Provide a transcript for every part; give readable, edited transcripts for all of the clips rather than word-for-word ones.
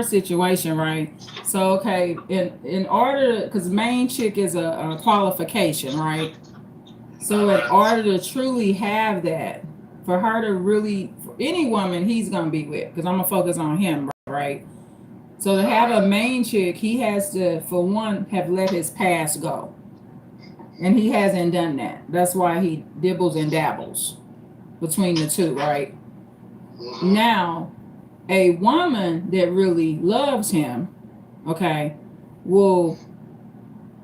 situation, right? So okay, in order, because main chick is a qualification, right? So in order to truly have that, for her to really, for any woman he's gonna be with, because I'm gonna focus on him, right? So to have a main chick, he has to, for one, have let his past go, and he hasn't done that. That's why he dibbles and dabbles between the two, right? Now, a woman that really loves him, okay, will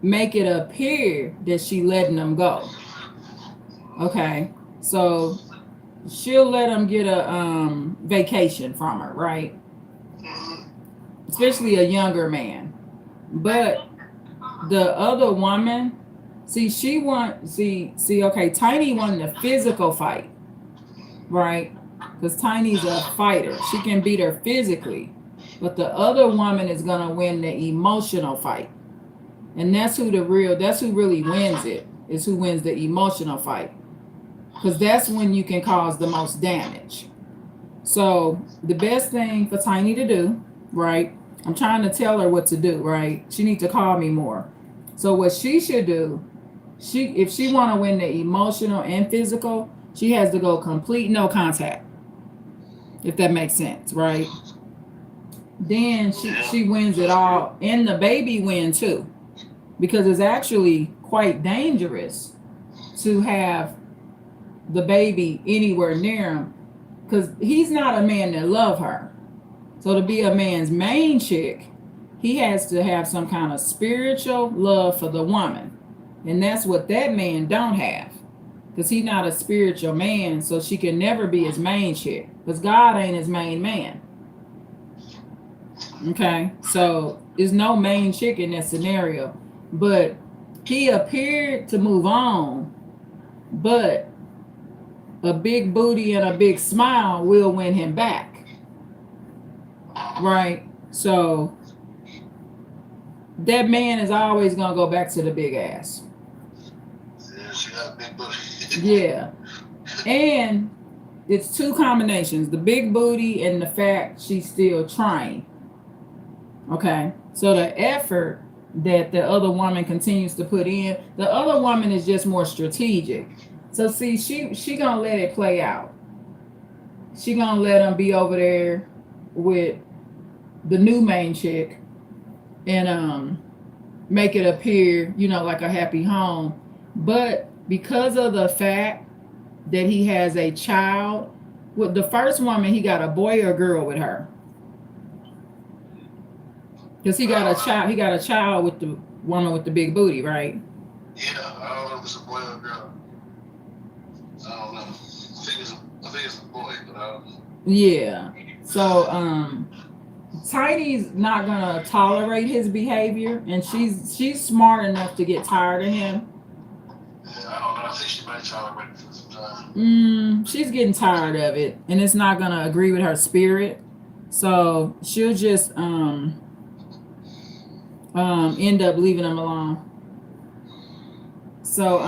make it appear that she letting him go. Okay. So she'll let him get a vacation from her, right? Especially a younger man. But the other woman, see, okay, Tiny won the physical fight, right? Because Tiny's a fighter. She can beat her physically. But the other woman is gonna win the emotional fight. And that's who really wins it, is who wins the emotional fight. Because that's when you can cause the most damage. So the best thing for Tiny to do, right? I'm trying to tell her what to do, right? She needs to call me more. So what she should do, if she want to win the emotional and physical, she has to go complete no contact, if that makes sense, right? Then she wins it all, and the baby win too, because it's actually quite dangerous to have the baby anywhere near him, because he's not a man that love her. So to be a man's main chick, he has to have some kind of spiritual love for the woman, and that's what that man don't have, because he's not a spiritual man. So she can never be his main chick, because God ain't his main man. Okay, so there's no main chick in that scenario, but he appeared to move on, but a big booty and a big smile will win him back, right? So that man is always gonna go back to the big ass. Yeah, she got a big booty. Yeah, and it's two combinations: the big booty and the fact she's still trying. Okay, so the effort that the other woman continues to put in, the other woman is just more strategic. So see, she gonna let it play out. She gonna let him be over there with the new main chick, and make it appear, like a happy home. But because of the fact that he has a child with the first woman, he got a boy or girl with her, because he got a child with the woman with the big booty, right? Yeah, I don't know if it's a boy or a girl. I don't know. I think it's a boy, but I don't know. Yeah. So Tiny's not gonna tolerate his behavior, and she's smart enough to get tired of him. Yeah, I don't know. I think she might tolerate it for some time. She's getting tired of it, and it's not gonna agree with her spirit. So she'll just end up leaving him alone. So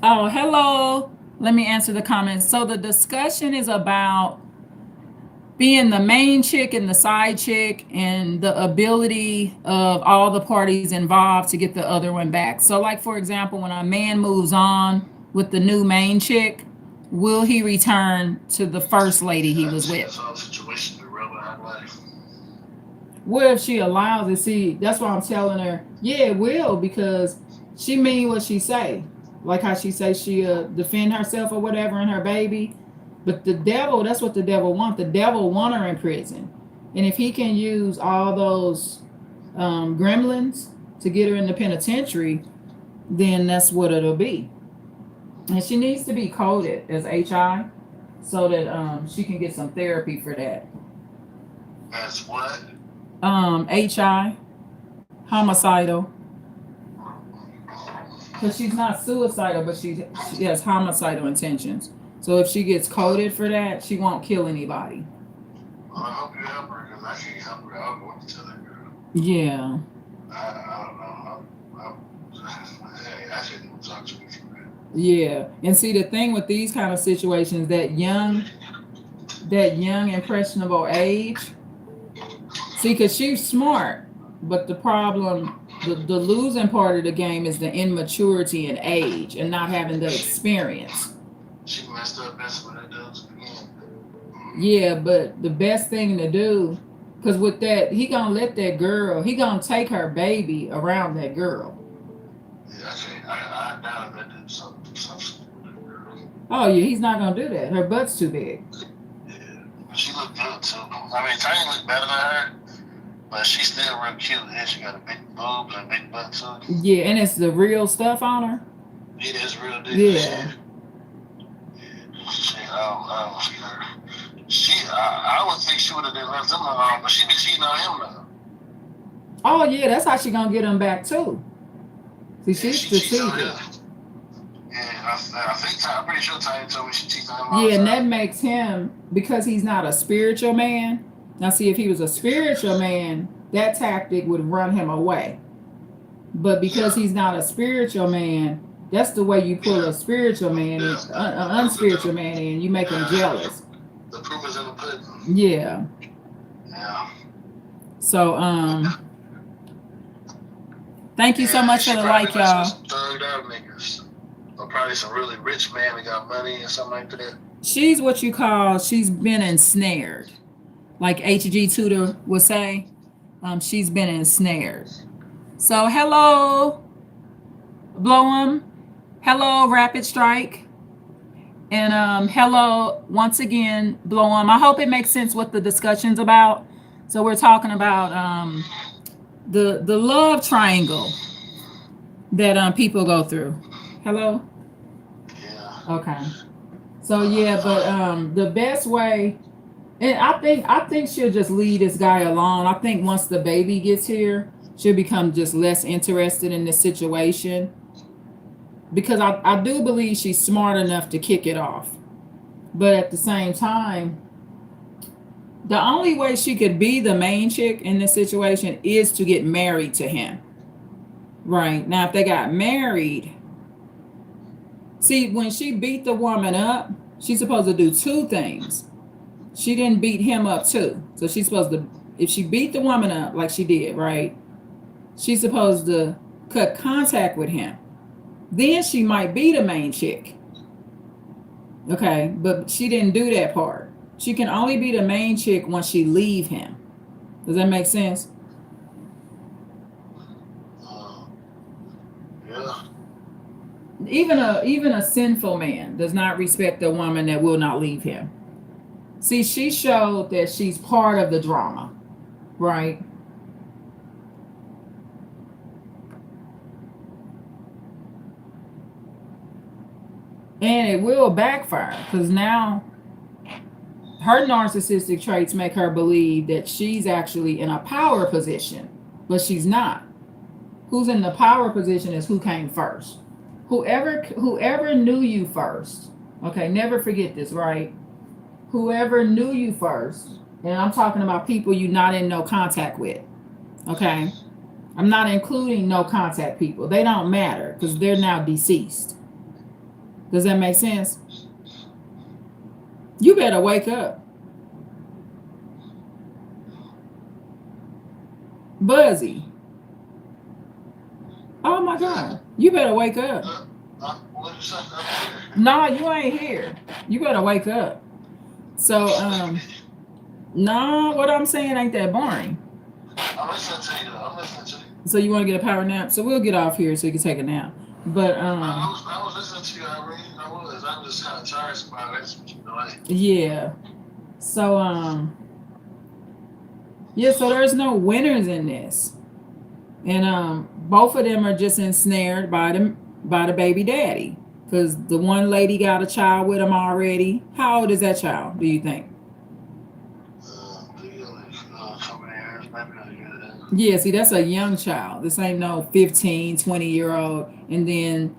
oh, hello. Let me answer the comments. So the discussion is about being the main chick and the side chick, and the ability of all the parties involved to get the other one back. So like, for example, when a man moves on with the new main chick, will he return to the first lady he Yeah, was with? that's all situation to real in her life. What if she allows it? See, that's why I'm telling her, yeah, it will, because she mean what she say. Like how she say she defend herself or whatever and her baby. But the devil, that's what the devil want. The devil want her in prison. And if he can use all those gremlins to get her in the penitentiary, then that's what it'll be. And she needs to be coded as HI, so that she can get some therapy for that. That's what? HI, homicidal, because she's not suicidal, but she has homicidal intentions. So if she gets coded for that, she won't kill anybody. Well, I hope you help her because I can't help her. I don't know what to tell that girl. Yeah. I don't know. I shouldn't talk to me for that. Yeah. And see, the thing with these kind of situations, that young that young impressionable age. See, because she's smart, but the problem, the losing part of the game is the immaturity and age and not having the experience. She messed up messing with that dude again. Yeah, but the best thing to do, because with that, he gonna let that girl, he gonna take her baby around that girl. Yeah, I doubt that dude something stupid with that girl. Oh yeah, he's not gonna do that. Her butt's too big. Yeah, but she looked good too. I mean, Tiny looked better than her, but she's still real cute. And she got a big boobs and a big butt too. Yeah, and it's the real stuff on her. Yeah, it's real deal. Yeah. I don't see her. I would think she would have left them alone, but she be cheating on him now. Oh yeah, that's how she gonna get him back too. See, she's she cheats on strategic. him. Yeah, I think I'm pretty sure Tiny told me she cheats on him all Yeah, the and time. that makes him, because he's not a spiritual man. Now, see, if he was a spiritual man, that tactic would run him away. But because he's not a spiritual man, that's the way you pull a spiritual man, an unspiritual man in. You make him jealous. The proof is in the pudding. Yeah. Yeah. So, thank you so much for the like, y'all. Thugged out niggas. Or probably some really rich man that got money and something like that. She's what you call, she's been ensnared. Like H.G. Tudor would say, she's been ensnared. So, hello, Blow'em. Hello, Rapid Strike. And hello, once again, Blow'em. I hope it makes sense what the discussion's about. So we're talking about the love triangle that people go through. Hello? Yeah. Okay. So yeah, but the best way, and I think she'll just leave this guy alone. I think once the baby gets here, she'll become just less interested in the situation. Because I do believe she's smart enough to kick it off. But at the same time, the only way she could be the main chick in this situation is to get married to him. Right. Now, if they got married, see, when she beat the woman up, she's supposed to do two things. She didn't beat him up too. So she's supposed to, if she beat the woman up like she did, right, she's supposed to cut contact with him. Then she might be the main chick. Okay, but she didn't do that part. She can only be the main chick once she leave him. Does that make sense? Yeah. Even a sinful man does not respect a woman that will not leave him. See, she showed that she's part of the drama, right? And it will backfire because now her narcissistic traits make her believe that she's actually in a power position, but she's not. Who's in the power position is who came first. Whoever knew you first. Okay, never forget this, right? Whoever knew you first, and I'm talking about people you're not in no contact with. Okay? I'm not including no contact people. They don't matter because they're now deceased. Does that make sense? You better wake up. Buzzy. Oh my God. You better wake up. What is that? No, you ain't here. You better wake up. So, no, what I'm saying ain't that boring. I'm listening to you. I'm listening to you. So you want to get a power nap? So we'll get off here so you can take a nap. But I was listening to you already. I'm just kind of tired about it. That's what you're doing. yeah. So yeah, so there's no winners in this. And both of them are just ensnared by the baby daddy. Because the one lady got a child with him already. How old is that child, do you think? Yeah, see, that's a young child. This ain't no 15, 20-year-old. And then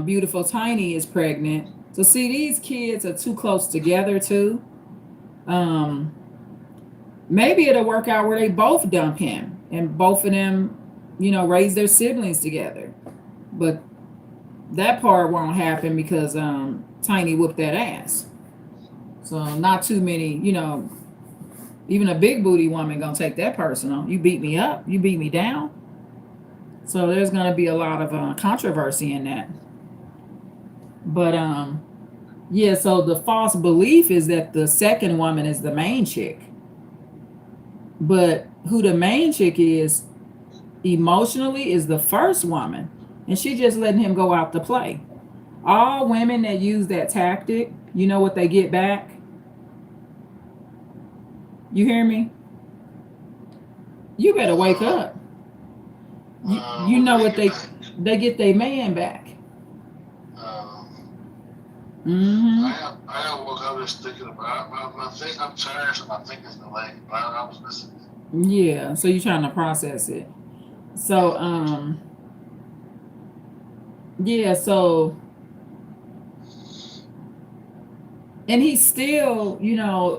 beautiful Tiny is pregnant. So see, these kids are too close together too. Maybe it'll work out where they both dump him and both of them, raise their siblings together. But that part won't happen because Tiny whooped that ass. So not too many, even a big booty woman gonna take that personal. You beat me up, you beat me down. So there's gonna be a lot of controversy in that. But yeah. So the false belief is that the second woman is the main chick, but who the main chick is emotionally is the first woman, and she just letting him go out to play. All women that use that tactic, you know what they get back? You hear me? You better wake up. You know what they get their man back. I don't woke up just thinking about I think I'm tired, so I think it's the lady, but I was listening. Yeah, so you're trying to process it. So yeah, so and he's still,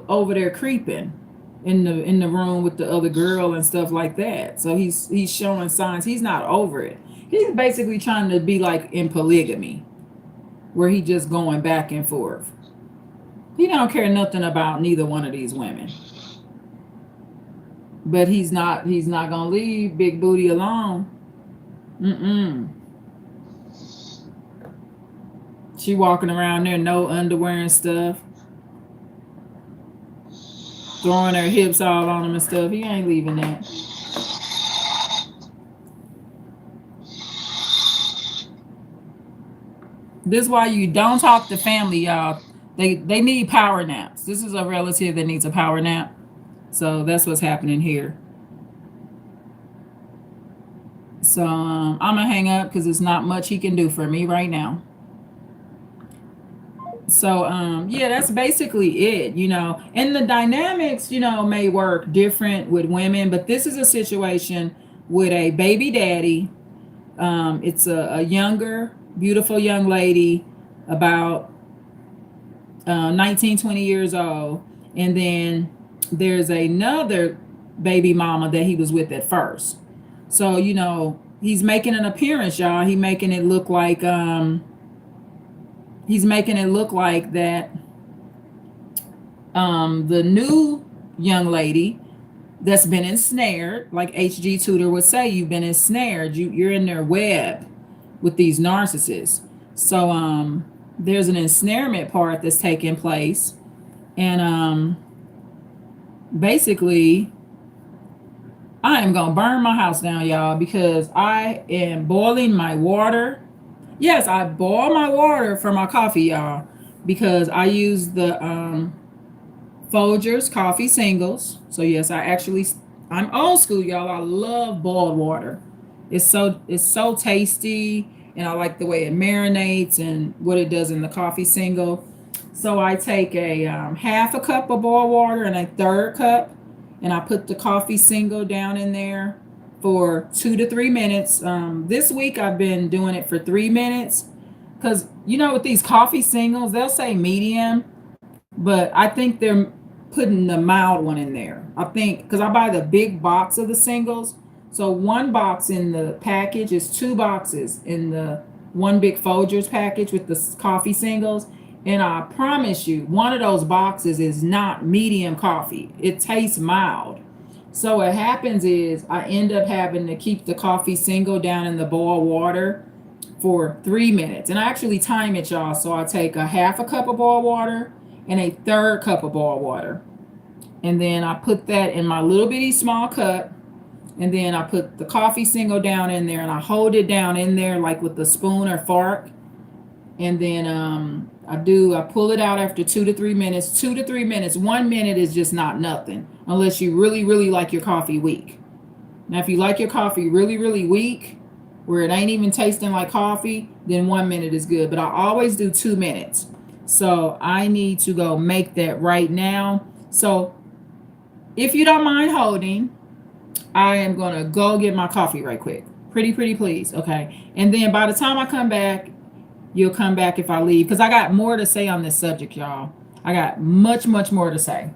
over there creeping in the room with the other girl and stuff like that. So he's showing signs he's not over it. He's basically trying to be like in polygamy, where he just going back and forth. He don't care nothing about neither one of these women. But he's not gonna leave Big Booty alone. She walking around there, no underwear and stuff, throwing her hips all on him and stuff. He ain't leaving that. This is why you don't talk to family, y'all. They need power naps. This is a relative that needs a power nap. So that's what's happening here. So I'm gonna hang up because it's not much he can do for me right now. So yeah, that's basically it, and the dynamics, may work different with women, but this is a situation with a baby daddy. It's a younger, beautiful young lady, about 19, 20 years old, and then there's another baby mama that he was with at first. So he's making an appearance, y'all. He's making it look like that the new young lady that's been ensnared, like HG Tudor would say, you've been ensnared. You're in their web with these narcissists. So there's an ensnarement part that's taking place, and basically I am gonna burn my house down, y'all, because I am boiling my water. Yes, I boil my water for my coffee, y'all, because I use the Folgers coffee singles. So yes, I'm old school, y'all. I love boiled water. It's so tasty, and I like the way it marinates and what it does in the coffee single. So I take a half a cup of boiled water and a third cup, and I put the coffee single down in there for 2 to 3 minutes. This week I've been doing it for 3 minutes because with these coffee singles they'll say medium, but I think they're putting the mild one in there. I think because I buy the big box of the singles. So one box in the package is 2 boxes in the one big Folgers package with the coffee singles. And I promise you, one of those boxes is not medium coffee. It tastes mild. So what happens is I end up having to keep the coffee single down in the boiled water for 3 minutes. And I actually time it, y'all. So I take a half a cup of boiled water and a third cup of boiled water. And then I put that in my little bitty small cup. And then I put the coffee single down in there and I hold it down in there like with a spoon or fork. And then I pull it out after 2 to 3 minutes. 2 to 3 minutes. 1 minute is just not nothing unless you really, really like your coffee weak. Now, if you like your coffee really, really weak, where it ain't even tasting like coffee, then 1 minute is good. But I always do 2 minutes. So I need to go make that right now. So if you don't mind holding, I am going to go get my coffee right quick. Pretty please. Okay. And then by the time I come back, you'll come back if I leave. Because I got more to say on this subject, y'all. I got much, much more to say.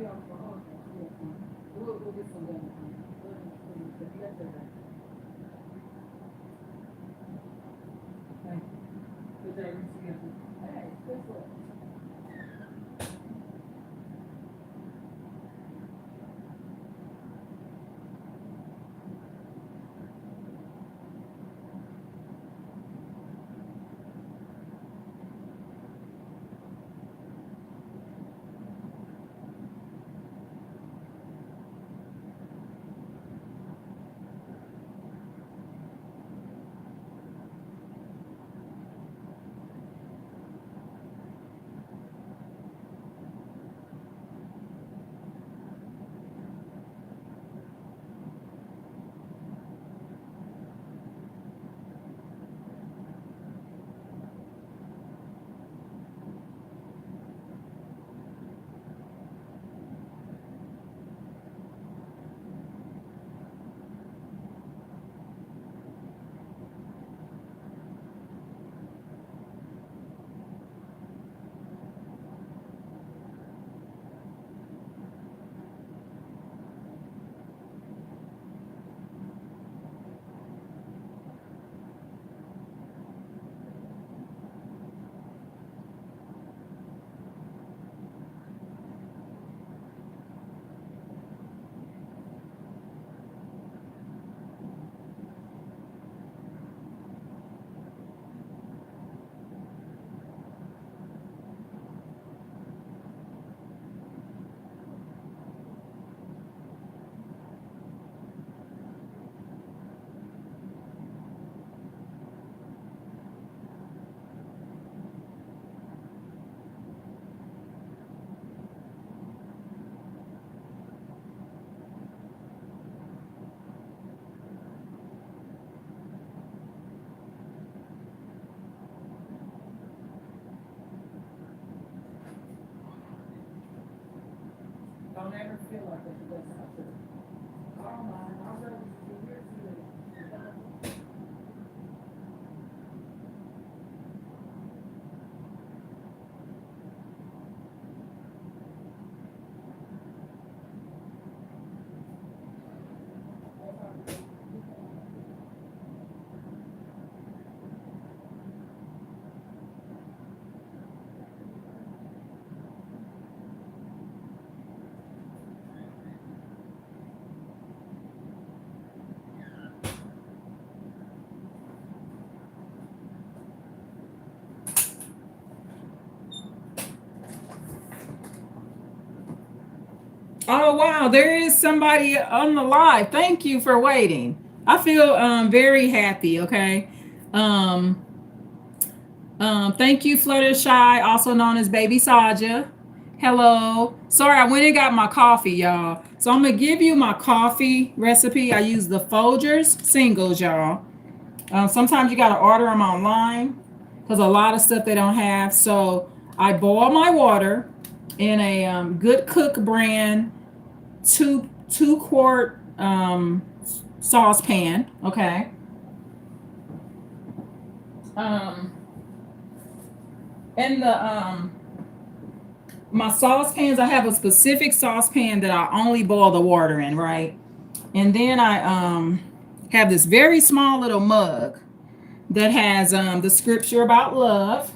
We'll get some done. Thank you. Good day. Hey, good luck. Don't ever feel like that. That's not true. Oh my, I'll rather be here today. Oh wow, there is somebody on the live. Thank you for waiting. I feel very happy. Okay. Um, thank you, Fluttershy, also known as Baby Saja. Hello. Sorry, I went and got my coffee, y'all. So I'm gonna give you my coffee recipe. I use the Folgers singles, y'all. Sometimes you gotta order them online because a lot of stuff they don't have. So I boil my water in a Good Cook brand two quart saucepan. Okay. Um, and the my saucepans, I have a specific saucepan that I only boil the water in, right? And then I have this very small little mug that has the scripture about love.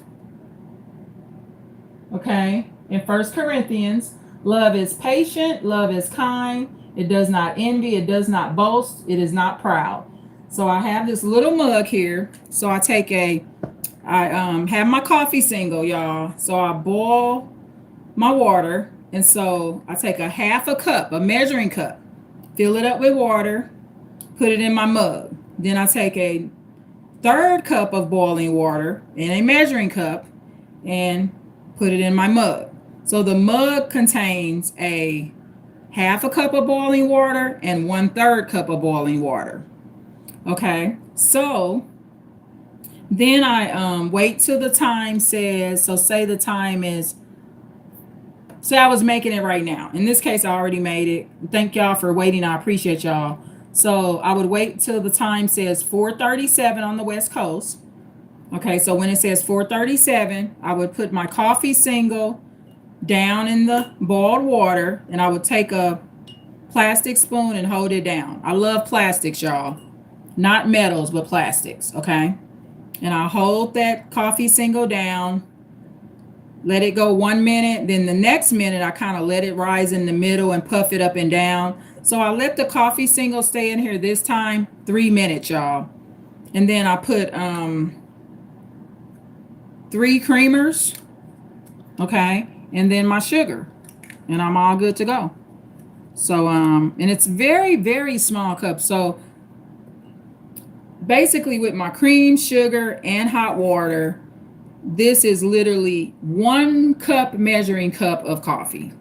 Okay, in First Corinthians, love is patient, love is kind, it does not envy, it does not boast, it is not proud. So I have this little mug here. So I have my coffee single, y'all. So I boil my water, and so I take a half a cup, a measuring cup, fill it up with water, put it in my mug. Then I take a third cup of boiling water in a measuring cup and put it in my mug. So the mug contains a half a cup of boiling water and 1/3 cup of boiling water. Okay. So then I wait till the time says, so say the time is, say I was making it right now. In this case, I already made it. Thank y'all for waiting. I appreciate y'all. So I would wait till the time says 4:37 on the West Coast. Okay, so when it says 4:37, I would put my coffee single down in the boiled water, and I would take a plastic spoon and hold it down. I love plastics, y'all. Not metals, but plastics, okay? And I hold that coffee single down, let it go 1 minute. Then the next minute, I kind of let it rise in the middle and puff it up and down. So I let the coffee single stay in here this time 3 minutes, y'all. And then I put 3 creamers, okay? And then my sugar. And I'm all good to go. So, and it's very, very small cups. So basically with my cream, sugar, and hot water, this is literally 1 cup measuring cup of coffee.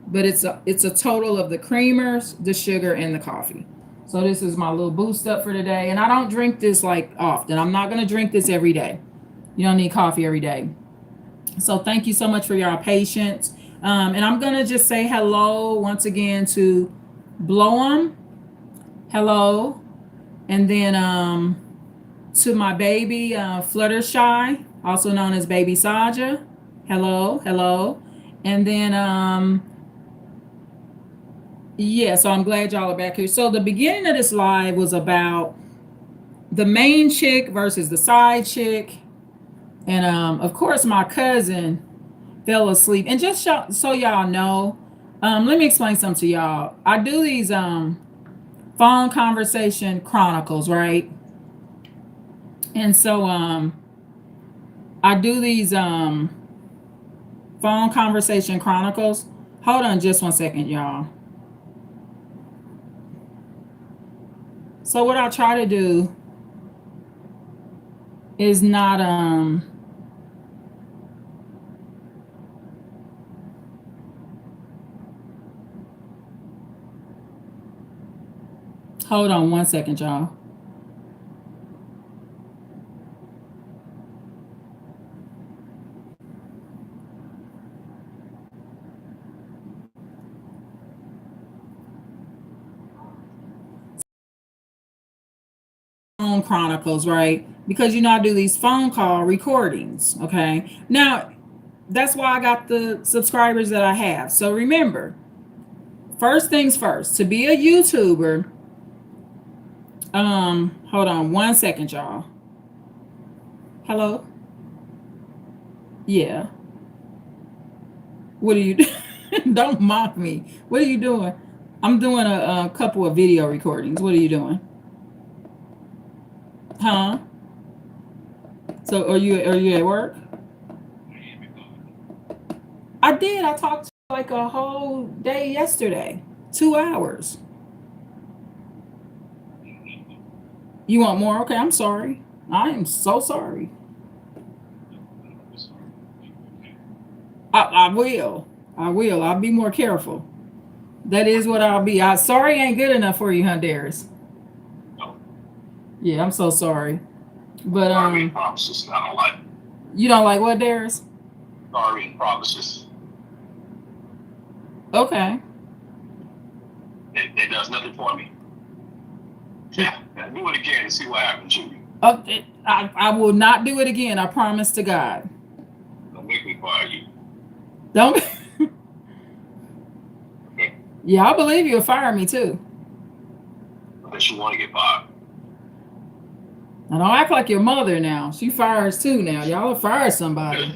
But it's a total of the creamers, the sugar, and the coffee. So this is my little boost up for today. And I don't drink this like often. I'm not going to drink this every day. You don't need coffee every day. So thank you so much for your patience. And I'm going to just say hello once again to Bloem. Hello. And then to my baby, Fluttershy, also known as Baby Saja. Hello, hello. And then, yeah, so I'm glad y'all are back here. So the beginning of this live was about the main chick versus the side chick. And of course, my cousin fell asleep. And just so y'all know, let me explain something to y'all. I do these phone conversation chronicles, right? And so I do these phone conversation chronicles. Hold on just 1 second, y'all. So what I try to do is not hold on 1 second, y'all. Phone chronicles, right? Because I do these phone call recordings, okay? Now, that's why I got the subscribers that I have. So remember, first things first, to be a YouTuber, hold on 1 second, y'all. Hello? Yeah. What are you doing? Don't mock me. What are you doing? I'm doing a couple of video recordings. What are you doing? Huh? So are you at work? I did. I talked like a whole day yesterday. 2 hours. You want more? Okay, I'm sorry. I am so sorry. I will. I will. I'll be more careful. That is what I'll be. Sorry ain't good enough for you, huh, Darius? Yeah, I'm so sorry. But promises. I don't like. You don't like what, Darius? Sorry promises. Okay. It does nothing for me. Yeah, do it again and see what happens to you. I will not do it again. I promise to God. Don't make me fire you. Don't. Okay. Yeah, I believe you'll fire me too. Unless you want to get fired. I don't act like your mother now. She fires too now. Y'all have fired somebody.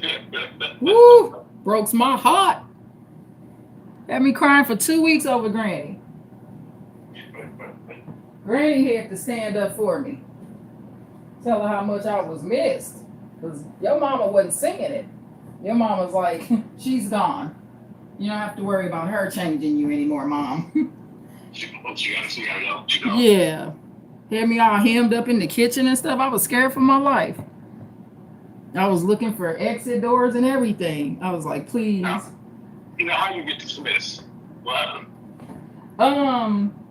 Woo! Broke my heart. Had me crying for 2 weeks over Granny. Granny had to stand up for me. Tell her how much I was missed. Because your mama wasn't singing it. Your mama's like, she's gone. You don't have to worry about her changing you anymore, Mom. Yeah. Had me all hemmed up in the kitchen and stuff. I was scared for my life. I was looking for exit doors and everything. I was like, please. How you get dismissed? What happened?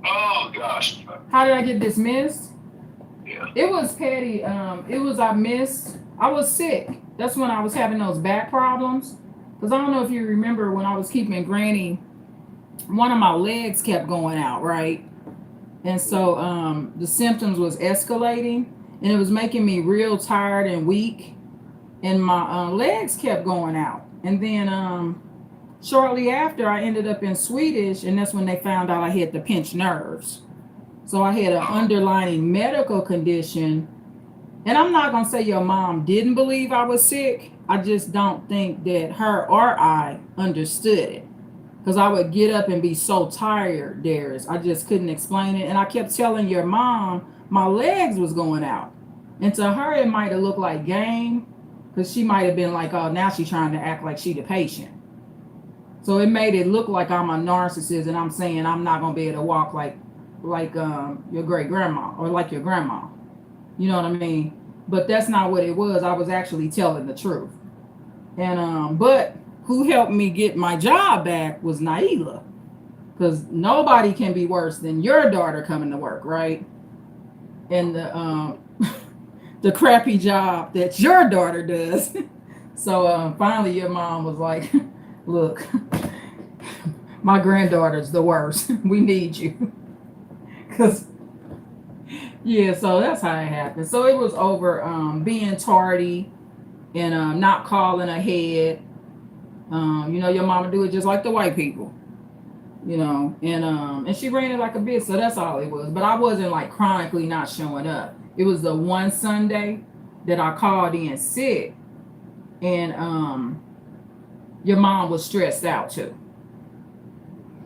Oh gosh. How did I get dismissed? Yeah. It was petty. I was sick. That's when I was having those back problems. Because I don't know if you remember when I was keeping Granny, one of my legs kept going out, right? And so the symptoms was escalating and it was making me real tired and weak. And my legs kept going out. And then Shortly after, I ended up in Swedish, and that's when they found out I had the pinched nerves. So I had an underlying medical condition. And I'm not going to say your mom didn't believe I was sick. I just don't think that her or I understood it. Because I would get up and be so tired, Darius. I just couldn't explain it. And I kept telling your mom my legs was going out. And to her, it might have looked like game. Because she might have been like, oh, now she's trying to act like she the patient. So it made it look like I'm a narcissist and I'm saying I'm not going to be able to walk like your great grandma or like your grandma. You know what I mean? But that's not what it was. I was actually telling the truth. And but who helped me get my job back was Naila. Because nobody can be worse than your daughter coming to work, right? And the the crappy job that your daughter does. So finally your mom was like, look, my granddaughter's the worst. We need you. Because yeah, so that's how it happened. So it was over being tardy and not calling ahead. You know, your mama do it just like the white people. You know, and she ran it like a bitch, so that's all it was. But I wasn't like chronically not showing up. It was the one Sunday that I called in sick, and your mom was stressed out too.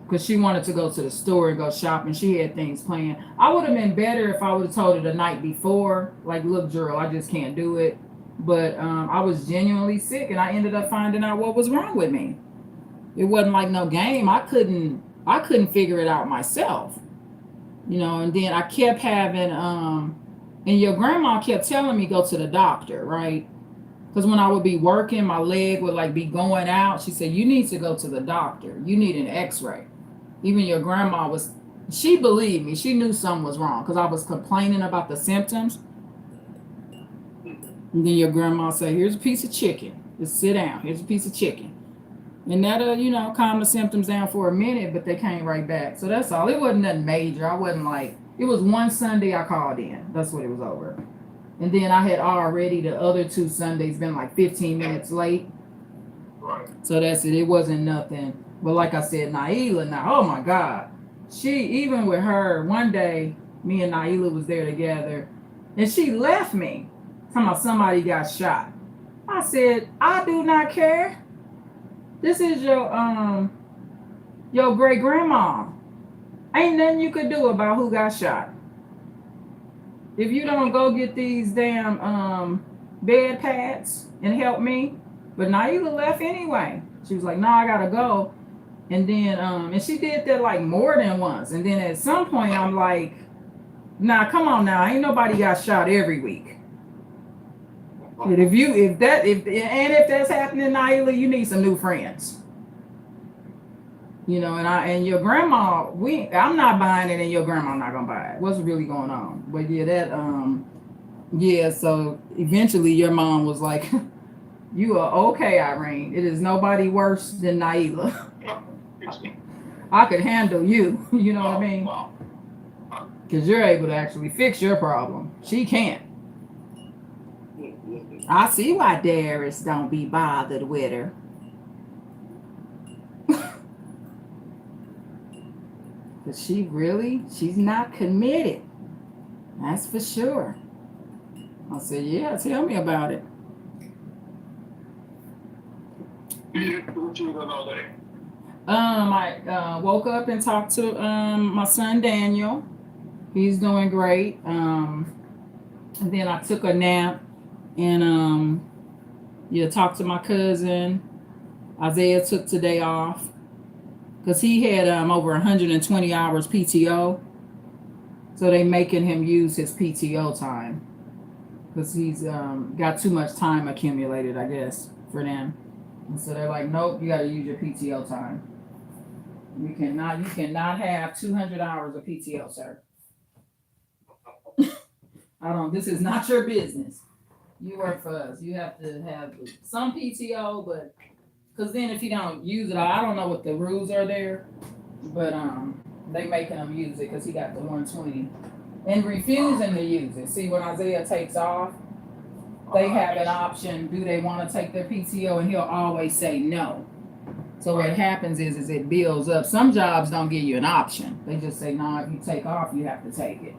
Because she wanted to go to the store and go shopping. She had things planned. I would have been better if I would have told her the night before, like, look, girl, I just can't do it. But I was genuinely sick, and I ended up finding out what was wrong with me. It wasn't like no game. I couldn't figure it out myself. You know, and then I kept having and your grandma kept telling me go to the doctor, right? Because when I would be working, my leg would like be going out. She said, you need to go to the doctor. You need an x-ray. Even your grandma she believed me. She knew something was wrong because I was complaining about the symptoms. And then your grandma said, here's a piece of chicken. Just sit down. Here's a piece of chicken. And that'll, you know, calm the symptoms down for a minute, but they came right back. So that's all. It wasn't nothing major. I wasn't like, it was one Sunday I called in. That's what it was over. And then I had already the other 2 Sundays been like 15 minutes late. Right. So that's it. It wasn't nothing. But like I said, Naila, now, oh my God. Even with her, one day, me and Naila was there together, and she left me. Talking about somebody got shot. I said, I do not care. This is your great grandma. Ain't nothing you could do about who got shot. If you don't go get these damn bed pads and help me. But Naila left anyway. She was like, no, I gotta go. And then and she did that like more than once. And then at some point I'm like, nah, come on now. Ain't nobody got shot every week. And if that's happening, Naila, you need some new friends. You know, and your grandma, I'm not buying it, and your grandma not gonna buy it. What's really going on? But yeah, so eventually your mom was like, you are okay, Irene. It is nobody worse than Naila. I could handle you. You know what I mean? Because you're able to actually fix your problem. She can't. I see why Darius don't be bothered with her. But she's not committed. That's for sure. I said, yeah, tell me about it. What you doing all day? I woke up and talked to my son Daniel. He's doing great. And then I took a nap and talked to my cousin. Isaiah took today off because he had over 120 hours PTO. So they making him use his PTO time because he's got too much time accumulated, I guess, for them. And so they're like, nope, you got to use your PTO time. You cannot have 200 hours of PTO, sir. This is not your business. You work for us. You have to have some PTO, but because then if you don't use it, I don't know what the rules are there, but they making him use it because he got the 120 and refusing to use it. See, when Isaiah takes off, they have an option. Do they want to take their PTO? And he'll always say no. So what happens is it builds up. Some jobs don't give you an option. They just say, no, if you take off, you have to take it.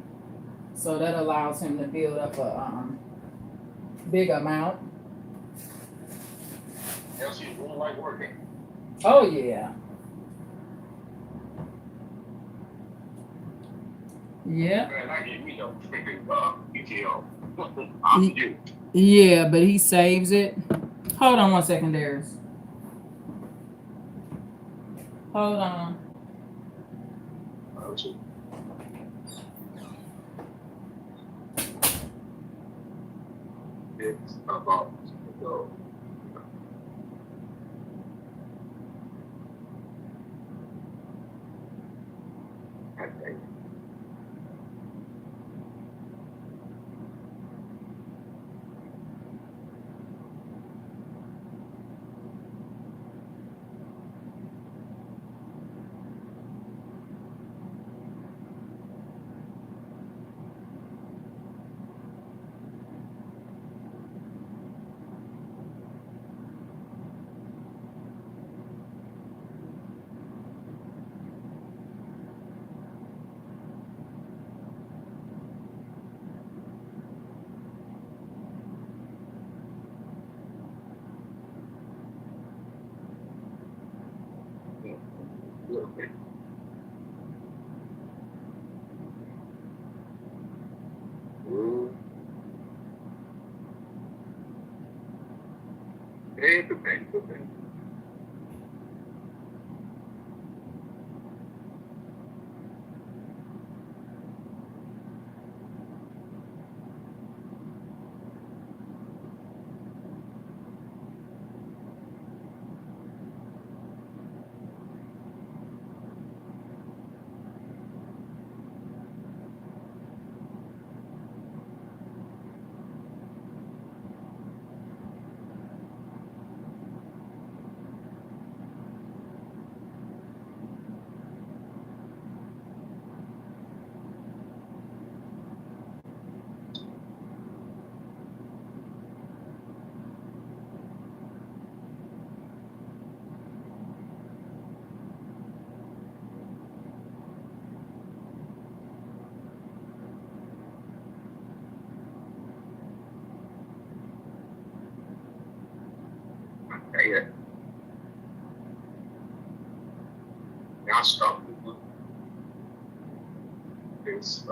So that allows him to build up a big amount. Else you won't like working. Oh yeah. Yeah. Man, I give me no freaking PTO. I'm you. Yeah, but he saves it. Hold on one second, Darius. Hold on. It's about to go. Okay. Little bit. Hey, the thing, the thing. Yeah. Now stop. It's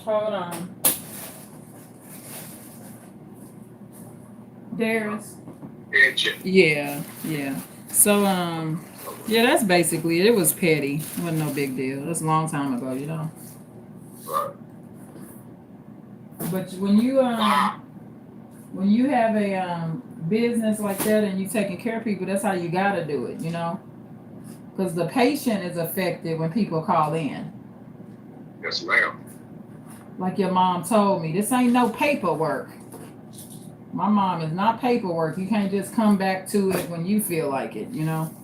Hold on. Darius. Yeah. So yeah, that's basically it. It was petty. It wasn't no big deal. That's a long time ago, you know. Right. But when you have a business like that and you taking care of people, that's how you gotta do it, you know. Because the patient is affected when people call in. Yes, ma'am. Like your mom told me, this ain't no paperwork. My mom is not paperwork. You can't just come back to it when you feel like it, you know.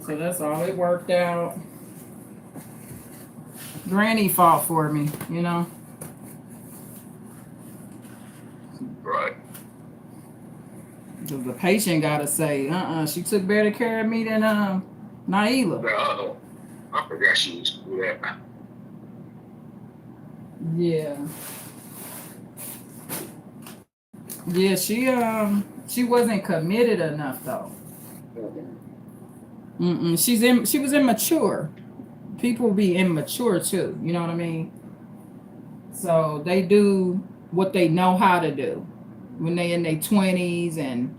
So that's all. It worked out. Granny fought for me, you know. Right. The patient gotta say, she took better care of me than Naila. No, I forgot she used to do that. Yeah. Yeah, she wasn't committed enough though. She was immature. People be immature too, you know what I mean? So they do what they know how to do when they in their 20s, and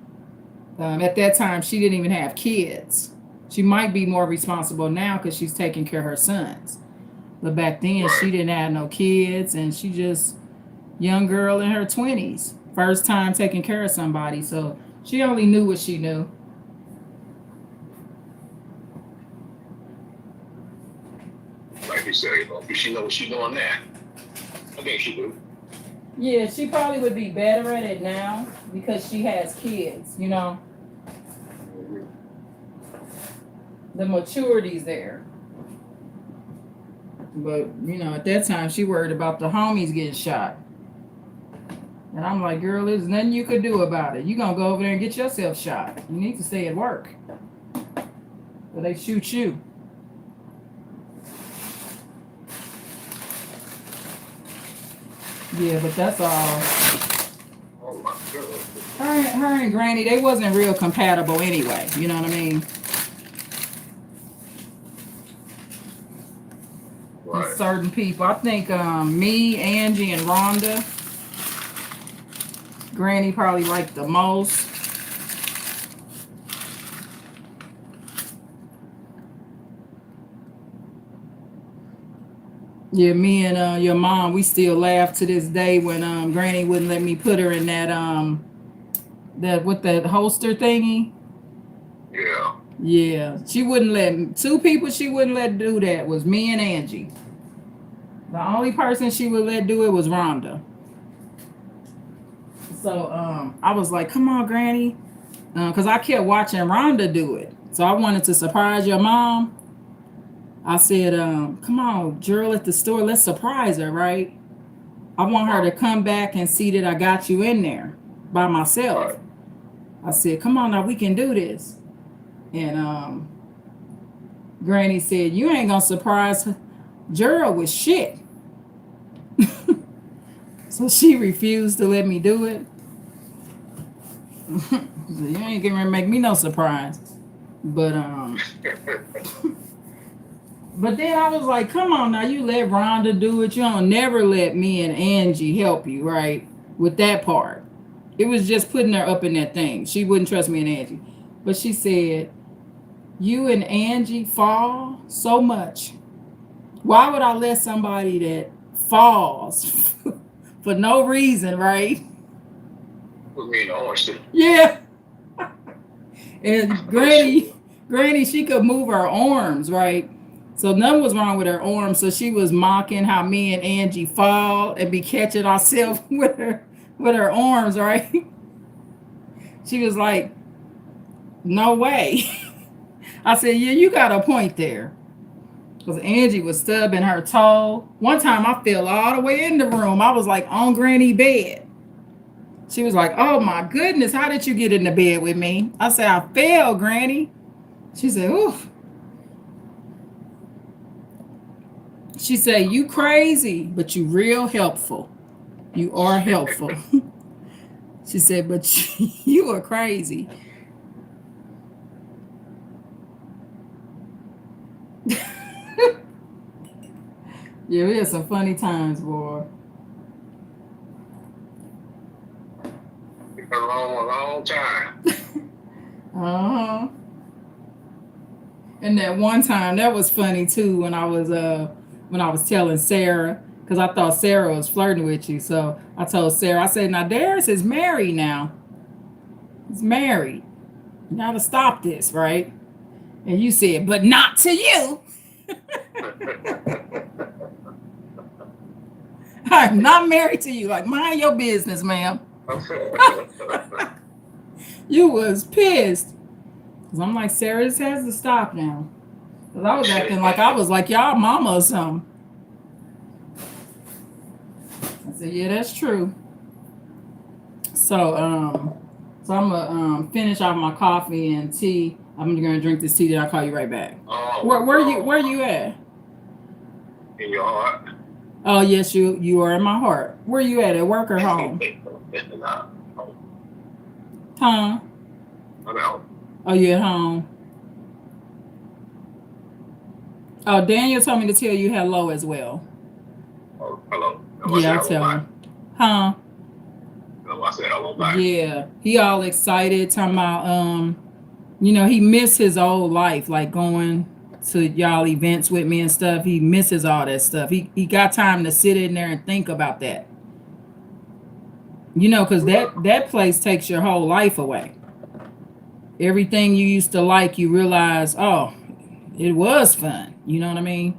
at that time she didn't even have kids. She might be more responsible now because she's taking care of her sons, but back then she didn't have no kids, and she just young girl in her 20s, first time taking care of somebody, so she only knew what she knew. Like you say, she know what she doing now. I think she do. Yeah, she probably would be better at it now because she has kids, you know. The maturity's there. But, you know, at that time, she worried about the homies getting shot. And I'm like, girl, there's nothing you could do about it. You gonna go over there and get yourself shot. You need to stay at work. But they shoot you. Yeah, but that's all. Oh my God. Her and Granny, they wasn't real compatible anyway. You know what I mean? Right. Certain people. I think me, Angie, and Rhonda, Granny probably liked the most. Yeah, me and your mom, we still laugh to this day when Granny wouldn't let me put her in that with that holster thingy. Yeah. Yeah, she wouldn't let two people she wouldn't let do that was me and Angie. The only person she would let do it was Rhonda. So I was like, come on, Granny. Because I kept watching Rhonda do it. So I wanted to surprise your mom. I said, come on, Gerald at the store, let's surprise her, right? I want her to come back and see that I got you in there by myself. Right. I said, come on now, we can do this. And Granny said, you ain't gonna surprise Gerald with shit. So she refused to let me do it. You ain't gonna make me no surprise. But but then I was like, come on now, you let Rhonda do it. You don't never let me and Angie help you, right? With that part. It was just putting her up in that thing. She wouldn't trust me and Angie. But she said, you and Angie fall so much. Why would I let somebody that falls for no reason, right? Put me in the orange. Yeah. And Granny, she could move her arms, right? So nothing was wrong with her arms. So she was mocking how me and Angie fall and be catching ourselves with her arms, right? She was like, no way. I said, yeah, you got a point there. Because Angie was stubbing her toe. One time I fell all the way in the room. I was like on Granny bed. She was like, oh my goodness, how did you get in the bed with me? I said, I fell, Granny. She said, oof. She said, you crazy, but you real helpful. You are helpful. She said, but you are crazy. Yeah, we had some funny times, boy. Been a long time. Uh-huh. And that one time, that was funny too, when I was telling Sarah, because I thought Sarah was flirting with you. So I told Sarah, I said, now Darius is married now. He's married. You gotta stop this, right? And you said, but not to you. I'm not married to you. Like, mind your business, ma'am. You was pissed. Cause I'm like, Sarah, this has to stop now. Cause I was acting like I was like y'all mama or something. I said, yeah, that's true. So I'm gonna finish off my coffee and tea. I'm gonna drink this tea, then I'll call you right back. Oh, Where you at? In your heart. Oh yes, you are in my heart. Where you at work or home? Huh? I'm out. Oh, you at home? Oh, Daniel told me to tell you hello as well. Oh, hello. Yeah, I'll tell him. Huh? No, I said hello, bye. Yeah, he all excited, talking about he missed his old life, like going to y'all events with me and stuff. He misses all that stuff. He got time to sit in there and think about that. Because that place takes your whole life away. Everything you used to like, you realize, oh, it was fun. You know what I mean?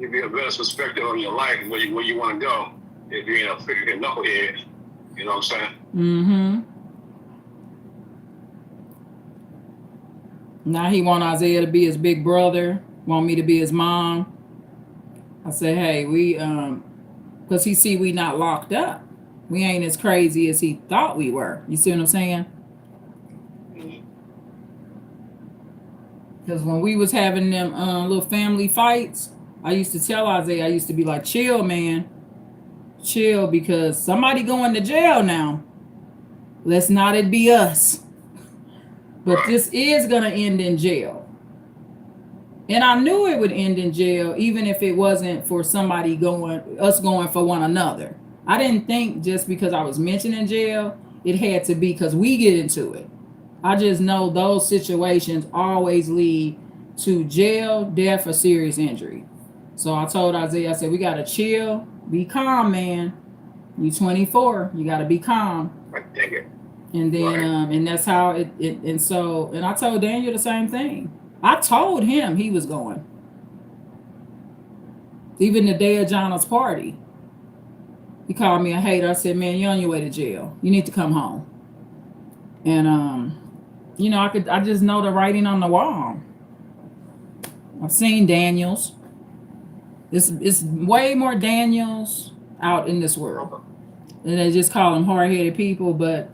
give you a better perspective on your life and where you want to go. If you ain't a freaking knucklehead, you know what I'm saying? Mm-hmm. Now he want Isaiah to be his big brother, want me to be his mom. I say, hey, we because he see we not locked up. We ain't as crazy as he thought we were. You see what I'm saying? Because when we was having them little family fights, I used to tell Isaiah, I used to be like, chill, man. Chill, because somebody going to jail now. Let's not it be us. But this is going to end in jail. And I knew it would end in jail, even if it wasn't for somebody us going for one another. I didn't think just because I was mentioning jail, it had to be because we get into it. I just know those situations always lead to jail, death, or serious injury. So I told Isaiah, I said, we got to chill, be calm, man. You 24, you got to be calm. Right, take it. And then, and that's how and I told Daniel the same thing. I told him he was going. Even the day of Jonah's party, he called me a hater. I said, man, you're on your way to jail. You need to come home. And, you know, I just know the writing on the wall. I've seen Daniels. It's way more Daniels out in this world. And they just call them hard-headed people. But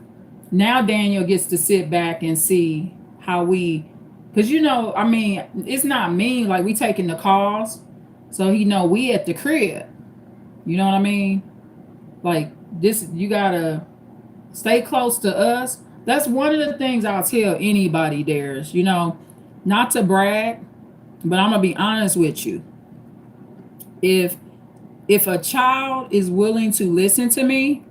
now Daniel gets to sit back and see how because, you know, I mean, it's not mean. Like, we taking the calls. So he know we at the crib. You know what I mean? Like, this, you got to stay close to us. That's one of the things I'll tell anybody, Darius, you know, not to brag, but I'm going to be honest with you. If a child is willing to listen to me,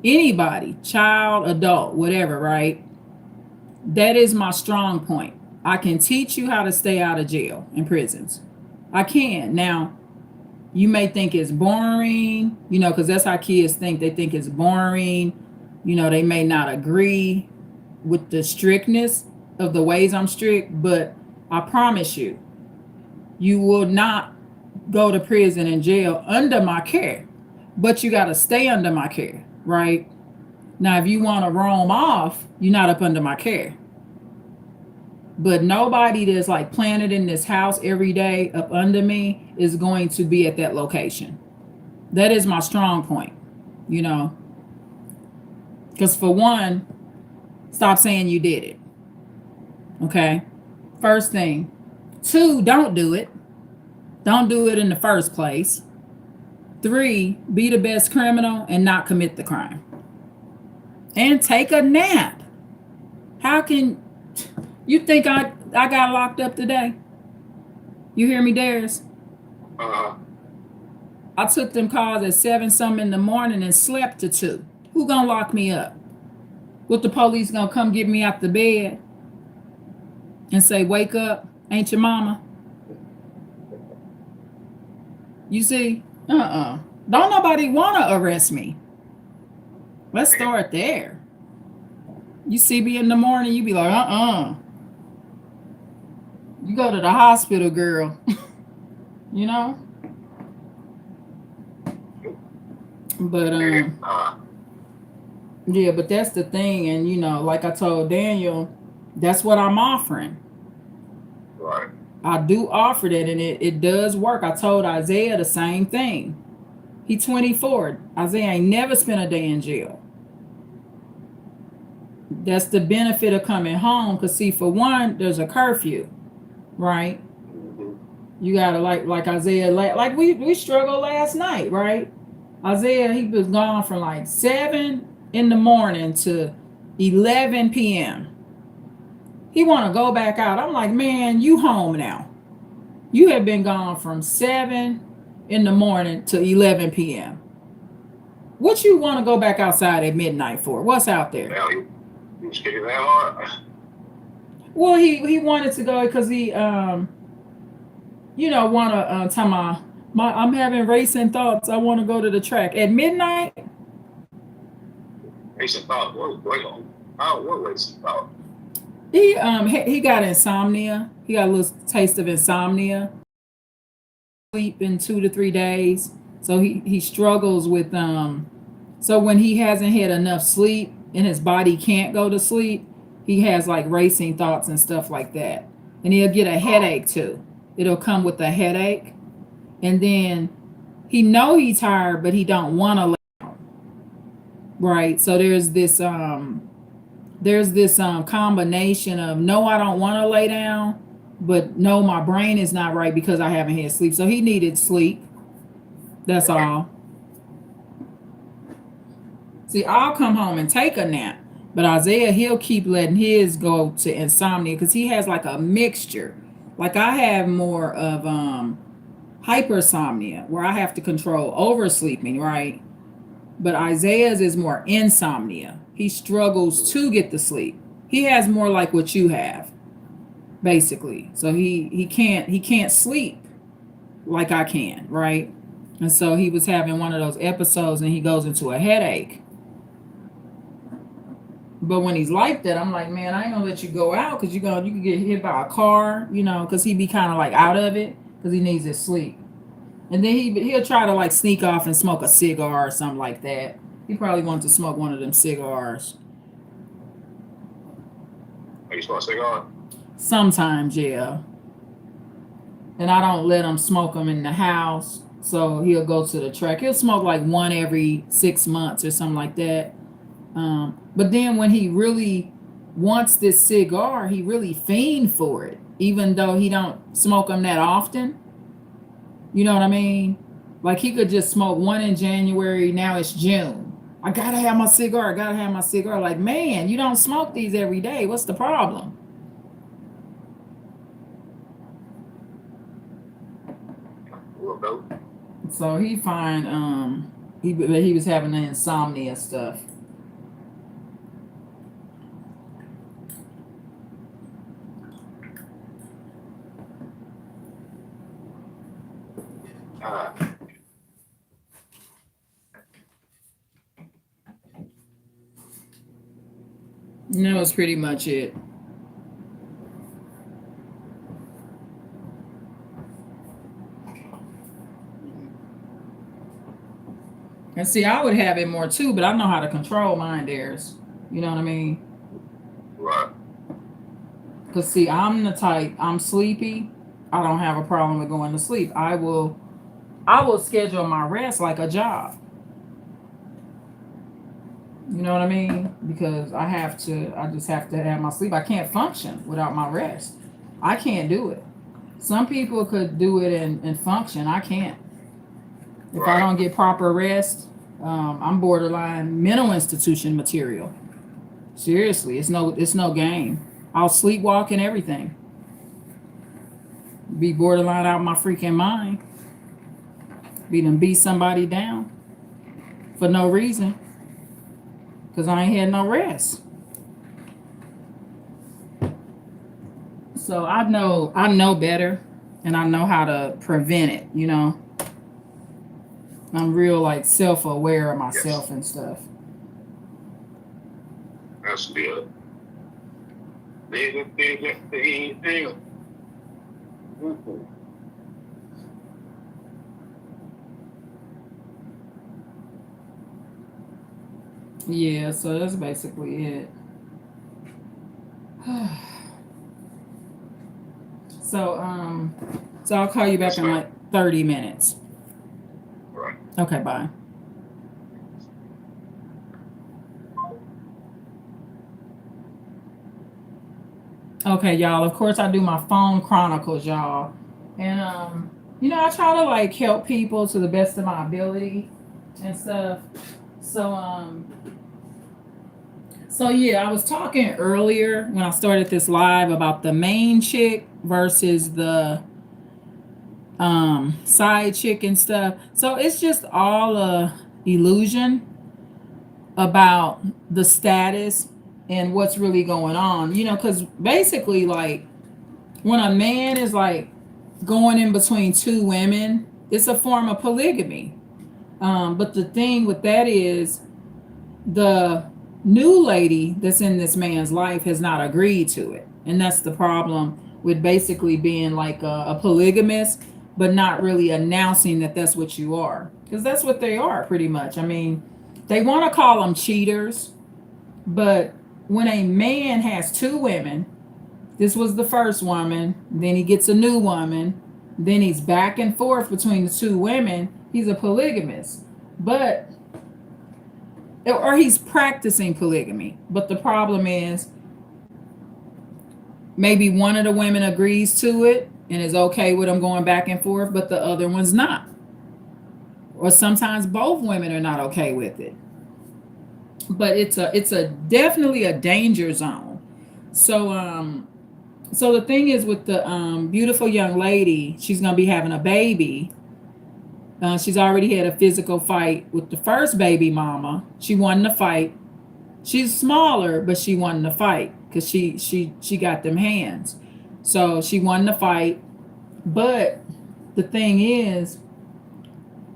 anybody, child, adult, whatever, right? That is my strong point. I can teach you how to stay out of jail and prisons. I can. Now, you may think it's boring, you know, because that's how kids think. They think it's boring. You know, they may not agree with the strictness of the ways I'm strict, but I promise you, you will not go to prison and jail under my care, but you got to stay under my care, right? Now, if you want to roam off, you're not up under my care. But nobody that's like planted in this house every day up under me is going to be at that location. That is my strong point, you know, because for one, stop saying you did it. Okay. First thing. 2, don't do it. Don't do it in the first place. 3, be the best criminal and not commit the crime. And take a nap. How can you think I got locked up today? You hear me, Darius? I took them calls at 7-something in the morning and slept to 2. Who gonna lock me up? What, the police gonna come get me out the bed and say, wake up, ain't your mama? You see? Don't nobody wanna arrest me. Let's start there. You see me in the morning, you be like, You go to the hospital, girl. You know? But yeah, but that's the thing. And you know, like I told Daniel, that's what I'm offering. Right. I do offer that, and it does work. I told Isaiah the same thing. He 24. Isaiah ain't never spent a day in jail. That's the benefit of coming home. Because see, for one, there's a curfew, right? You gotta like Isaiah, like we struggled last night, right? Isaiah, he was gone from like 7 in the morning to 11 p.m. He want to go back out. I'm like, man, you home now. You have been gone from 7 in the morning to 11 p.m. What you want to go back outside at midnight for? What's out there? Well, you scared that hard? Well, he wanted to go because he you know, want to tell I'm having racing thoughts. I want to go to the track at midnight. Racing thought. What racing thought? He got insomnia. He got a little taste of insomnia. sleep in 2 to 3 days. So he struggles with so when he hasn't had enough sleep and his body can't go to sleep, he has like racing thoughts and stuff like that. And he'll get a headache too. It'll come with a headache. And then he know he's tired, but he don't want to lay down. Right. So there's this combination of no, I don't want to lay down, but no, my brain is not right because I haven't had sleep. So he needed sleep. That's all. See, I'll come home and take a nap, but Isaiah, he'll keep letting his go to insomnia because he has like a mixture. Like I have more of hypersomnia where I have to control oversleeping, right? But Isaiah's is more insomnia. He struggles to get the sleep. He has more like what you have, basically. So he can't sleep like I can, right? And so he was having one of those episodes and he goes into a headache. But when he's like that, I'm like, man, I ain't gonna let you go out because you can get hit by a car, because he be kind of like out of it because he needs his sleep. And then he'll try to like sneak off and smoke a cigar or something like that. He probably wants to smoke one of them cigars. You smoke a cigar? Sometimes, yeah. And I don't let him smoke them in the house. So he'll go to the track. He'll smoke like one every 6 months or something like that. But then when he really wants this cigar, he really fiend for it, even though he don't smoke them that often. You know what I mean? Like he could just smoke one in January. Now it's June. I gotta have my cigar. Like, man, you don't smoke these every day. What's the problem? So he find he was having the insomnia stuff. That was pretty much it. And see, I would have it more too, but I know how to control mine, theirs. You know what I mean? Right. Because see, I'm the type, I'm sleepy. I don't have a problem with going to sleep. I will schedule my rest like a job. You know what I mean? Because I just have to have my sleep. I can't function without my rest. I can't do it. Some people could do it and function. I can't. If I don't get proper rest, I'm borderline mental institution material. Seriously, it's no game. I'll sleepwalk and everything. Be borderline out my freaking mind. Beat somebody down for no reason. Because I ain't had no rest. So I know better and I know how to prevent it, I'm real like self-aware of myself and stuff. That's good. Yeah, so that's basically it. So I'll call you back in like 30 minutes. Right. Okay, bye. Okay, y'all. Of course, I do my phone chronicles, y'all, and I try to like help people to the best of my ability and stuff. So yeah, I was talking earlier when I started this live about the main chick versus the side chick and stuff. So it's just all a illusion about the status and what's really going on, because basically like when a man is like going in between two women, it's a form of polygamy. But the thing with that is the new lady that's in this man's life has not agreed to it. And that's the problem with basically being like a polygamist. but not really announcing that that's what you are. Because that's what they are pretty much. I mean, they want to call them cheaters, but when a man has two women, this was the first woman, then he gets a new woman, then he's back and forth between the two women, he's a polygamist. But, or he's practicing polygamy. But the problem is, maybe one of the women agrees to it and is okay with him going back and forth, but the other one's not. Or sometimes both women are not okay with it. But it's a definitely a danger zone. So the thing is with the beautiful young lady, she's gonna be having a baby. She's already had a physical fight with the first baby mama. She won the fight. She's smaller, but she won the fight because she got them hands. So she won the fight. But the thing is,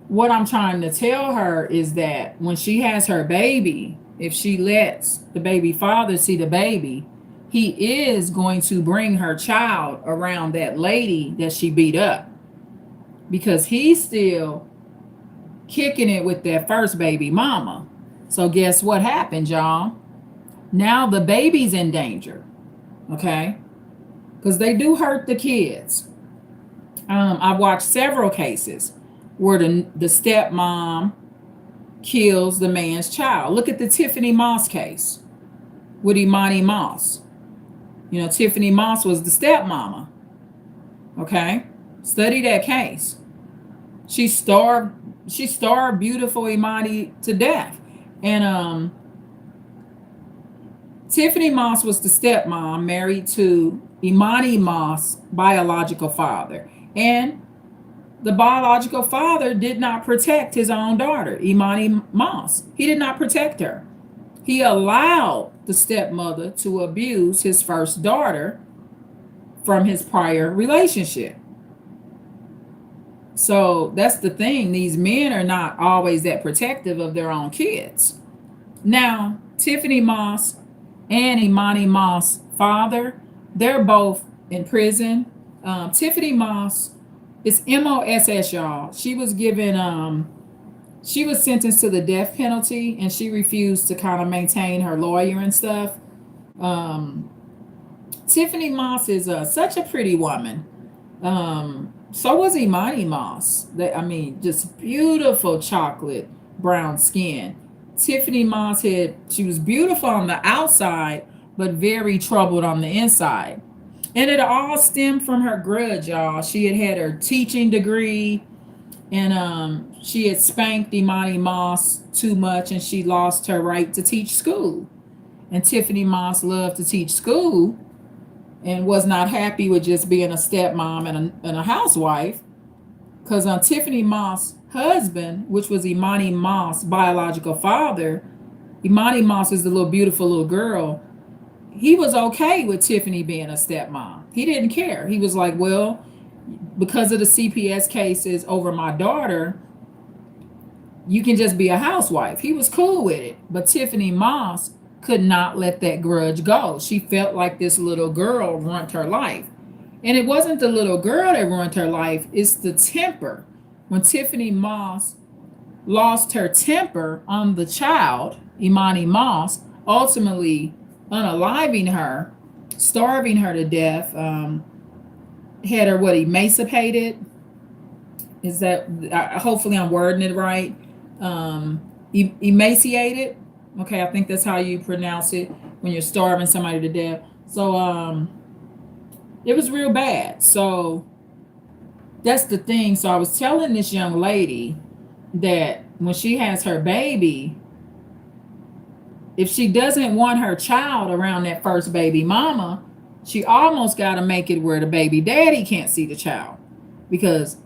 what I'm trying to tell her is that when she has her baby, if she lets the baby father see the baby, he is going to bring her child around that lady that she beat up, because he's still kicking it with that first baby mama. So guess what happened, y'all? Now the baby's in danger, okay? Because they do hurt the kids. I've watched several cases where the stepmom kills the man's child. Look at the Tiffany Moss case with Imani Moss. You know, Tiffany Moss was the stepmama. Okay? Study that case. She starved beautiful Imani to death. And Tiffany Moss was the stepmom married to Imani Moss' biological father. And the biological father did not protect his own daughter, Imani Moss. He did not protect her. He allowed the stepmother to abuse his first daughter from his prior relationship. So that's the thing. These men are not always that protective of their own kids. Now, Tiffany Moss and Imani Moss' father, they're both in prison. Tiffany Moss is MOSS, y'all. She was sentenced to the death penalty, and she refused to kind of maintain her lawyer and stuff. Tiffany Moss is such a pretty woman. So was Imani Moss. Just beautiful chocolate brown skin. Tiffany Moss she was beautiful on the outside, but very troubled on the inside. And it all stemmed from her grudge, y'all. She had her teaching degree, and she had spanked Imani Moss too much, and she lost her right to teach school. And Tiffany Moss loved to teach school and was not happy with just being a stepmom and a housewife, because on Tiffany Moss' husband, which was Imani Moss' biological father, Imani Moss is the little beautiful little girl. He was okay with Tiffany being a stepmom. He didn't care. He was like, well, because of the CPS cases over my daughter, you can just be a housewife. He was cool with it. But Tiffany Moss could not let that grudge go. She felt like this little girl ruined her life. And it wasn't the little girl that ruined her life, it's the temper. When Tiffany Moss lost her temper on the child, Imani Moss, ultimately unaliving her, starving her to death, had her emancipated. Is that, hopefully I'm wording it right, emaciated. Okay, I think that's how you pronounce it when you're starving somebody to death. So it was real bad. So that's the thing. So I was telling this young lady that when she has her baby, if she doesn't want her child around that first baby mama, she almost got to make it where the baby daddy can't see the child. Because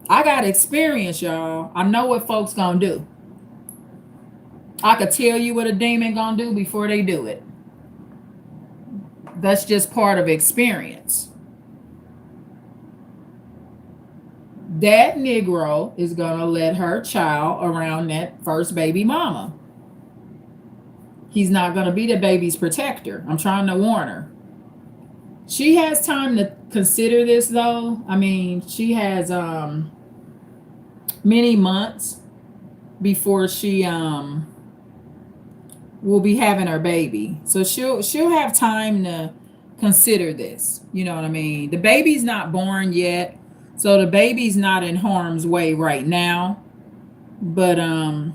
I got experience, y'all. I know what folks gonna do. I could tell you what a demon gonna do before they do it. That's just part of experience. That Negro is gonna let her child around that first baby mama. He's not gonna be the baby's protector. I'm trying to warn her. She has time to consider this though. I mean, she has many months before she will be having her baby. So she'll have time to consider this. You know what I mean? The baby's not born yet. So the baby's not in harm's way right now. But I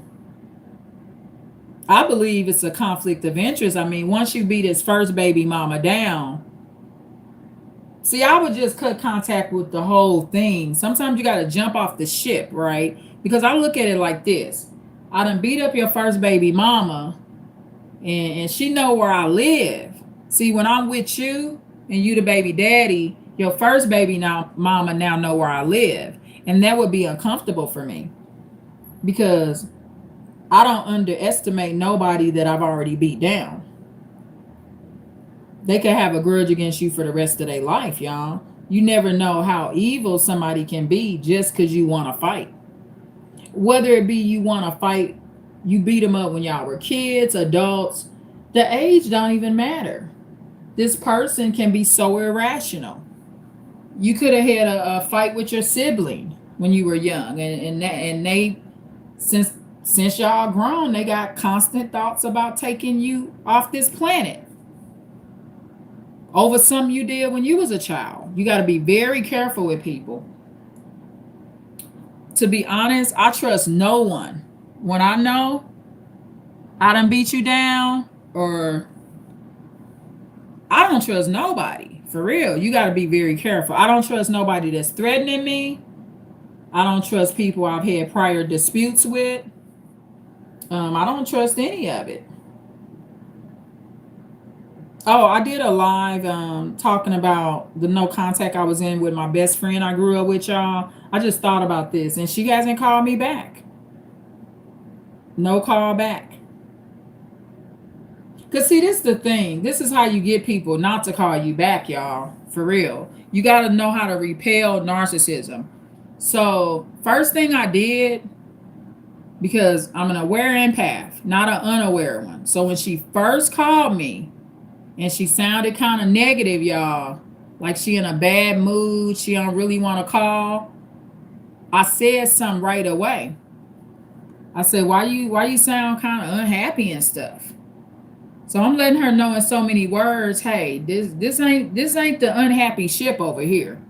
believe it's a conflict of interest. I mean, once you beat his first baby mama down, see, I would just cut contact with the whole thing. Sometimes you got to jump off the ship, right? Because I look at it like this. I done beat up your first baby mama, and she know where I live. See, when I'm with you and you the baby daddy, your first baby now mama now know where I live. And that would be uncomfortable for me because I don't underestimate nobody that I've already beat down. They could have a grudge against you for the rest of their life, y'all. You never know how evil somebody can be just because you want to fight. Whether it be you want to fight, you beat them up when y'all were kids, adults, the age don't even matter. This person can be so irrational. You could have had a fight with your sibling when you were young, and they since y'all grown, they got constant thoughts about taking you off this planet over something you did when you was a child. You got to be very careful with people. To be honest, I trust no one. When I know I done beat you down, or I don't trust nobody. For real, you got to be very careful. I don't trust nobody that's threatening me. I don't trust people I've had prior disputes with. I don't trust any of it. Oh, I did a live talking about the no contact I was in with my best friend I grew up with, y'all. I just thought about this, and she hasn't called me back. No call back. Because, see, this is the thing. This is how you get people not to call you back, y'all. For real. You got to know how to repel narcissism. So, first thing I did, because I'm an aware empath, not an unaware one. So, when she first called me, and she sounded kind of negative, y'all, like she in a bad mood, she don't really want to call, I said something right away. I said, why you sound kind of unhappy and stuff? So I'm letting her know in so many words, hey, this ain't the unhappy ship over here.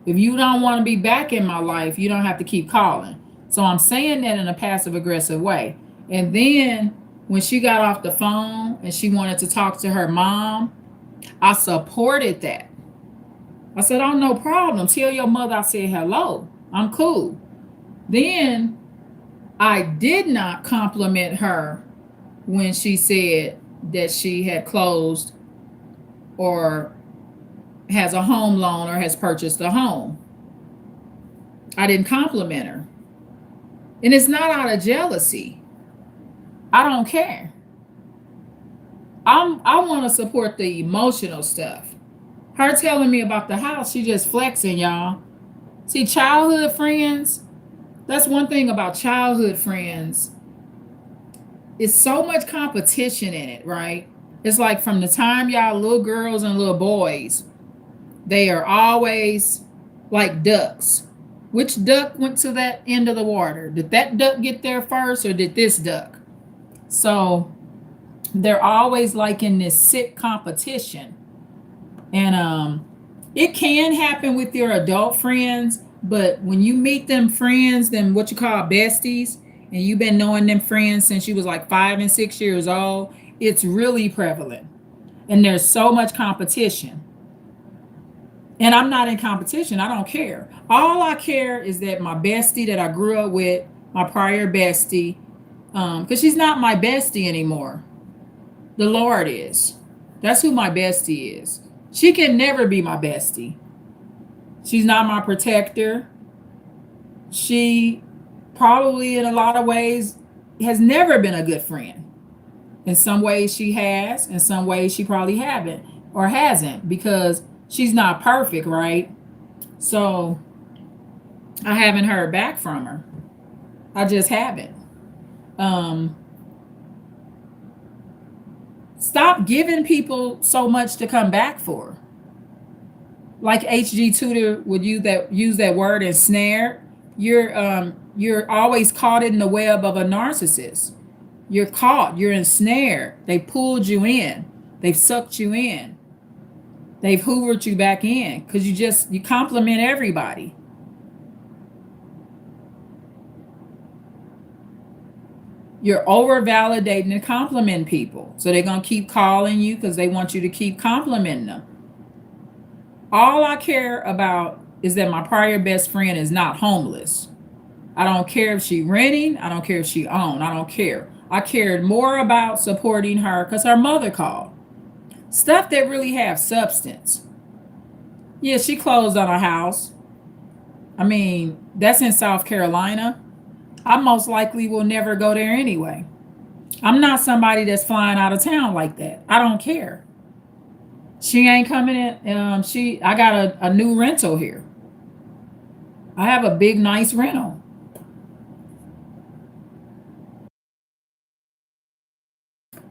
If you don't want to be back in my life, you don't have to keep calling. So I'm saying that in a passive aggressive way. And then when she got off the phone and she wanted to talk to her mom, I supported that. I said, oh, no problem. Tell your mother I said hello. I'm cool. Then I did not compliment her when she said that she had closed or has a home loan or has purchased a home. I didn't compliment her. And it's not out of jealousy. I don't care. I want to support the emotional stuff. Her telling me about the house, she just flexing, y'all. See, childhood friends, that's one thing about childhood friends. It's so much competition in it, right? It's like from the time y'all little girls and little boys, they are always like ducks. Which duck went to that end of the water? Did that duck get there first, or did this duck? So they're always like in this sick competition. And it can happen with your adult friends, but when you meet them friends, them what you call besties, and you've been knowing them friends since you was like 5 and 6 years old, it's really prevalent. And there's so much competition. And I'm not in competition. I don't care. All I care is that my bestie that I grew up with, my prior bestie, because she's not my bestie anymore. The Lord is. That's who my bestie is. She can never be my bestie. She's not my protector. She probably in a lot of ways has never been a good friend. In some ways she has, in some ways she probably haven't or hasn't, because she's not perfect, right? So I haven't heard back from her. I just haven't. Stop giving people so much to come back for. like HG Tutor would use that word ensnared. You're always caught in the web of a narcissist. You're caught, you're ensnared. They pulled you in, they've sucked you in, they've hoovered you back in because you compliment everybody. You're over validating and complimenting people. So they're gonna keep calling you because they want you to keep complimenting them. All I care about is that my prior best friend is not homeless. I don't care if she renting. I don't care if she own. I don't care. I cared more about supporting her because her mother called. Stuff that really have substance. Yeah, she closed on a house. I mean, that's in South Carolina. I most likely will never go there anyway. I'm not somebody that's flying out of town like that. I don't care. She ain't coming in. I got a new rental here. I have a big, nice rental.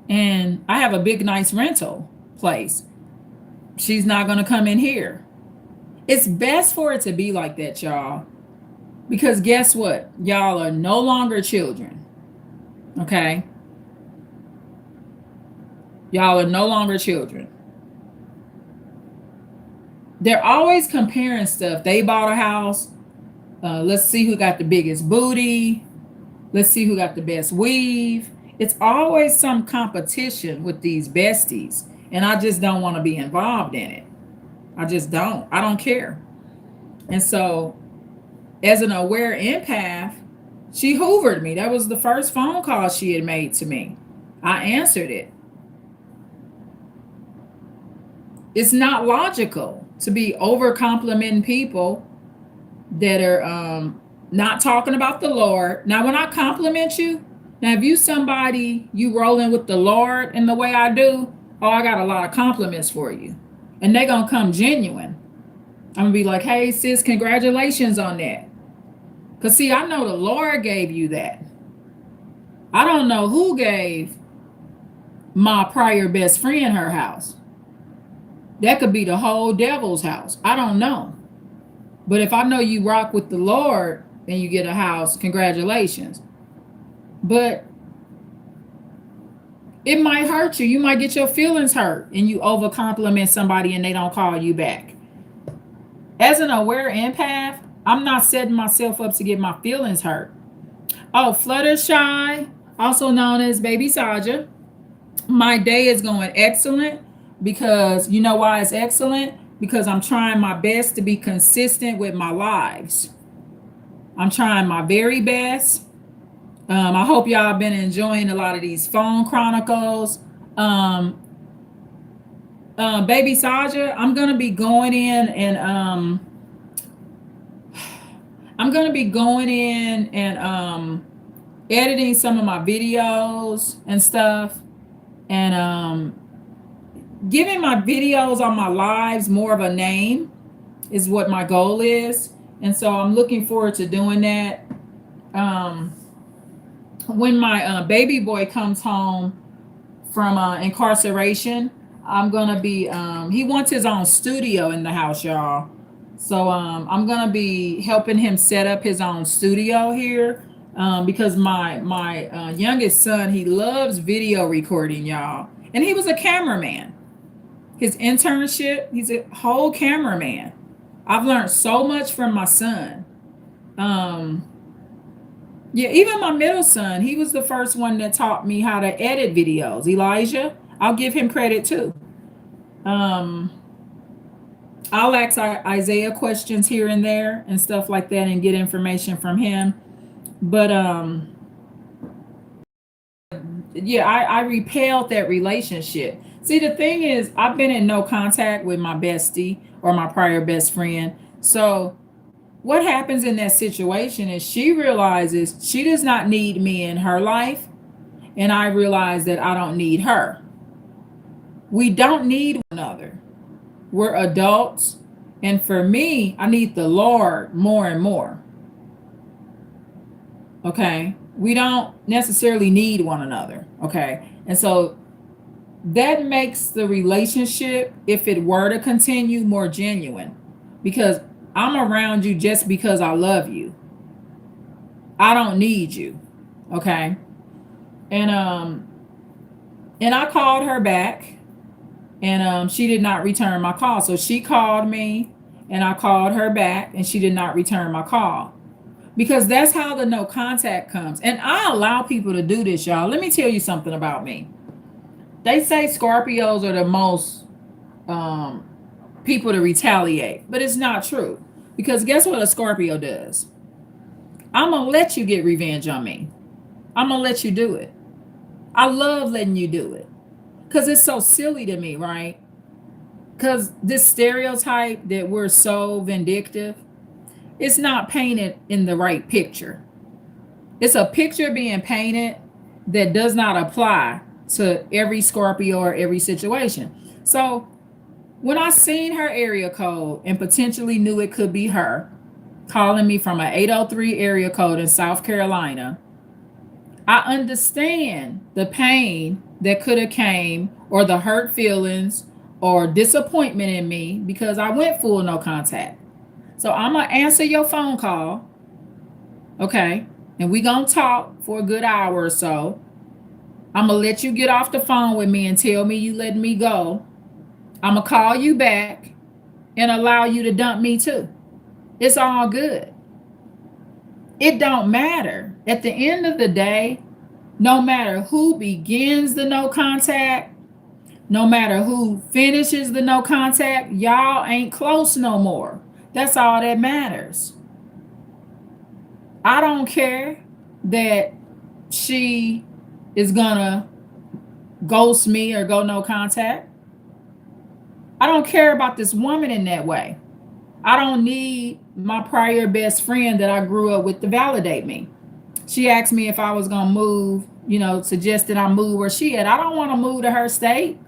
And I have a big, nice rental place. She's not going to come in here. It's best for it to be like that, y'all. Because guess what? Y'all are no longer children. Okay? Y'all are no longer children. They're always comparing stuff. They bought a house. Let's see who got the biggest booty. Let's see who got the best weave. It's always some competition with these besties. And I just don't want to be involved in it. I just don't. I don't care. And so, as an aware empath, she hoovered me. That was the first phone call she had made to me. I answered it. It's not logical to be over complimenting people that are not talking about the Lord. Now, when I compliment you, now if you somebody, you rolling with the Lord in the way I do, oh, I got a lot of compliments for you. And they're going to come genuine. I'm going to be like, hey, sis, congratulations on that. Because, see, I know the Lord gave you that. I don't know who gave my prior best friend her house. That could be the whole devil's house. I don't know. But if I know you rock with the Lord and you get a house, congratulations. But it might hurt you. You might get your feelings hurt and you over compliment somebody and they don't call you back. As an aware empath, I'm not setting myself up to get my feelings hurt. Oh, Fluttershy, also known as Baby Saja. My day is going excellent because you know why it's excellent? Because I'm trying my best to be consistent with my lives. I'm trying my very best. I hope y'all been enjoying a lot of these phone chronicles. Baby Saja, I'm gonna be going in and editing some of my videos and stuff, and giving my videos on my lives more of a name is what my goal is. And so I'm looking forward to doing that. When my baby boy comes home from incarceration, I'm gonna be he wants his own studio in the house, y'all. So I'm gonna be helping him set up his own studio here, because my youngest son, he loves video recording, y'all, and he was a cameraman. His internship, he's a whole cameraman. I've learned so much from my son. Yeah, even my middle son, he was the first one that taught me how to edit videos. Elijah, I'll give him credit too. I'll ask Isaiah questions here and there and stuff like that and get information from him. But yeah, I repelled that relationship. See, the thing is, I've been in no contact with my bestie or my prior best friend. So what happens in that situation is she realizes she does not need me in her life, and I realize that I don't need her. We don't need one another. We're adults, and for me, I need the Lord more and more. Okay? We don't necessarily need one another. Okay? And so that makes the relationship, if it were to continue, more genuine, because I'm around you just because I love you. I don't need you. Okay. And and I called her back, and she did not return my call. So she called me, and I called her back, and she did not return my call, because that's how the no contact comes. And I allow people to do this, y'all. Let me tell you something about me. They say Scorpios are the most um, people to retaliate, but it's not true, because guess what a Scorpio does? I'm gonna let you get revenge on me. I'm gonna let you do it. I love letting you do it, because it's so silly to me, right? Because this stereotype that we're so vindictive, it's not painted in the right picture. It's a picture being painted that does not apply to every Scorpio or every situation. So when I seen her area code and potentially knew it could be her calling me from an 803 area code in South Carolina, I understand the pain that could have came, or the hurt feelings or disappointment in me, because I went full no contact. So I'm gonna answer your phone call, okay? And we gonna talk for a good hour or so. I'm gonna let you get off the phone with me and tell me you letting me go. I'm gonna call you back and allow you to dump me too. It's all good. It don't matter. At the end of the day, no matter who begins the no contact, no matter who finishes the no contact, y'all ain't close no more. That's all that matters. I don't care that she is gonna ghost me or go no contact. I don't care about this woman in that way. I don't need my prior best friend that I grew up with to validate me. She asked me if I was gonna move, suggested I move where she at. I don't want to move to her state.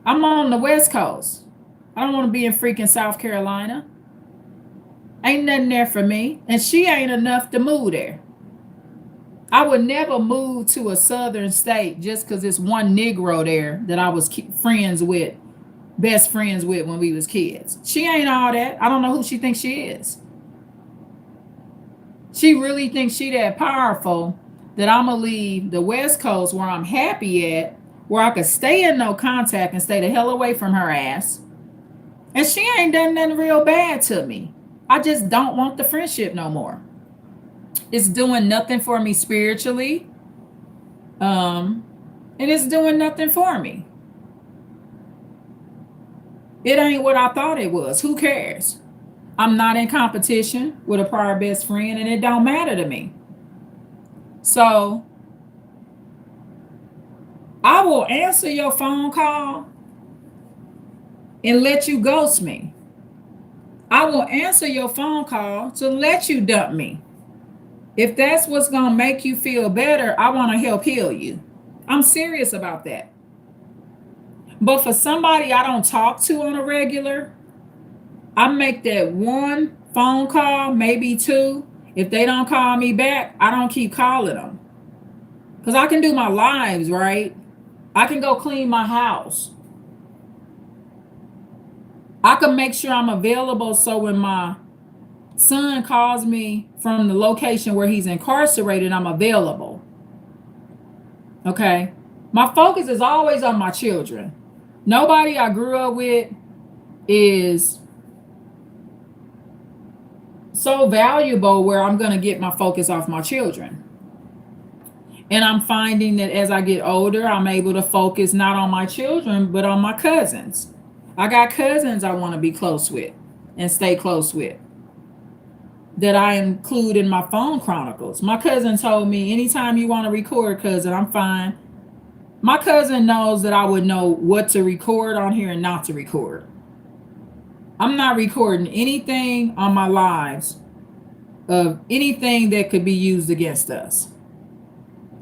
I'm on the West Coast. I don't want to be in freaking South Carolina. Ain't nothing there for me. And she ain't enough to move there. I would never move to a southern state just because it's one Negro there that I was friends with, best friends with when we was kids. She ain't all that. I don't know who she thinks she is. She really thinks she that powerful that I'm going to leave the West Coast where I'm happy at, where I could stay in no contact and stay the hell away from her ass. And she ain't done nothing real bad to me. I just don't want the friendship no more. It's doing nothing for me spiritually. And it's doing nothing for me. It ain't what I thought it was. Who cares? I'm not in competition with a prior best friend, and it don't matter to me. So I will answer your phone call and let you ghost me. I will answer your phone call to let you dump me. If that's what's going to make you feel better, I want to help heal you. I'm serious about that. But for somebody I don't talk to on a regular, I make that one phone call, maybe two. If they don't call me back, I don't keep calling them. Because I can do my lives, right? I can go clean my house. I can make sure I'm available so when my son calls me from the location where he's incarcerated, I'm available. Okay? My focus is always on my children. Nobody I grew up with is so valuable where I'm going to get my focus off my children. And I'm finding that as I get older, I'm able to focus not on my children, but on my cousins. I got cousins I want to be close with and stay close with that I include in my phone chronicles. My cousin told me, anytime you want to record, cousin, I'm fine. My cousin knows that I would know what to record on here and not to record. I'm not recording anything on my lives of anything that could be used against us.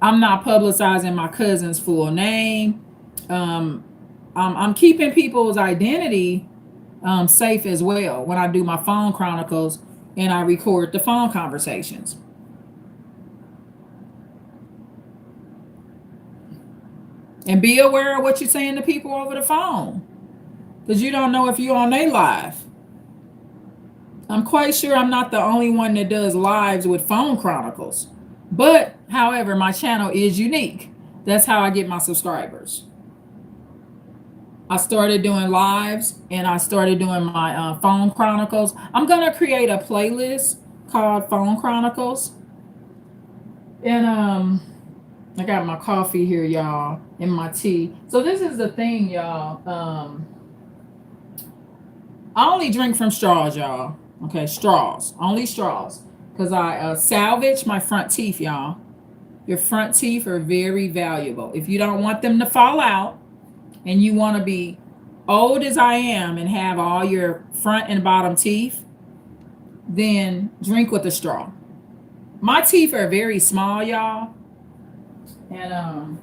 I'm not publicizing my cousin's full name. I'm keeping people's identity safe as well when I do my phone chronicles and I record the phone conversations. And be aware of what you're saying to people over the phone. Because you don't know if you're on their live. I'm quite sure I'm not the only one that does lives with phone chronicles. But, however, my channel is unique. That's how I get my subscribers. I started doing lives and I started doing my phone chronicles. I'm going to create a playlist called Phone Chronicles. And I got my coffee here, y'all, and my tea. So this is the thing, y'all. I only drink from straws, y'all. Okay, straws. Only straws. Because I salvage my front teeth, y'all. Your front teeth are very valuable. If you don't want them to fall out and you want to be old as I am and have all your front and bottom teeth, then drink with a straw. My teeth are very small, y'all. And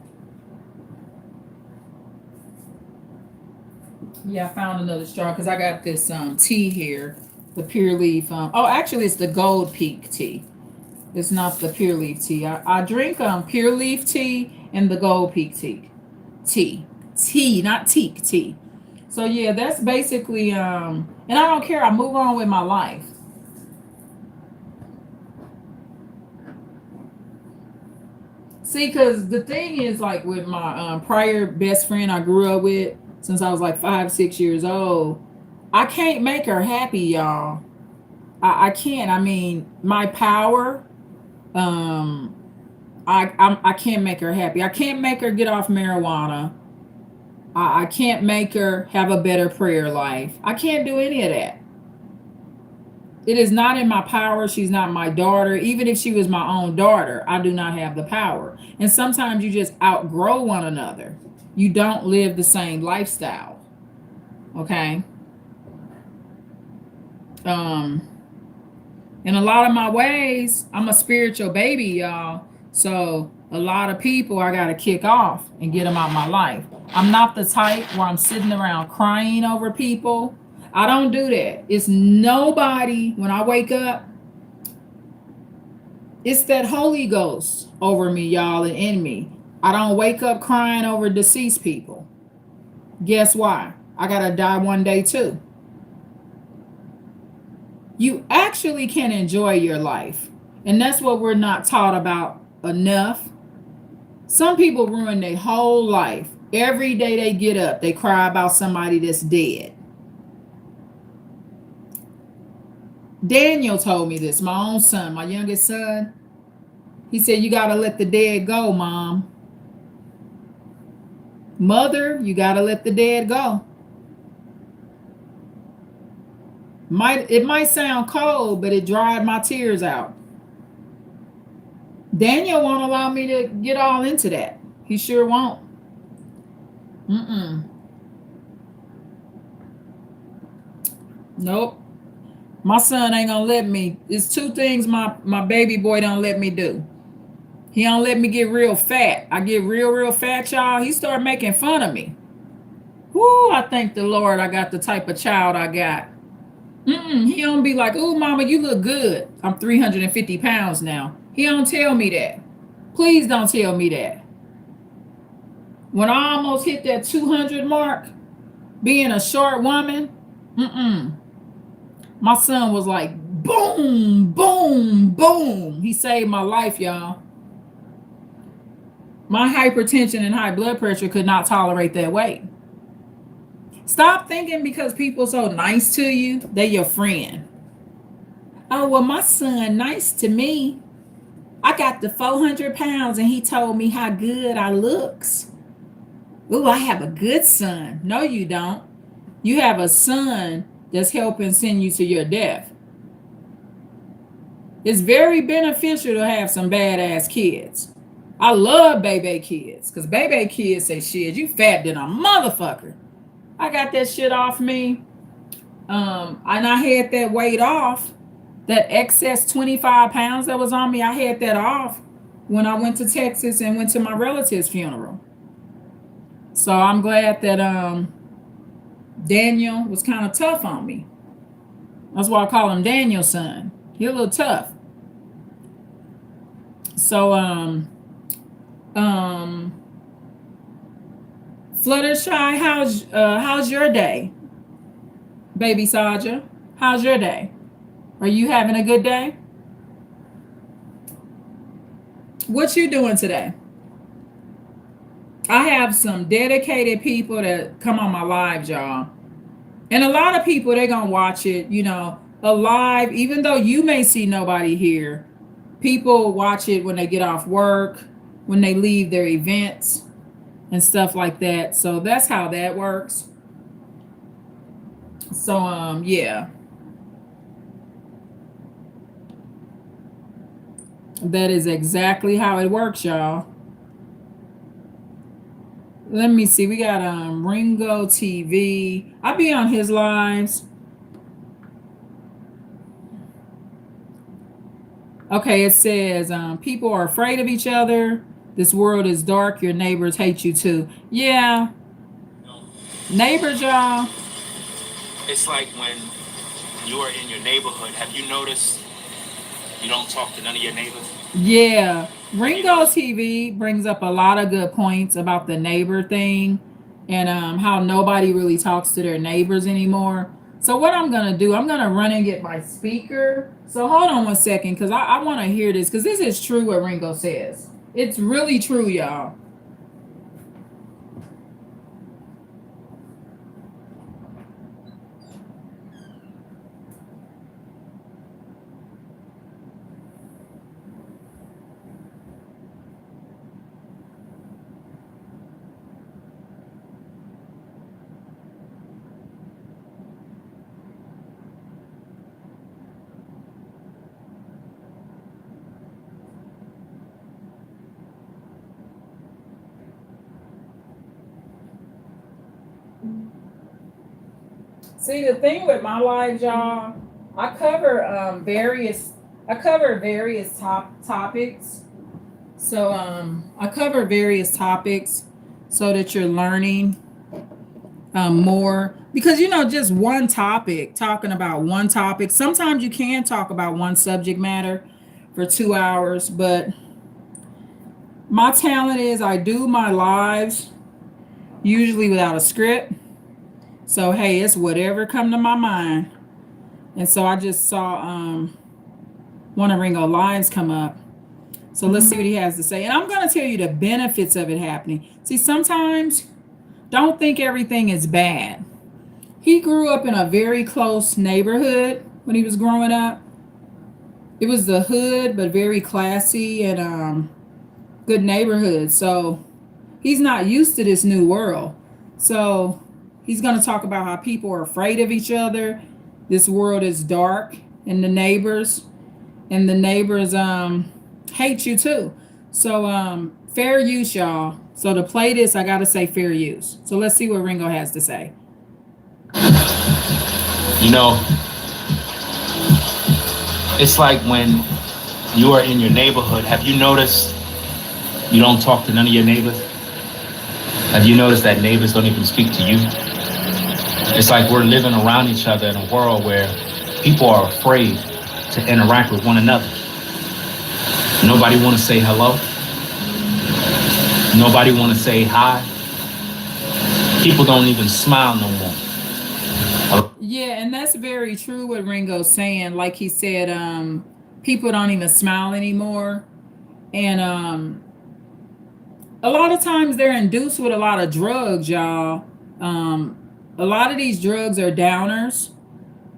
yeah, I found another straw because I got this tea here, the Pure Leaf. Oh, actually, it's the Gold Peak tea. It's not the Pure Leaf tea. I drink Pure Leaf tea and the Gold Peak tea. Tea, not teak, tea. So yeah, that's basically and I don't care. I move on with my life. See, because the thing is, like with my prior best friend I grew up with since I was like 5, 6 years old, I can't make her happy, y'all. I can't. I mean, my power, I can't make her happy. I can't make her get off marijuana. I can't make her have a better prayer life. I can't do any of that. It is not in my power. She's not my daughter. Even if she was my own daughter, I do not have the power. And sometimes you just outgrow one another. You don't live the same lifestyle. Okay? In a lot of my ways, I'm a spiritual baby, y'all. So a lot of people I got to kick off and get them out of my life. I'm not the type where I'm sitting around crying over people. I don't do that. It's nobody, when I wake up, it's that Holy Ghost over me, y'all, and in me. I don't wake up crying over deceased people. Guess why? I got to die one day too. You actually can enjoy your life. And that's what we're not taught about enough. Some people ruin their whole life. Every day they get up, they cry about somebody that's dead. Daniel told me this, my own son, my youngest son. He said, you got to let the dead go, Mom. Mother, you got to let the dead go. It might sound cold, but it dried my tears out. Daniel won't allow me to get all into that. He sure won't. Nope. My son ain't gonna let me. It's two things my baby boy don't let me do. He don't let me get real fat. I get real fat, y'all. He started making fun of me. Whoo, I thank the Lord I got the type of child I got. He don't be like, oh, mama, you look good. I'm 350 pounds now. He don't tell me that. Please don't tell me that. When I almost hit that 200 mark, being a short woman, my son was like, boom, boom, boom. He saved my life, y'all. My hypertension and high blood pressure could not tolerate that weight. Stop thinking because people so nice to you, they're your friend. Oh, well, my son nice to me. I got the 400 pounds and he told me how good I looks. Ooh, I have a good son. No, you don't. You have a son that's helping send you to your death. It's very beneficial to have some badass kids. I love baby kids because baby kids say, shit, you fat than a motherfucker. I got that shit off me. And I had that weight off, that excess 25 pounds that was on me. I had that off when I went to Texas and went to my relative's funeral. So I'm glad that Daniel was kind of tough on me. That's why I call him Daniel's son. He's a little tough. So Fluttershy, how's your day? Baby Saja, how's your day? Are you having a good day? What you doing today? I have some dedicated people that come on my live, y'all. And a lot of people, they're going to watch it, a live, even though you may see nobody here. People watch it when they get off work, when they leave their events and stuff like that. So that's how that works. So, yeah. That is exactly how it works, y'all. Let me see. We got Ringo TV. I'll be on his lives. Okay, it says people are afraid of each other. This world is dark. Your neighbors hate you too. Yeah. Neighbors, y'all. It's like when you are in your neighborhood. Have you noticed you don't talk to none of your neighbors? Yeah. Ringo TV brings up a lot of good points about the neighbor thing and how nobody really talks to their neighbors anymore. So what I'm going to do, I'm going to run and get my speaker. So hold on one second because I want to hear this because this is true what Ringo says. It's really true, y'all. See, the thing with my lives, y'all, I cover various topics. So I cover various topics so that you're learning more because just one topic, talking about one topic. Sometimes you can talk about one subject matter for 2 hours, but my talent is I do my lives usually without a script. So hey, it's whatever come to my mind. And so I just saw one of Ringo Lives come up. So let's see what he has to say. And I'm going to tell you the benefits of it happening. See, sometimes don't think everything is bad. He grew up in a very close neighborhood when he was growing up. It was the hood, but very classy and good neighborhood. So he's not used to this new world. So he's going to talk about how people are afraid of each other. This world is dark and the neighbors hate you too. So fair use, y'all. So to play this, I got to say fair use. So let's see what Ringo has to say. It's like when you are in your neighborhood. Have you noticed you don't talk to none of your neighbors? Have you noticed that neighbors don't even speak to you? It's like we're living around each other in a world where people are afraid to interact with one another. Nobody want to say hello. Nobody want to say hi. People don't even smile no more. Yeah, and that's very true what Ringo's saying. Like he said, people don't even smile anymore. And a lot of times they're induced with a lot of drugs, y'all. A lot of these drugs are downers.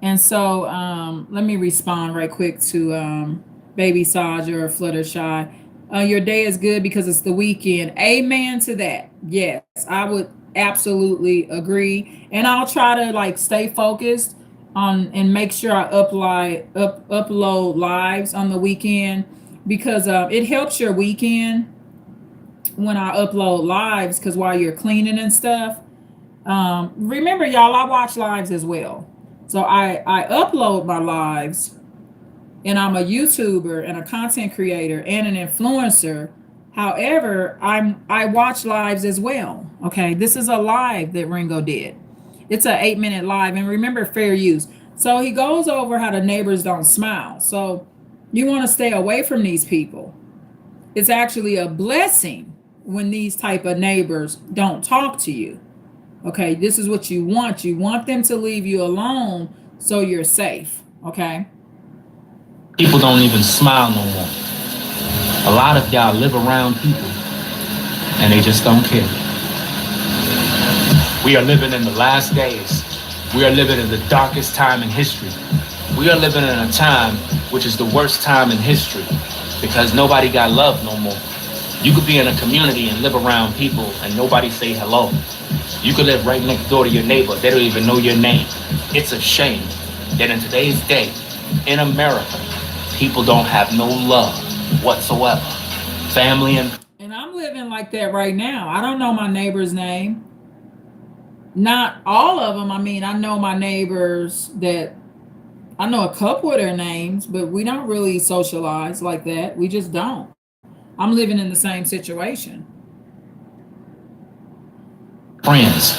And so let me respond right quick to Baby Saja or Fluttershy. Your day is good because it's the weekend. Amen to that. Yes, I would absolutely agree. And I'll try to stay focused on and make sure I upload lives on the weekend because it helps your weekend when I upload lives because while you're cleaning and stuff. Remember, y'all, I watch lives as well. So I upload my lives and I'm a YouTuber and a content creator and an influencer. However, I watch lives as well. Okay, this is a live that Ringo did. It's an 8-minute live, and remember fair use. So he goes over how the neighbors don't smile. So you want to stay away from these people. It's actually a blessing when these type of neighbors don't talk to you. Okay, this is what you want. You want them to leave you alone so you're safe. Okay. People don't even smile no more. A lot of y'all live around people and they just don't care. We are living in the last days. We are living in the darkest time in history. We are living in a time which is the worst time in history because nobody got love no more. You could be in a community and live around people and nobody say hello. You could live right next door to your neighbor. They don't even know your name. It's a shame that in today's day, in America, people don't have no love whatsoever. Family And I'm living like that right now. I don't know my neighbor's name. Not all of them. I mean, I know my neighbors that I know a couple of their names, but we don't really socialize like that. We just don't. I'm living in the same situation. friends.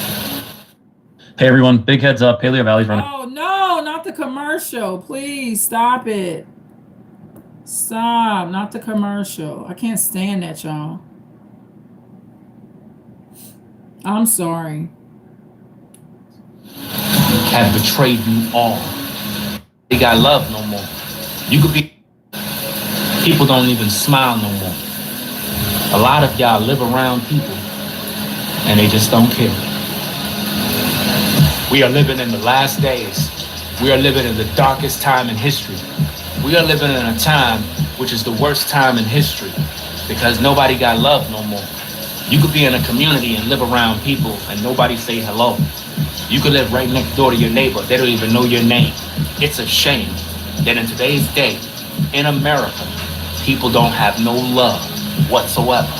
Hey everyone, big heads up, Paleo Valley's running. Oh no, not the commercial. Please stop it. Stop, not the commercial. I can't stand that, y'all. I'm sorry. Have betrayed you all. They got love no more. You could be. People don't even smile no more. A lot of y'all live around people and they just don't care. We are living in the last days. We are living in the darkest time in history. We are living in a time which is the worst time in history because nobody got love no more. You could be in a community and live around people and nobody say hello. You could live right next door to your neighbor. They don't even know your name. It's a shame that in today's day, in America, people don't have no love whatsoever.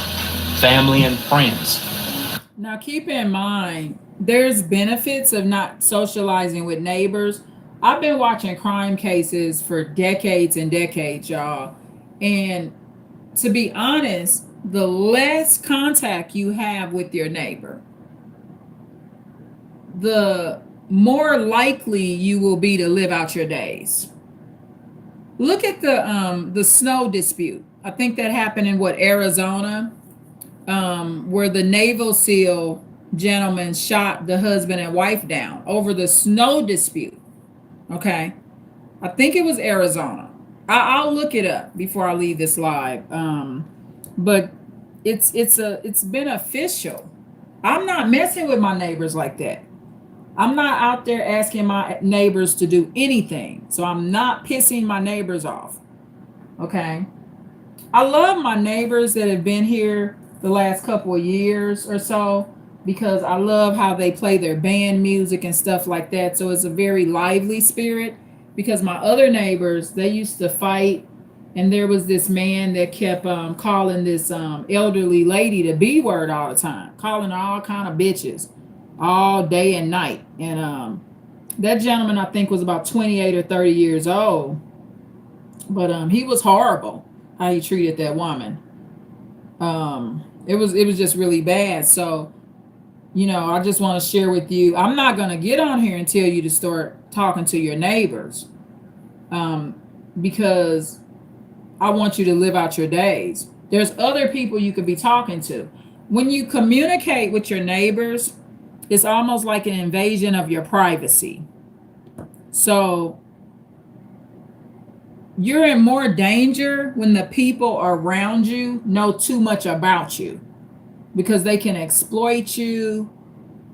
Family and friends. Now keep in mind, there's benefits of not socializing with neighbors. I've been watching crime cases for decades and decades, y'all. And to be honest, the less contact you have with your neighbor, the more likely you will be to live out your days. Look at the snow dispute. I think that happened in Arizona, where the Naval SEAL gentleman shot the husband and wife down over the snow dispute. Okay, I think it was Arizona. I'll look it up before I leave this live. But it's beneficial. I'm not messing with my neighbors like that. I'm not out there asking my neighbors to do anything. So I'm not pissing my neighbors off. Okay. I love my neighbors that have been here the last couple of years or so because I love how they play their band music and stuff like that. So it's a very lively spirit because my other neighbors, they used to fight. And there was this man that kept calling this elderly lady the B word all the time, calling her all kind of bitches all day and night. And that gentleman, I think, was about 28 or 30 years old. But he was horrible how he treated that woman. It was just really bad. So, I just want to share with you. I'm not going to get on here and tell you to start talking to your neighbors because I want you to live out your days. There's other people you could be talking to. When you communicate with your neighbors, it's almost like an invasion of your privacy. So you're in more danger when the people around you know too much about you because they can exploit you.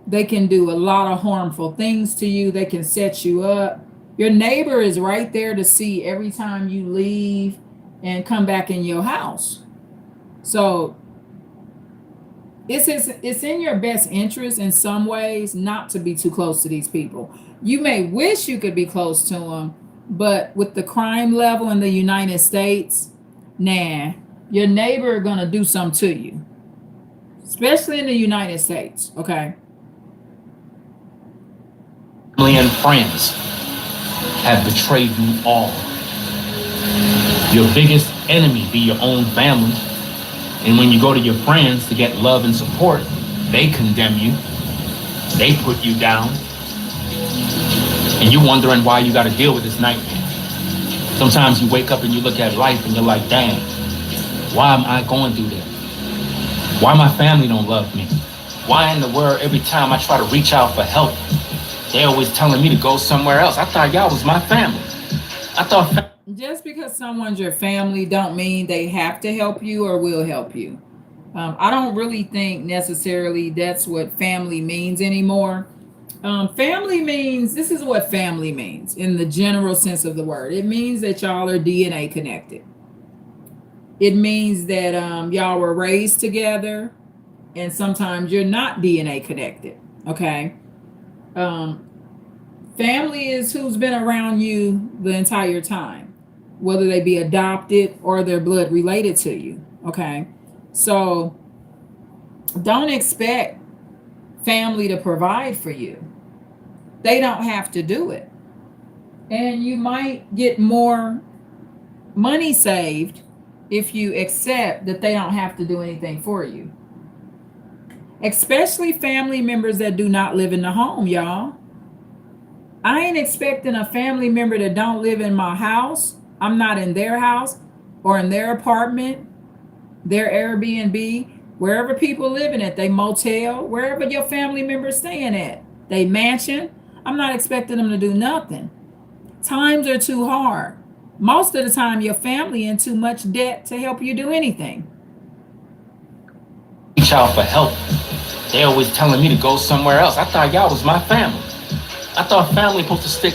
They can do a lot of harmful things to you. They can set you up. Your neighbor is right there to see every time you leave and come back in your house. So it's in your best interest in some ways not to be too close to these people. You may wish you could be close to them, but with the crime level in the United States, nah, your neighbor are gonna do something to you, especially in the United States, okay? Family and friends have betrayed you all. Your biggest enemy be your own family. And when you go to your friends to get love and support, they condemn you. They put you down. And you're wondering why you got to deal with this nightmare. Sometimes you wake up and you look at life and you're like, damn, why am I going through this? Why my family don't love me? Why in the world every time I try to reach out for help, they always telling me to go somewhere else? I thought y'all was my family. I thought Just because someone's your family don't mean they have to help you or will help you. I don't really think necessarily that's what family means anymore. Family means, this is what family means in the general sense of the word. It means that y'all are DNA connected. It means that y'all were raised together, and sometimes you're not DNA connected. Okay. Family is who's been around you the entire time, whether they be adopted or they're blood related to you. Okay. So don't expect family to provide for you. They don't have to do it. And you might get more money saved if you accept that they don't have to do anything for you. Especially family members that do not live in the home, y'all. I ain't expecting a family member that don't live in my house. I'm not in their house or in their apartment, their Airbnb, wherever people living at, they motel, wherever your family members staying at, they mansion. I'm not expecting them to do nothing. Times are too hard. Most of the time, your family in too much debt to help you do anything. reach out for help, they always telling me to go somewhere else. I thought y'all was my family. I thought family supposed to stick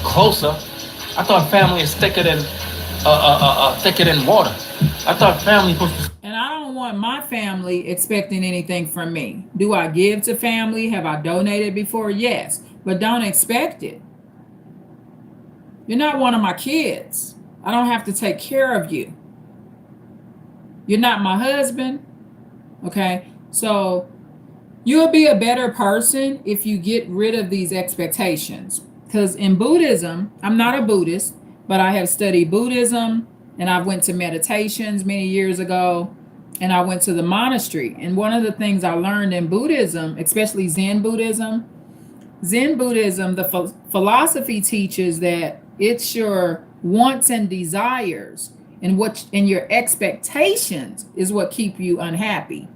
closer. I thought family is thicker than water. I thought family supposed to. And I don't want my family expecting anything from me. Do I give to family? Have I donated before? Yes, but don't expect it. You're not one of my kids. I don't have to take care of you. You're not my husband. Okay, so you'll be a better person if you get rid of these expectations. Because in Buddhism, I'm not a Buddhist, but I have studied Buddhism, and I went to meditations many years ago, and I went to the monastery. And one of the things I learned in Buddhism, especially Zen Buddhism, the philosophy teaches that it's your wants and desires and your expectations is what keep you unhappy.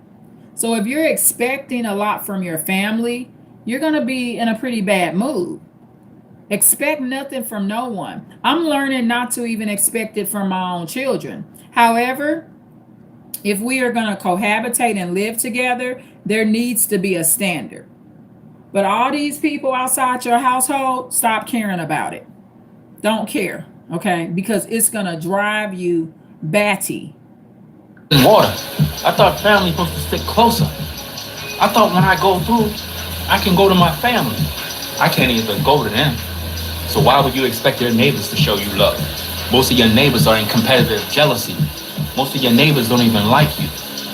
So if you're expecting a lot from your family, you're going to be in a pretty bad mood. Expect nothing from no one. I'm learning not to even expect it from my own children. However, if we are going to cohabitate and live together, there needs to be a standard. But all these people outside your household, stop caring about it. Don't care, okay? Because it's going to drive you batty. Water. I thought family supposed to stick closer. I thought when I go through, I can go to my family. I can't even go to them. So why would you expect your neighbors to show you love? Most of your neighbors are in competitive jealousy. Most of your neighbors don't even like you.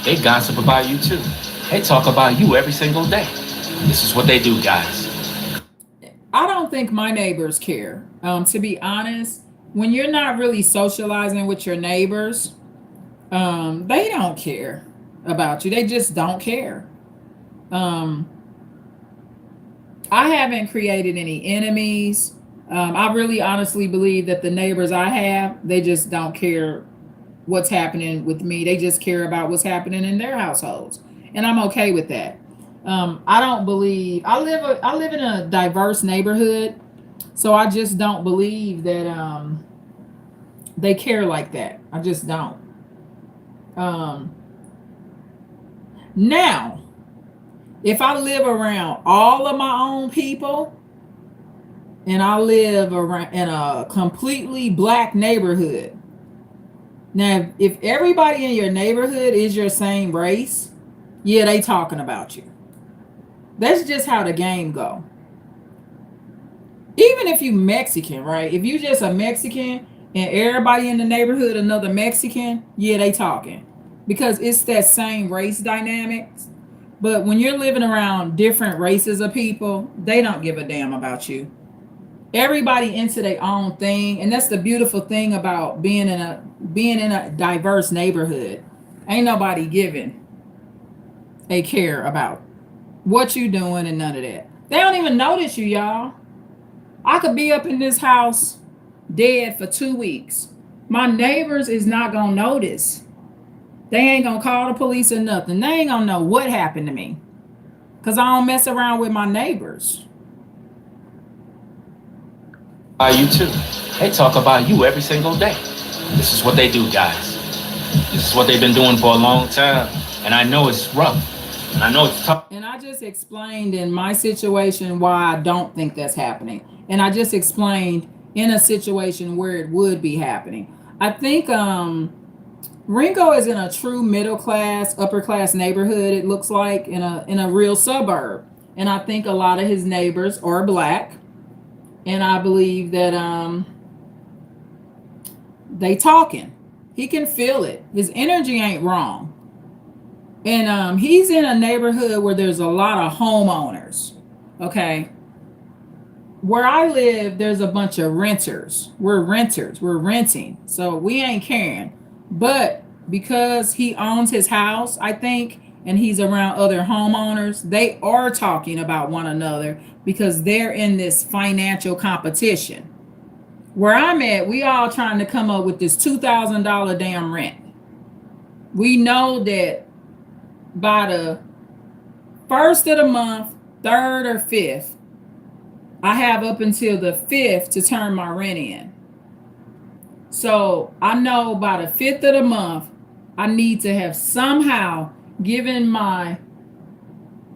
They gossip about you too. They talk about you every single day. This is what they do, guys. I don't think my neighbors care. To be honest, when you're not really socializing with your neighbors, they don't care about you. They just don't care. I haven't created any enemies. I really honestly believe that the neighbors I have, they just don't care what's happening with me. They just care about what's happening in their households. And I'm okay with that. I don't believe I live in a diverse neighborhood, so I just don't believe that they care like that. I just don't. Now, if I live around all of my own people and I live around in a completely black neighborhood, now if everybody in your neighborhood is your same race, yeah, they talking about you. That's just how the game go. Even if you Mexican, right? If you just a Mexican and everybody in the neighborhood another Mexican, yeah, they talking. Because it's that same race dynamics. But when you're living around different races of people, they don't give a damn about you. Everybody into their own thing. And that's the beautiful thing about being in a diverse neighborhood. Ain't nobody giving a care about what you doing and none of that. They don't even notice you, y'all. I could be up in this house dead for 2 weeks. My neighbors is not gonna notice. They ain't gonna call the police or nothing. They ain't gonna know what happened to me. Cause I don't mess around with my neighbors. You too. They talk about you every single day. This is what they do, guys. This is what they've been doing for a long time. And I know it's rough. And I know it's tough. And I just explained in my situation why I don't think that's happening. And I just explained in a situation where it would be happening. I think Ringo is in a true middle class, upper class neighborhood, it looks like, in a real suburb. And I think a lot of his neighbors are black. And I believe that they talking. He can feel it. His energy ain't wrong. And he's in a neighborhood where there's a lot of homeowners. Okay. Where I live, there's a bunch of renters. We're renters. We're renting. So we ain't caring. But because he owns his house, I think, and he's around other homeowners, they are talking about one another because they're in this financial competition. Where I'm at, we all trying to come up with this $2,000 damn rent. We know that by the first of the month, third or fifth, I have up until the 5th to turn my rent in. So I know by the 5th of the month, I need to have somehow given my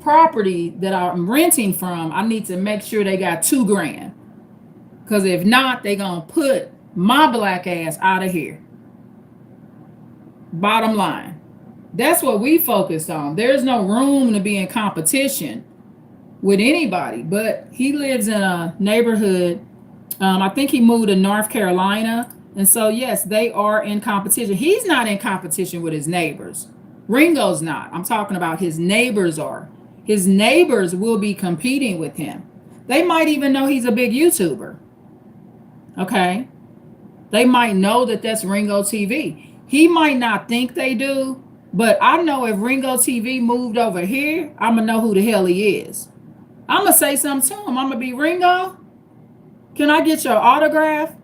property that I'm renting from, I need to make sure they got $2,000. Because if not, they gonna put my black ass out of here. Bottom line. That's what we focused on. There's no room to be in competition with anybody, but he lives in a neighborhood. I think he moved to North Carolina. And so, yes, they are in competition. He's not in competition with his neighbors. Ringo's not. I'm talking about his neighbors are. His neighbors will be competing with him. They might even know he's a big YouTuber. Okay. They might know that that's Ringo TV. He might not think they do, but I know if Ringo TV moved over here, I'm going to know who the hell he is. I'm going to say something to him. I'm going to be, Ringo, can I get your autograph?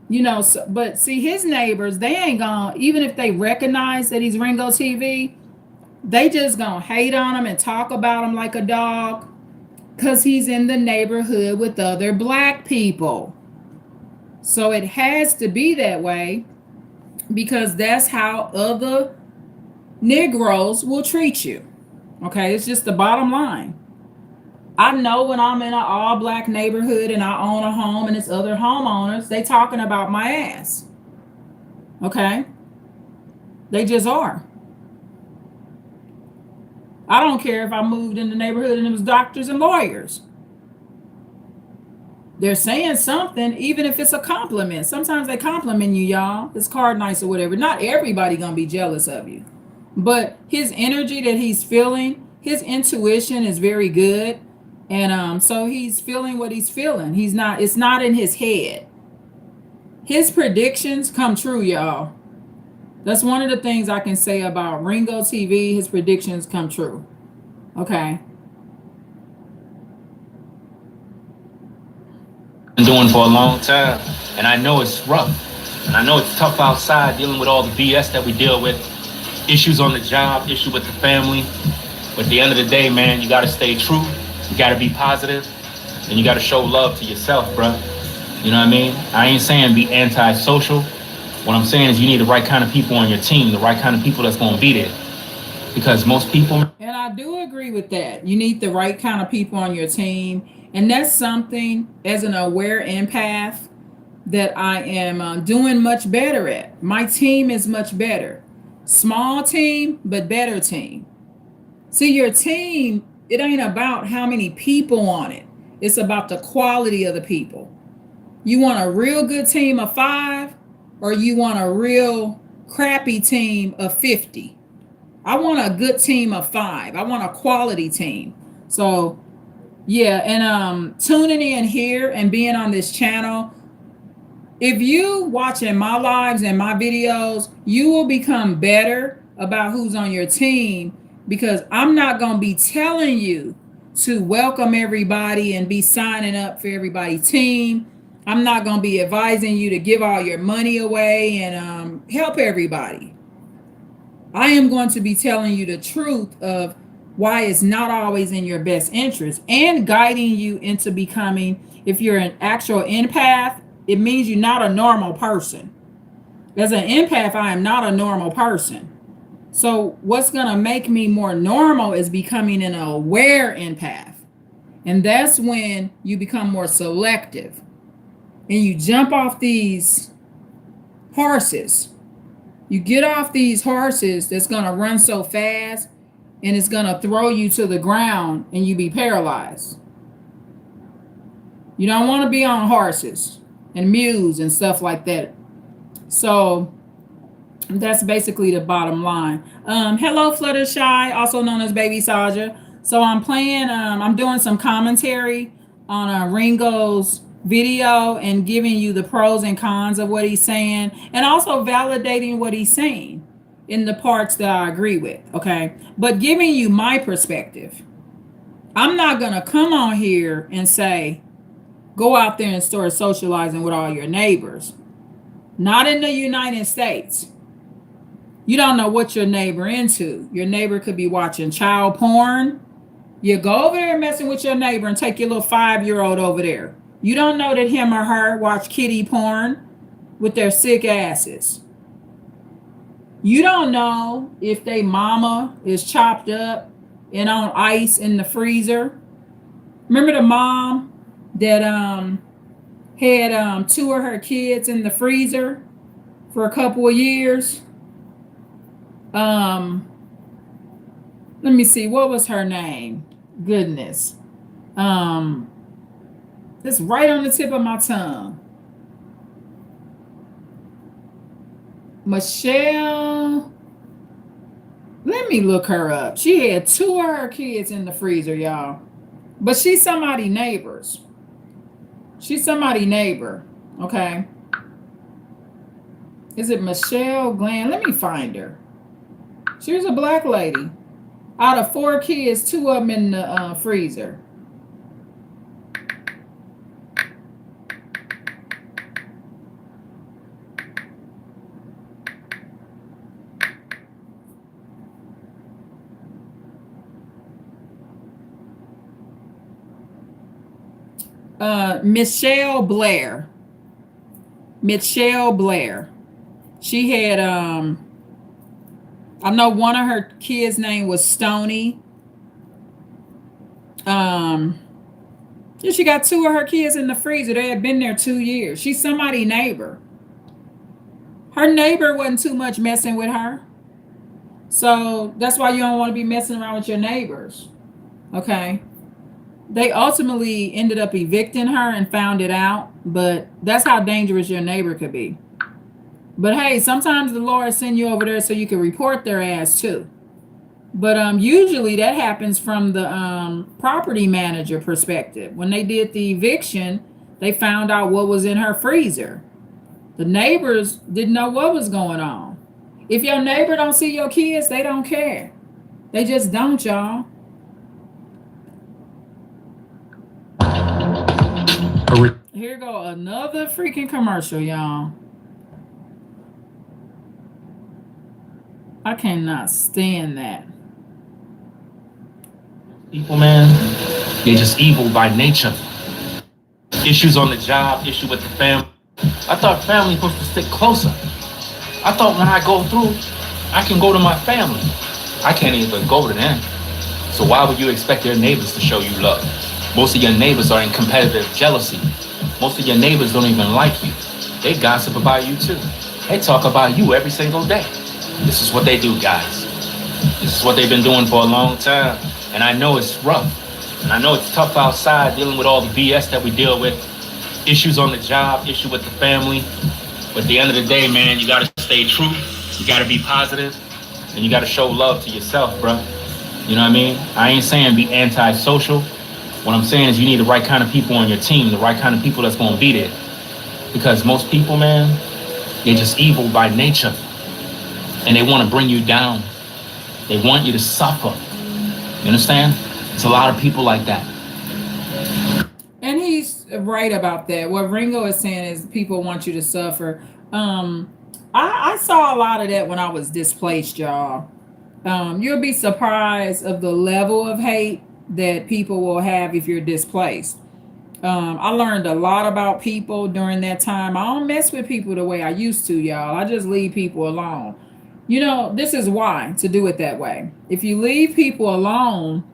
You know, so, but see, his neighbors, they ain't gonna, even if they recognize that he's Ringo TV, they just gonna hate on him and talk about him like a dog because he's in the neighborhood with other black people. So it has to be that way because that's how other Negroes will treat you. Okay, it's just the bottom line. I know when I'm in an all black neighborhood and I own a home and it's other homeowners, they talking about my ass. Okay? They just are. I don't care if I moved in the neighborhood and it was doctors and lawyers. They're saying something, even if it's a compliment. Sometimes they compliment you, y'all. It's card nice or whatever. Not everybody gonna be jealous of you. But his energy that he's feeling, his intuition is very good. And so he's feeling what he's feeling. It's not in his head. His predictions come true, y'all. That's one of the things I can say about Ringo TV. His predictions come true. Okay. Been doing for a long time. And I know it's rough. And I know it's tough outside dealing with all the BS that we deal with. Issues on the job, issue with the family. But at the end of the day, man, you got to stay true. You got to be positive, and you got to show love to yourself, bro. You know what I mean? I ain't saying be antisocial. What I'm saying is you need the right kind of people on your team, the right kind of people that's going to be there. Because most people... And I do agree with that. You need the right kind of people on your team. And that's something, as an aware empath, that I am doing much better at. My team is much better. Small team, but better team. See, your team... It ain't about how many people on it. It's about the quality of the people. You want a real good team of 5 or you want a real crappy team of 50? I want a good team of 5. I want a quality team. So yeah, and tuning in here and being on this channel, if you watching my lives and my videos, you will become better about who's on your team. Because I'm not going to be telling you to welcome everybody and be signing up for everybody's team. I'm not going to be advising you to give all your money away and help everybody. I am going to be telling you the truth of why it's not always in your best interest and guiding you into becoming, if you're an actual empath, it means you're not a normal person. As an empath, I am not a normal person. So what's going to make me more normal is becoming an aware empath. And that's when you become more selective and you jump off these horses. You get off these horses that's going to run so fast and it's going to throw you to the ground and you be paralyzed. You don't want to be on horses and mules and stuff like that. So that's basically the bottom line. Hello, Fluttershy, also known as Baby Saja. So I'm doing some commentary on Ringo's video and giving you the pros and cons of what he's saying and also validating what he's saying in the parts that I agree with, okay? But giving you my perspective. I'm not going to come on here and say, go out there and start socializing with all your neighbors. Not in the United States. You don't know what your neighbor into. Your neighbor could be watching child porn. You go over there messing with your neighbor and take your little 5-year-old over there. You don't know that him or her watch kiddie porn with their sick asses. You don't know if they mama is chopped up and on ice in the freezer. Remember the mom that had 2 of her kids in the freezer for a couple of years? Let me see, what was her name? Goodness. It's right on the tip of my tongue. Michelle. Let me look her up. She had 2 of her kids in the freezer, y'all. But she's somebody's neighbors. She's somebody's neighbor. Okay. Is it Michelle Glenn? Let me find her. She was a black lady. Out of 4 kids, 2 of them in the freezer. Michelle Blair. Michelle Blair. She had I know one of her kids' name was Stony. She got 2 of her kids in the freezer. They had been there 2 years. She's somebody's neighbor. Her neighbor wasn't too much messing with her. So that's why you don't want to be messing around with your neighbors. Okay. They ultimately ended up evicting her and found it out, but that's how dangerous your neighbor could be. But hey, sometimes the Lord send you over there so you can report their ass too. But usually that happens from the property manager perspective. When they did the eviction, they found out what was in her freezer. The neighbors didn't know what was going on. If your neighbor don't see your kids, they don't care. They just don't, y'all. Here go another freaking commercial, y'all. I cannot stand that. People, man, they're just evil by nature. Issues on the job, issue with the family. I thought family was supposed to stick closer. I thought when I go through, I can go to my family. I can't even go to them. So why would you expect your neighbors to show you love? Most of your neighbors are in competitive jealousy. Most of your neighbors don't even like you. They gossip about you too. They talk about you every single day. This is what they do, guys. This is what they've been doing for a long time. And I know it's rough. And I know it's tough outside dealing with all the BS that we deal with. Issues on the job, issue with the family. But at the end of the day, man, you gotta stay true. You gotta be positive. And you gotta show love to yourself, bro. You know what I mean? I ain't saying be antisocial. What I'm saying is you need the right kind of people on your team, the right kind of people that's gonna be there. Because most people, man, they're just evil by nature. And they want to bring you down. They want you to suffer. You understand? There's a lot of people like that. And he's right about that. What Ringo is saying is people want you to suffer. I saw a lot of that when I was displaced, y'all. You'll be surprised of the level of hate that people will have if you're displaced. I learned a lot about people during that time. I don't mess with people the way I used to, y'all. I just leave people alone. You know, this is why to do it that way. If you leave people alone,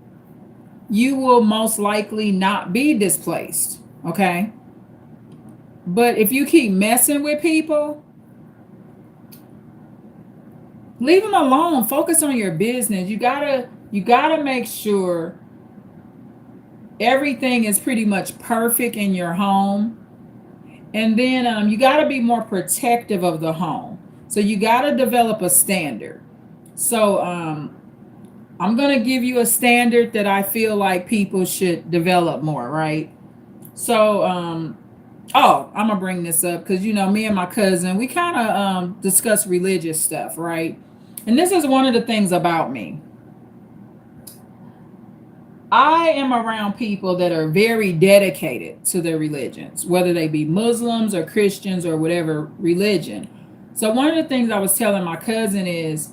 you will most likely not be displaced. Okay. But if you keep messing with people, leave them alone. Focus on your business. You gotta make sure everything is pretty much perfect in your home. And then you got to be more protective of the home. So you got to develop a standard. So I'm going to give you a standard that I feel like people should develop more, right? So, I'm going to bring this up because, you know, me and my cousin, we kind of discuss religious stuff, right? And this is one of the things about me. I am around people that are very dedicated to their religions, whether they be Muslims or Christians or whatever religion. So one of the things I was telling my cousin is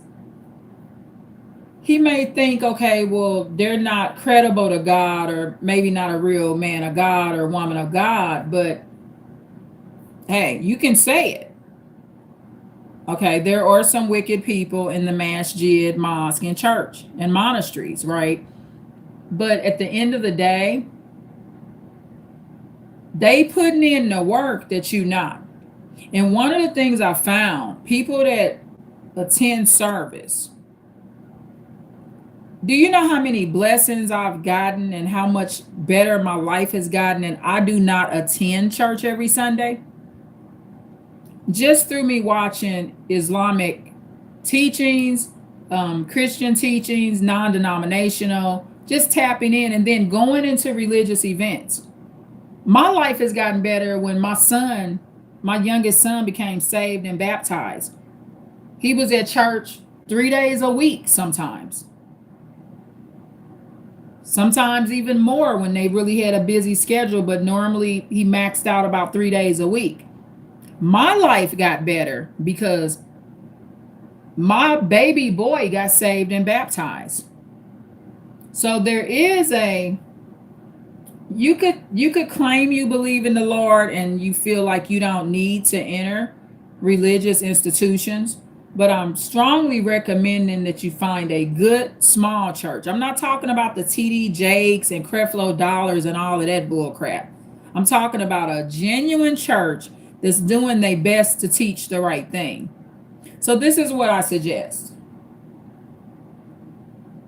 he may think, okay, well, they're not credible to God or maybe not a real man of God or woman of God, but hey, you can say it. Okay, there are some wicked people in the masjid, mosque, and church and monasteries, right? But at the end of the day, they putting in the work that you not. And one of the things I found, people that attend service, do you know how many blessings I've gotten and how much better my life has gotten? And I do not attend church every Sunday. Just through me watching Islamic teachings, Christian teachings, non-denominational, just tapping in and then going into religious events. My life has gotten better when my youngest son became saved and baptized. He was at church 3 days a week sometimes. Sometimes even more when they really had a busy schedule, but normally he maxed out about 3 days a week. My life got better because my baby boy got saved and baptized. So there is you could claim you believe in the Lord and you feel like you don't need to enter religious institutions, but I'm strongly recommending that you find a good small church. I'm not talking about the TD Jakes and Creflo Dollars and all of that bull crap. I'm talking about a genuine church that's doing their best to teach the right thing. So this is what I suggest.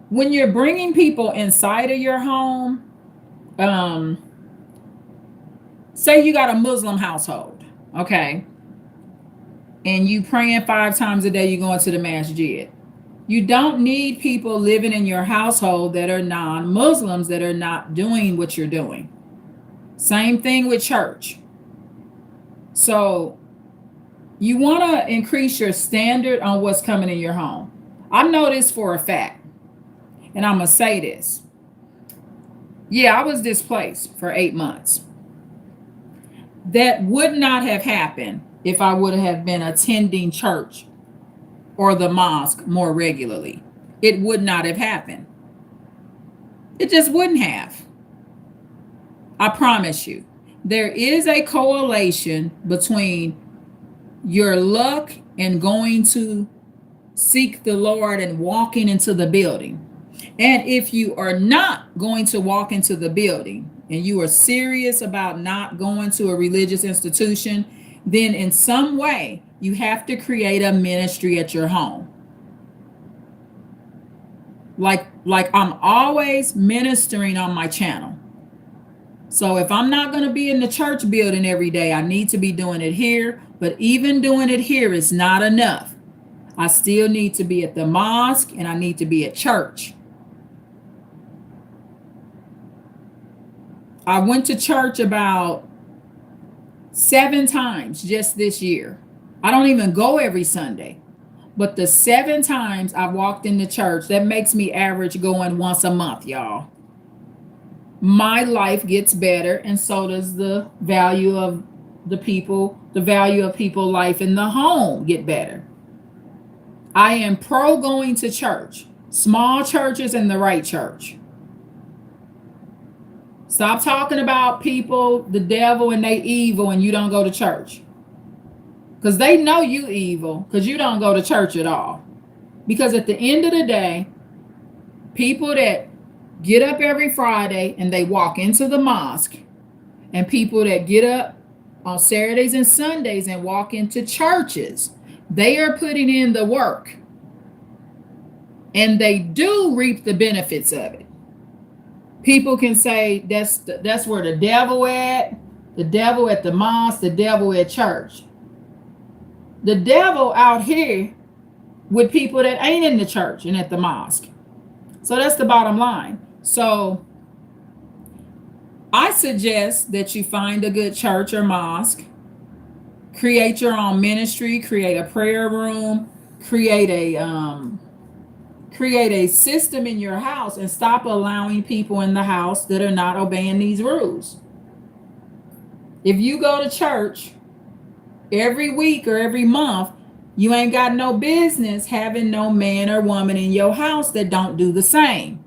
When you're bringing people inside of your home, say you got a Muslim household, okay, and you praying 5 times a day, you going to the masjid. You don't need people living in your household that are non-Muslims that are not doing what you're doing. Same thing with church. So you want to increase your standard on what's coming in your home. I know this for a fact. And I'm going to say this. Yeah, I was displaced for 8 months. That would not have happened if I would have been attending church or the mosque more regularly. It would not have happened. It just wouldn't have. I promise you. There is a correlation between your luck and going to seek the Lord and walking into the building. And if you are not going to walk into the building and you are serious about not going to a religious institution, then in some way you have to create a ministry at your home. Like I'm always ministering on my channel. So if I'm not going to be in the church building every day, I need to be doing it here. But even doing it here is not enough. I still need to be at the mosque and I need to be at church. I went to church about 7 times just this year. I don't even go every Sunday. But the 7 times I walked into church, that makes me average going once a month, y'all. My life gets better, and so does the value of the people the value of people's life in the home get better. I am pro going to church, small churches and the right church. Stop talking about people, the devil, and they evil, and you don't go to church. Because they know you evil, because you don't go to church at all. Because at the end of the day, people that get up every Friday and they walk into the mosque, and people that get up on Saturdays and Sundays and walk into churches, they are putting in the work. And they do reap the benefits of it. People can say that's where the devil at the mosque, the devil at church. The devil out here with people that ain't in the church and at the mosque. So that's the bottom line. So I suggest that you find a good church or mosque, create your own ministry, create a prayer room, create a system in your house, and stop allowing people in the house that are not obeying these rules. If you go to church every week or every month, you ain't got no business having no man or woman in your house that don't do the same.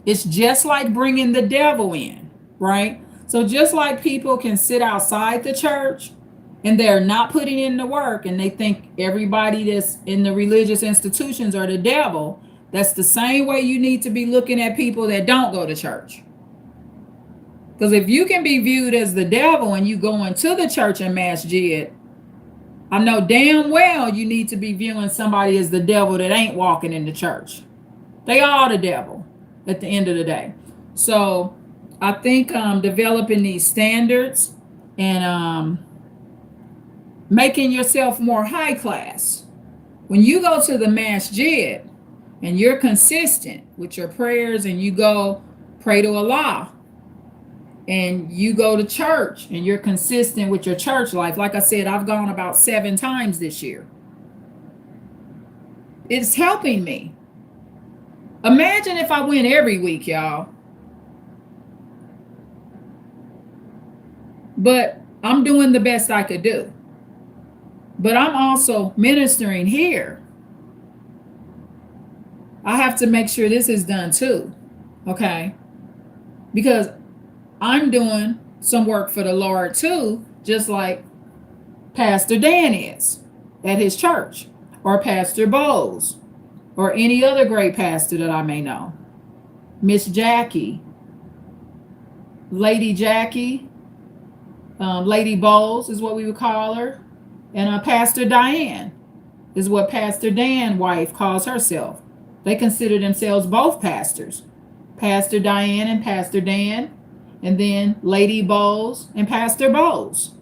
It's just like bringing the devil in, right? So just like people can sit outside the church and they're not putting in the work and they think everybody that's in the religious institutions are the devil, that's the same way you need to be looking at people that don't go to church. Because if you can be viewed as the devil and you go into the church and masjid, I know damn well you need to be viewing somebody as the devil that ain't walking in the church. They are the devil at the end of the day. So I think developing these standards and making yourself more high class. When you go to the masjid and you're consistent with your prayers and you go pray to Allah, and you go to church and you're consistent with your church life. Like I said, I've gone about 7 times this year. It's helping me. Imagine if I went every week, y'all. But I'm doing the best I could do. But I'm also ministering here. I have to make sure this is done too. Okay? Because I'm doing some work for the Lord too, just like Pastor Dan is at his church, or Pastor Bowles, or any other great pastor that I may know. Miss Jackie, Lady Jackie, Lady Bowles is what we would call her, and Pastor Diane is what Pastor Dan's wife calls herself. They consider themselves both pastors, Pastor Diane and Pastor Dan. And then Lady Bowles and Pastor Bowles.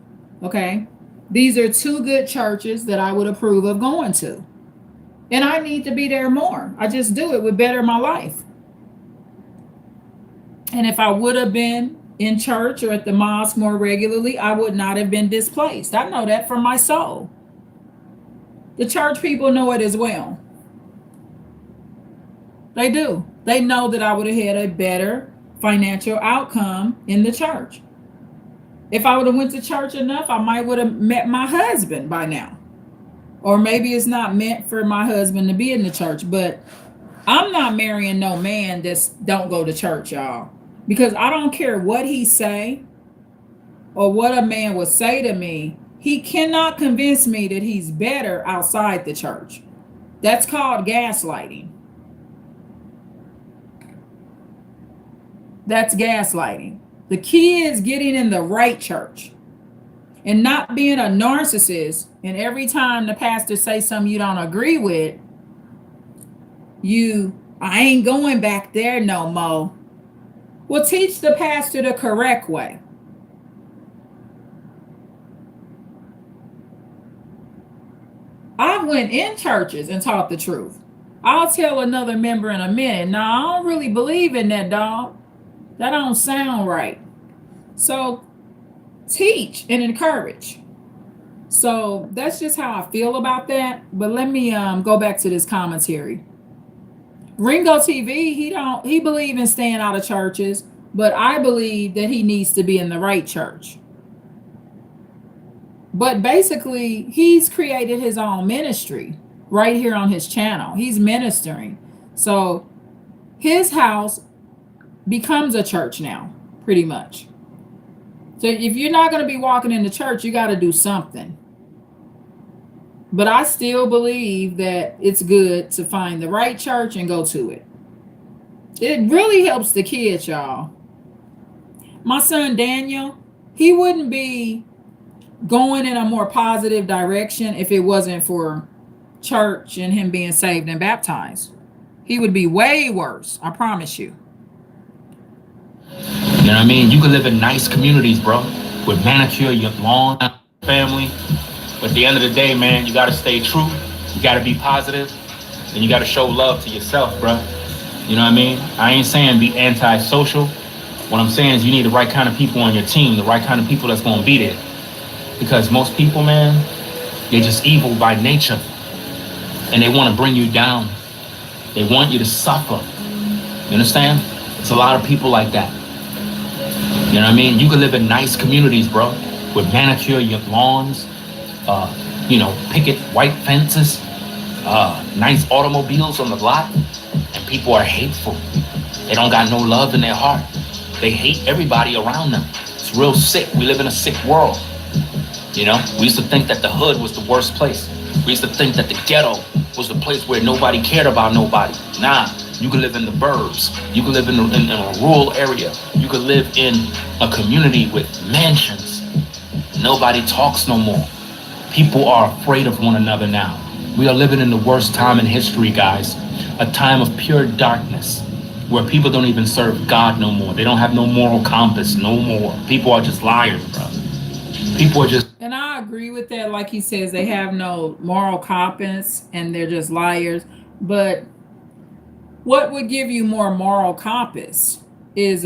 Okay. These are 2 good churches that I would approve of going to. And I need to be there more. I just do. It would better my life. And if I would have been in church or at the mosque more regularly, I would not have been displaced. I know that from my soul. The church people know it as well. They do. They know that I would have had a better financial outcome in the church. If I would have went to church enough, I might would have met my husband by now. Or maybe it's not meant for my husband to be in the church, but I'm not marrying no man that don't go to church, y'all. Because I don't care what he say or what a man would say to me. He cannot convince me that he's better outside the church. That's called gaslighting. That's gaslighting. The key is getting in the right church and not being a narcissist. And every time the pastor says something you don't agree with, I ain't going back there no more. Well, teach the pastor the correct way. I went in churches and taught the truth. I'll tell another member in a minute, no, I don't really believe in that, dog. That don't sound right. So teach and encourage. So that's just how I feel about that. But let me go back to this commentary. Ringo TV, he believe in staying out of churches, but I believe that he needs to be in the right church. But basically, he's created his own ministry right here on his channel. He's ministering. So his house becomes a church now, pretty much. So if you're not going to be walking in the church, you got to do something. But I still believe that it's good to find the right church and go to it. It really helps the kids, y'all. My son Daniel, he wouldn't be going in a more positive direction if it wasn't for church and him being saved and baptized. He would be way worse, I promise you. You know what I mean? You can live in nice communities, bro, with manicure, your lawn, family. But at the end of the day, man, you got to stay true. You got to be positive, and you got to show love to yourself, bro. You know what I mean? I ain't saying be antisocial. What I'm saying is you need the right kind of people on your team, the right kind of people that's going to be there. Because most people, man, they're just evil by nature. And they want to bring you down. They want you to suffer. You understand? It's a lot of people like that. You know what I mean? You can live in nice communities, bro, with manicure, your lawns, picket white fences, nice automobiles on the lot, and people are hateful. They don't got no love in their heart. They hate everybody around them. It's real sick. We live in a sick world. You know, we used to think that the hood was the worst place. We used to think that the ghetto was the place where nobody cared about nobody. Nah, you can live in the burbs. You can live in a rural area. You can live in a community with mansions. Nobody talks no more. People are afraid of one another now. We are living in the worst time in history, guys. A time of pure darkness where people don't even serve God no more. They don't have no moral compass no more. People are just liars, bro. People are just... And I agree with that. Like he says, they have no moral compass and they're just liars. But what would give you more moral compass is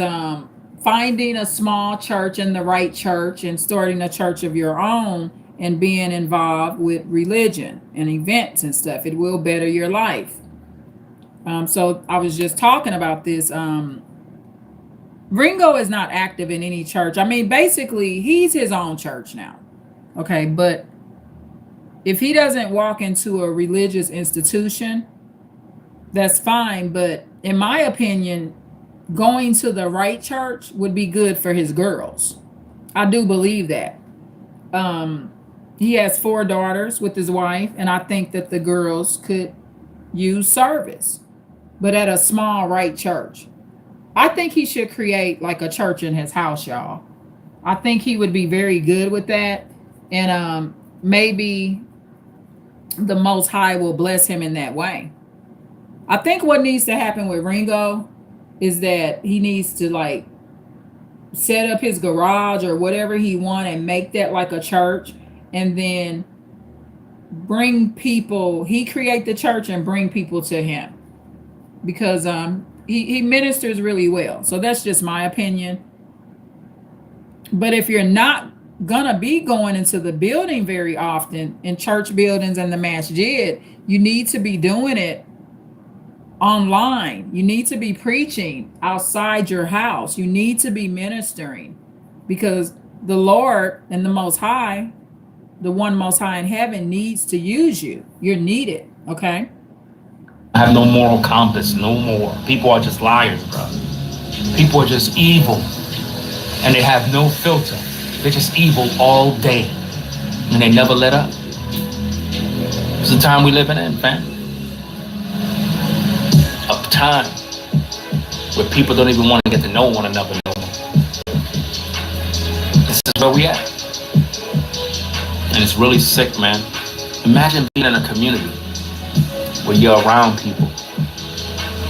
finding a small church in the right church and starting a church of your own and being involved with religion and events and stuff. It will better your life. So I was just talking about this. Ringo is not active in any church. I mean, basically, he's his own church now. Okay, but if he doesn't walk into a religious institution, that's fine. But in my opinion, going to the right church would be good for his girls. I do believe that. He has 4 daughters with his wife, and I think that the girls could use service, but at a small right church. I think he should create like a church in his house, y'all. I think he would be very good with that. And maybe the Most High will bless him in that way. I think what needs to happen with Ringo is that he needs to like set up his garage or whatever he wants and make that like a church, and then bring people. He create the church and bring people to him, because he ministers really well. So that's just my opinion. But if you're not gonna be going into the building very often, in church buildings and the masjid, you need to be doing it online. You need to be preaching outside your house. You need to be ministering, because the Lord and the Most High, the one Most High in heaven, needs to use you. You're needed. Okay. have no moral compass no more. People are just liars, bro. People are just evil, and they have no filter. They're just evil all day, and they never let up. It's the time we living in, fam. A time where people don't even want to get to know one another no more. This is where we at, and it's really sick, man. Imagine being in a community where you're around people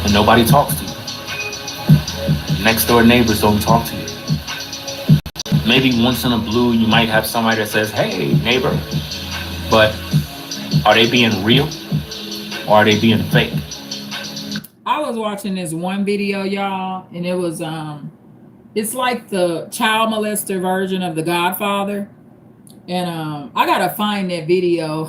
and nobody talks to you. Next door neighbors don't talk to you. Maybe once in a blue you might have somebody that says, "Hey, neighbor," but are they being real or are they being fake? I was watching this one video, y'all, and it was it's like the child molester version of The Godfather. And I gotta find that video.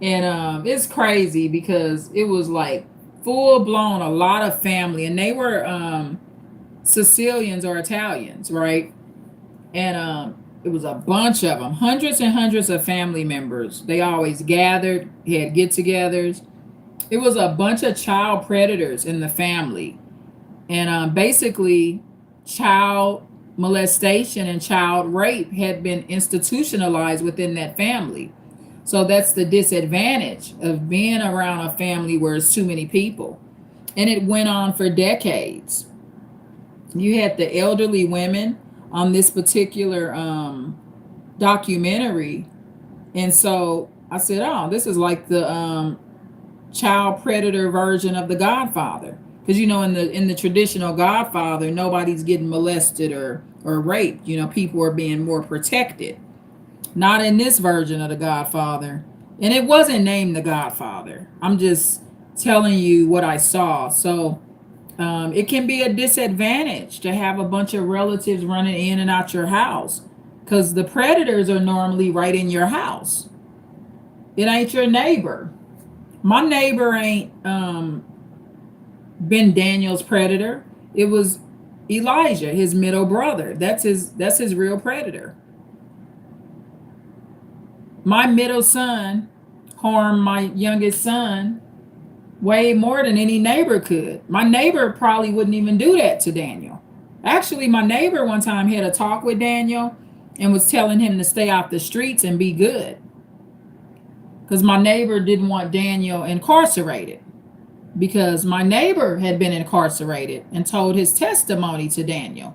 And it's crazy because it was like full blown, a lot of family, and they were Sicilians or Italians, right? And it was a bunch of them, hundreds and hundreds of family members. They always gathered, had get-togethers. It was a bunch of child predators in the family, and basically, child molestation and child rape had been institutionalized within that family. So that's the disadvantage of being around a family where it's too many people. And it went on for decades. You had the elderly women on this particular documentary. And so I said, oh, this is like the child predator version of The Godfather. Because, you know, in the traditional Godfather, nobody's getting molested or raped. You know, people are being more protected. Not in this version of The Godfather. And it wasn't named The Godfather. I'm just telling you what I saw. So it can be a disadvantage to have a bunch of relatives running in and out your house, because the predators are normally right in your house. It ain't your neighbor. My neighbor ain't Ben Daniels' predator. It was Elijah, his middle brother. That's his real predator. My middle son harmed my youngest son way more than any neighbor could. My neighbor probably wouldn't even do that to Daniel. Actually, my neighbor one time had a talk with Daniel and was telling him to stay off the streets and be good, because my neighbor didn't want Daniel incarcerated, because my neighbor had been incarcerated and told his testimony to Daniel.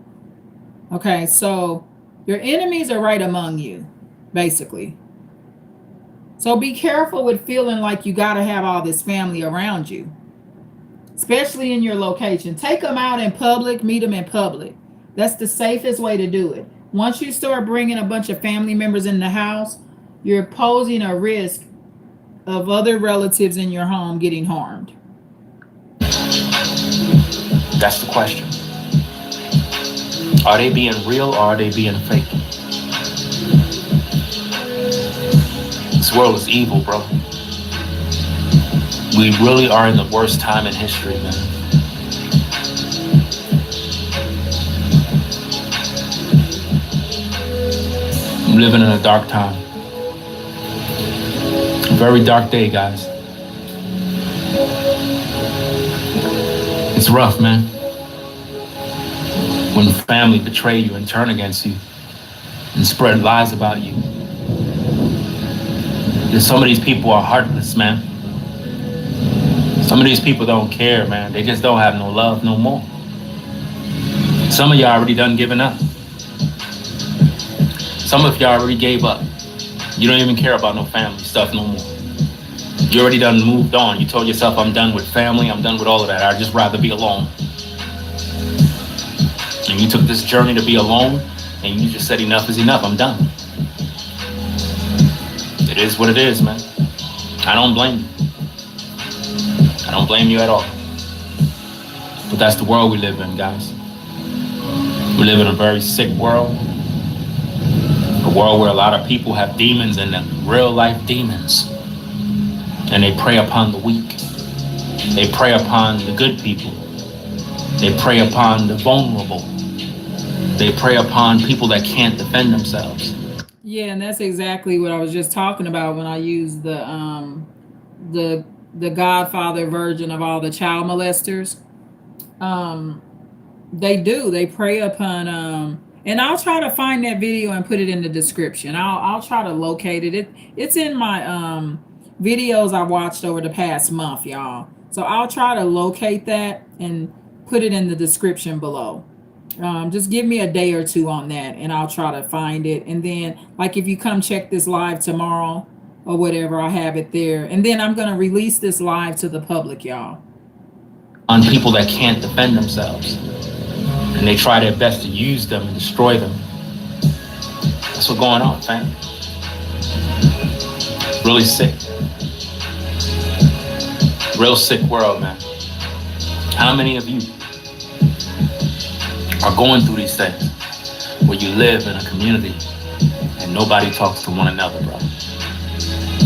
Okay, so your enemies are right among you, basically. So be careful with feeling like you got to have all this family around you, especially in your location. Take them out in public, meet them in public. That's the safest way to do it. Once you start bringing a bunch of family members in the house, you're posing a risk of other relatives in your home getting harmed. That's the question. Are they being real or are they being fake? This world is evil, bro. We really are in the worst time in history, man. I'm living in a dark time. A very dark day, guys. It's rough, man. When family betray you and turn against you and spread lies about you. Some of these people are heartless, man. Some of these people don't care, man. They just don't have no love no more. Some of y'all already done giving up. Some of y'all already gave up. You don't even care about no family stuff no more. You already done moved on. You told yourself, I'm done with family. I'm done with all of that. I'd just rather be alone. And you took this journey to be alone, and you just said, enough is enough. I'm done. It is what it is, man. I don't blame you. I don't blame you at all. But that's the world we live in, guys. We live in a very sick world. A world where a lot of people have demons in them, real life demons. And they prey upon the weak. They prey upon the good people. They prey upon the vulnerable. They prey upon people that can't defend themselves. Yeah, and that's exactly what I was just talking about when I used the Godfather version of all the child molesters. They prey upon and I'll try to find that video and put it in the description. I'll try to locate it. It's in my videos I watched over the past month, y'all. So I'll try to locate that and put it in the description below. Just give me a day or two on that and I'll try to find it. And then, like, if you come check this live tomorrow or whatever, I'll have it there. And then I'm going to release this live to the public, y'all. On people that can't defend themselves. And they try their best to use them and destroy them. That's what's going on, fam. Really sick. Real sick world, man. How many of you are going through these things where you live in a community and nobody talks to one another, bro?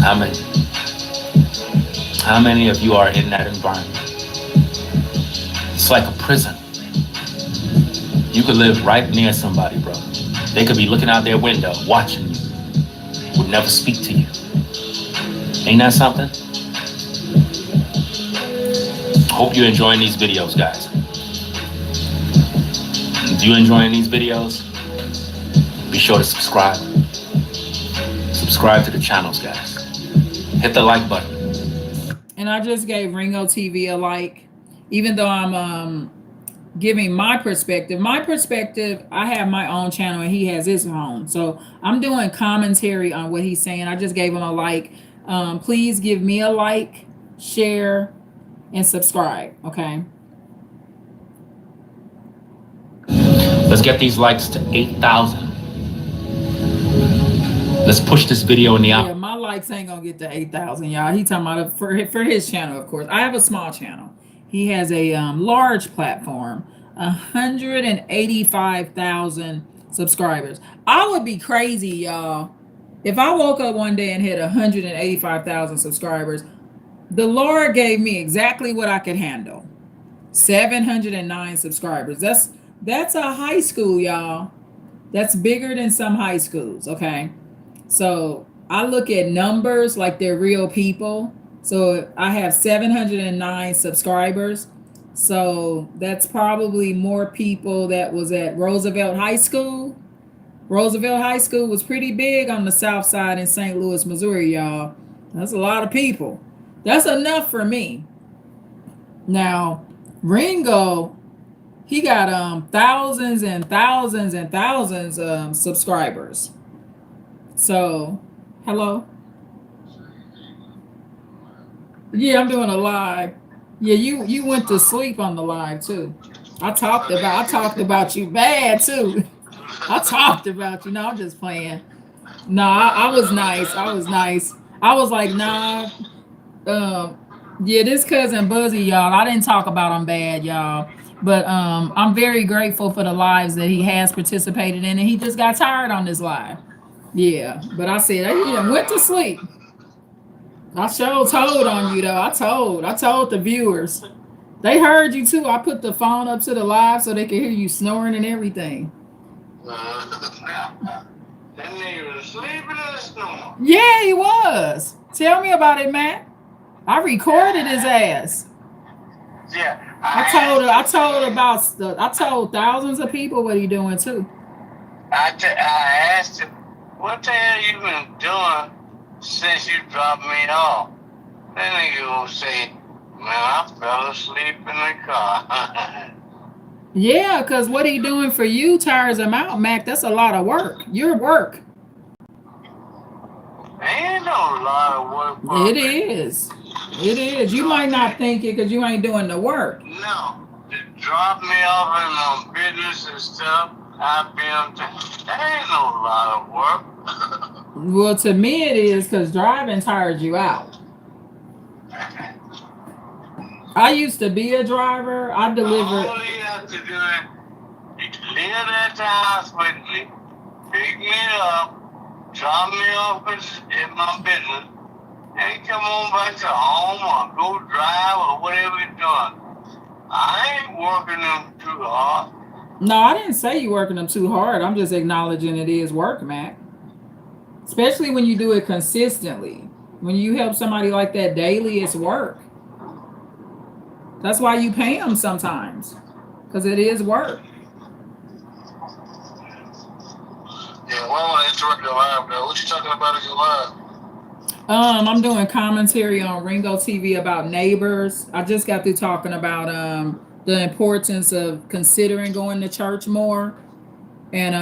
How many? How many of you are in that environment? It's like a prison. You could live right near somebody, bro, They could be looking out their window, watching you, would never speak to you. Ain't that something? Hope you're enjoying these videos, guys. If you're enjoying these videos, be sure to subscribe. Subscribe to the channels, guys. Hit the like button. And I just gave Ringo TV a like, even though I'm giving my perspective. My perspective, I have my own channel and he has his own. So I'm doing commentary on what he's saying. I just gave him a like. Please give me a like, share, and subscribe, okay? Let's get these likes to 8,000. Let's push this video in the Yeah, my likes ain't gonna get to 8,000, y'all. He talking about it for his channel, of course. I have a small channel. He has a large platform, 185,000 subscribers. I would be crazy, y'all, if I woke up one day and hit 185,000 subscribers. The Lord gave me exactly what I could handle. 709 subscribers. That's a high school, y'all. That's bigger than some high schools, okay? So I look at numbers like they're real people. So I have 709 subscribers. So that's probably more people that was at Roosevelt High School. Roosevelt High School was pretty big on the south side in St. Louis, Missouri, y'all. That's a lot of people. That's enough for me. Now, Ringo, he got thousands and thousands and thousands of subscribers. So, hello. Yeah, I'm doing a live. Yeah, you went to sleep on the live too. I talked about you bad too. I talked about you. No, I'm just playing. No, I was nice. I was nice. I was like, nah. Yeah, this cousin Buzzy, y'all. I didn't talk about him bad, y'all. But I'm very grateful for the lives that he has participated in, and he just got tired on this live. Yeah, but I said he went to sleep. I sure told on you though. I told the viewers. They heard you too. I put the phone up to the live so they could hear you snoring and everything. That nigga was sleeping or snoring? Yeah, he was. Tell me about it, Matt. I recorded his ass. Yeah. I told thousands of people what he doing too. I asked him, what the hell you been doing since you dropped me off? That nigga gonna say, man, I fell asleep in the car. Yeah, because what he doing for you tires him out, Mac. That's a lot of work. Your work. Ain't no lot of work. For It me. is. It is. You might not think it because you ain't doing the work. No. To drop me off in my business and stuff, that ain't no lot of work. Well, to me it is because driving tires you out. I used to be a driver. I delivered. All you have to do is live at the house with me, pick me up, drop me off in my business, and come on back to home or go drive or whatever you're doing. I ain't working them too hard. No, I didn't say you working them too hard. I'm just acknowledging it is work, Mac. Especially when you do it consistently. When you help somebody like that daily, it's work. That's why you pay them sometimes, because it is work. Yeah, well, I want to interrupt your live, though. What you talking about in your live? I'm doing commentary on Ringo TV about neighbors. I just got through talking about the importance of considering going to church more, and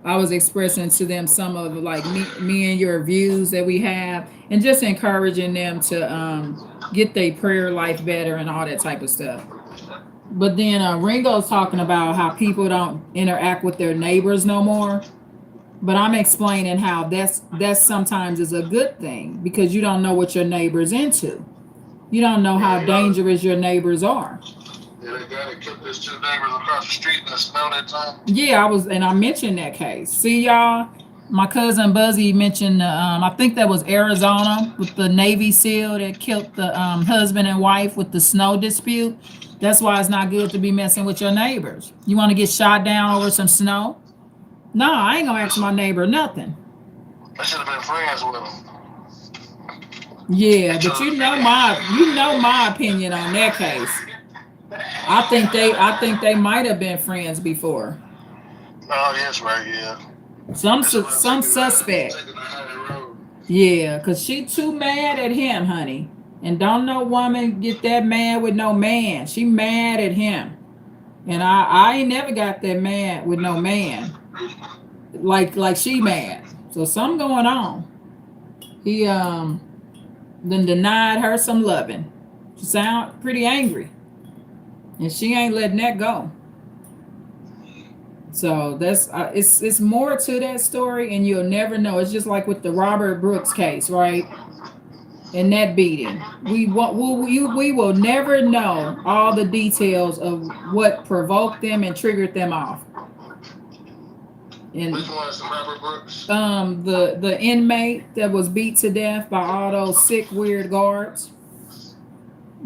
I was expressing to them some of like me and your views that we have, and just encouraging them to get their prayer life better and all that type of stuff. But then Ringo's talking about how people don't interact with their neighbors no more. But I'm explaining how that's sometimes is a good thing, because you don't know what your neighbor's into. You don't know how dangerous your neighbors are. Yeah, the guy that killed his two neighbors across the street in the snow that time. Yeah, I mentioned that case. See, y'all, my cousin Buzzy mentioned, I think that was Arizona with the Navy SEAL that killed the husband and wife with the snow dispute. That's why it's not good to be messing with your neighbors. You want to get shot down over some snow? No, I ain't gonna ask my neighbor nothing. I should have been friends with him. Yeah, but you know my opinion on that case. I think they might have been friends before. Oh, yes, right, yeah. Some suspect. Yeah, cause she too mad at him, honey. And don't no woman get that mad with no man. She mad at him. And I ain't never got that mad with no man. Like she mad. So something going on. He then denied her some loving. She sound pretty angry. And she ain't letting that go. So that's it's more to that story, and you'll never know. It's just like with the Robert Brooks case, right? And that beating, we will never know all the details of what provoked them and triggered them off. And Which one is the Robert Brooks? the inmate that was beat to death by all those sick, weird guards.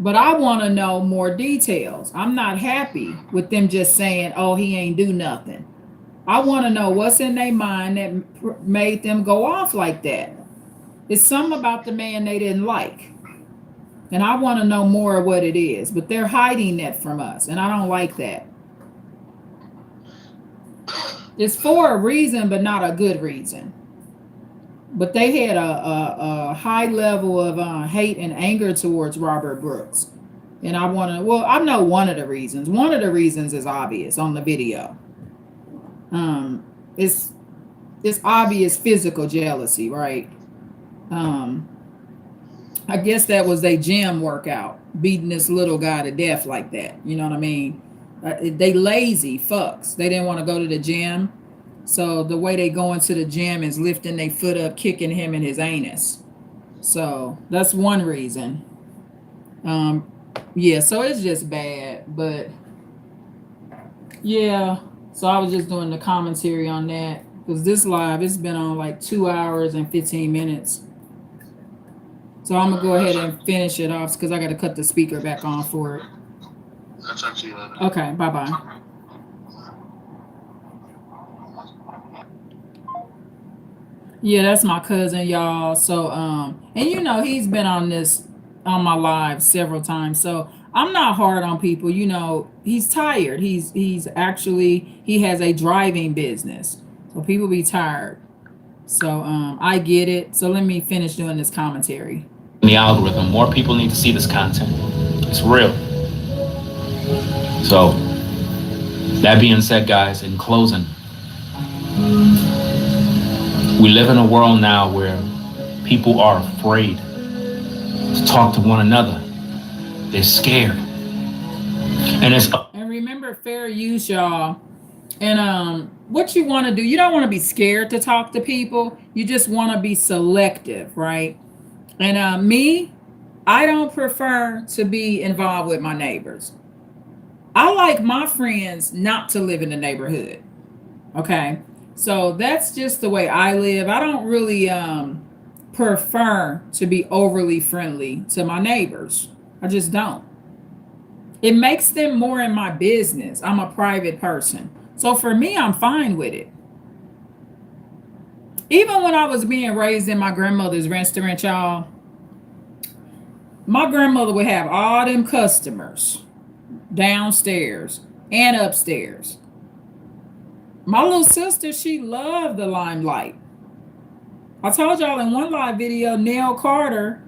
But I want to know more details. I'm not happy with them just saying, "Oh, he ain't do nothing." I want to know what's in their mind that made them go off like that. It's something about the man they didn't like. And I want to know more of what it is. But they're hiding that from us. And I don't like that. It's for a reason, but not a good reason. But they had a high level of hate and anger towards Robert Brooks. And I know one of the reasons. One of the reasons is obvious on the video. It's obvious physical jealousy, right? I guess that was a gym workout, beating this little guy to death like that. You know what I mean? They lazy fucks. They didn't want to go to the gym. So the way they go into the gym is lifting their foot up, kicking him in his anus. So that's one reason. Yeah, so it's just bad. But yeah, so I was just doing the commentary on that. Because this live, it's been on like 2 hours and 15 minutes. So I'm going to go ahead and finish it off because I got to cut the speaker back on for it. I'll talk to you later. Okay, bye-bye. Yeah, that's my cousin, y'all. So, and you know, he's been on my live several times. So I'm not hard on people. You know, he's tired. He has a driving business. So people be tired. So I get it. So let me finish doing this commentary. The algorithm, more people need to see this content. It's real. So that being said, guys, in closing, we live in a world now where people are afraid to talk to one another. They're scared. And remember fair use, y'all. And what you want to do, you don't want to be scared to talk to people. You just want to be selective, right? And me, I don't prefer to be involved with my neighbors. I like my friends not to live in the neighborhood. Okay? So that's just the way I live. I don't really prefer to be overly friendly to my neighbors. I just don't. It makes them more in my business. I'm a private person. So for me, I'm fine with it. Even when I was being raised in my grandmother's restaurant, y'all, my grandmother would have all them customers downstairs and upstairs. My little sister, she loved the limelight. I told y'all in one live video, Nell Carter,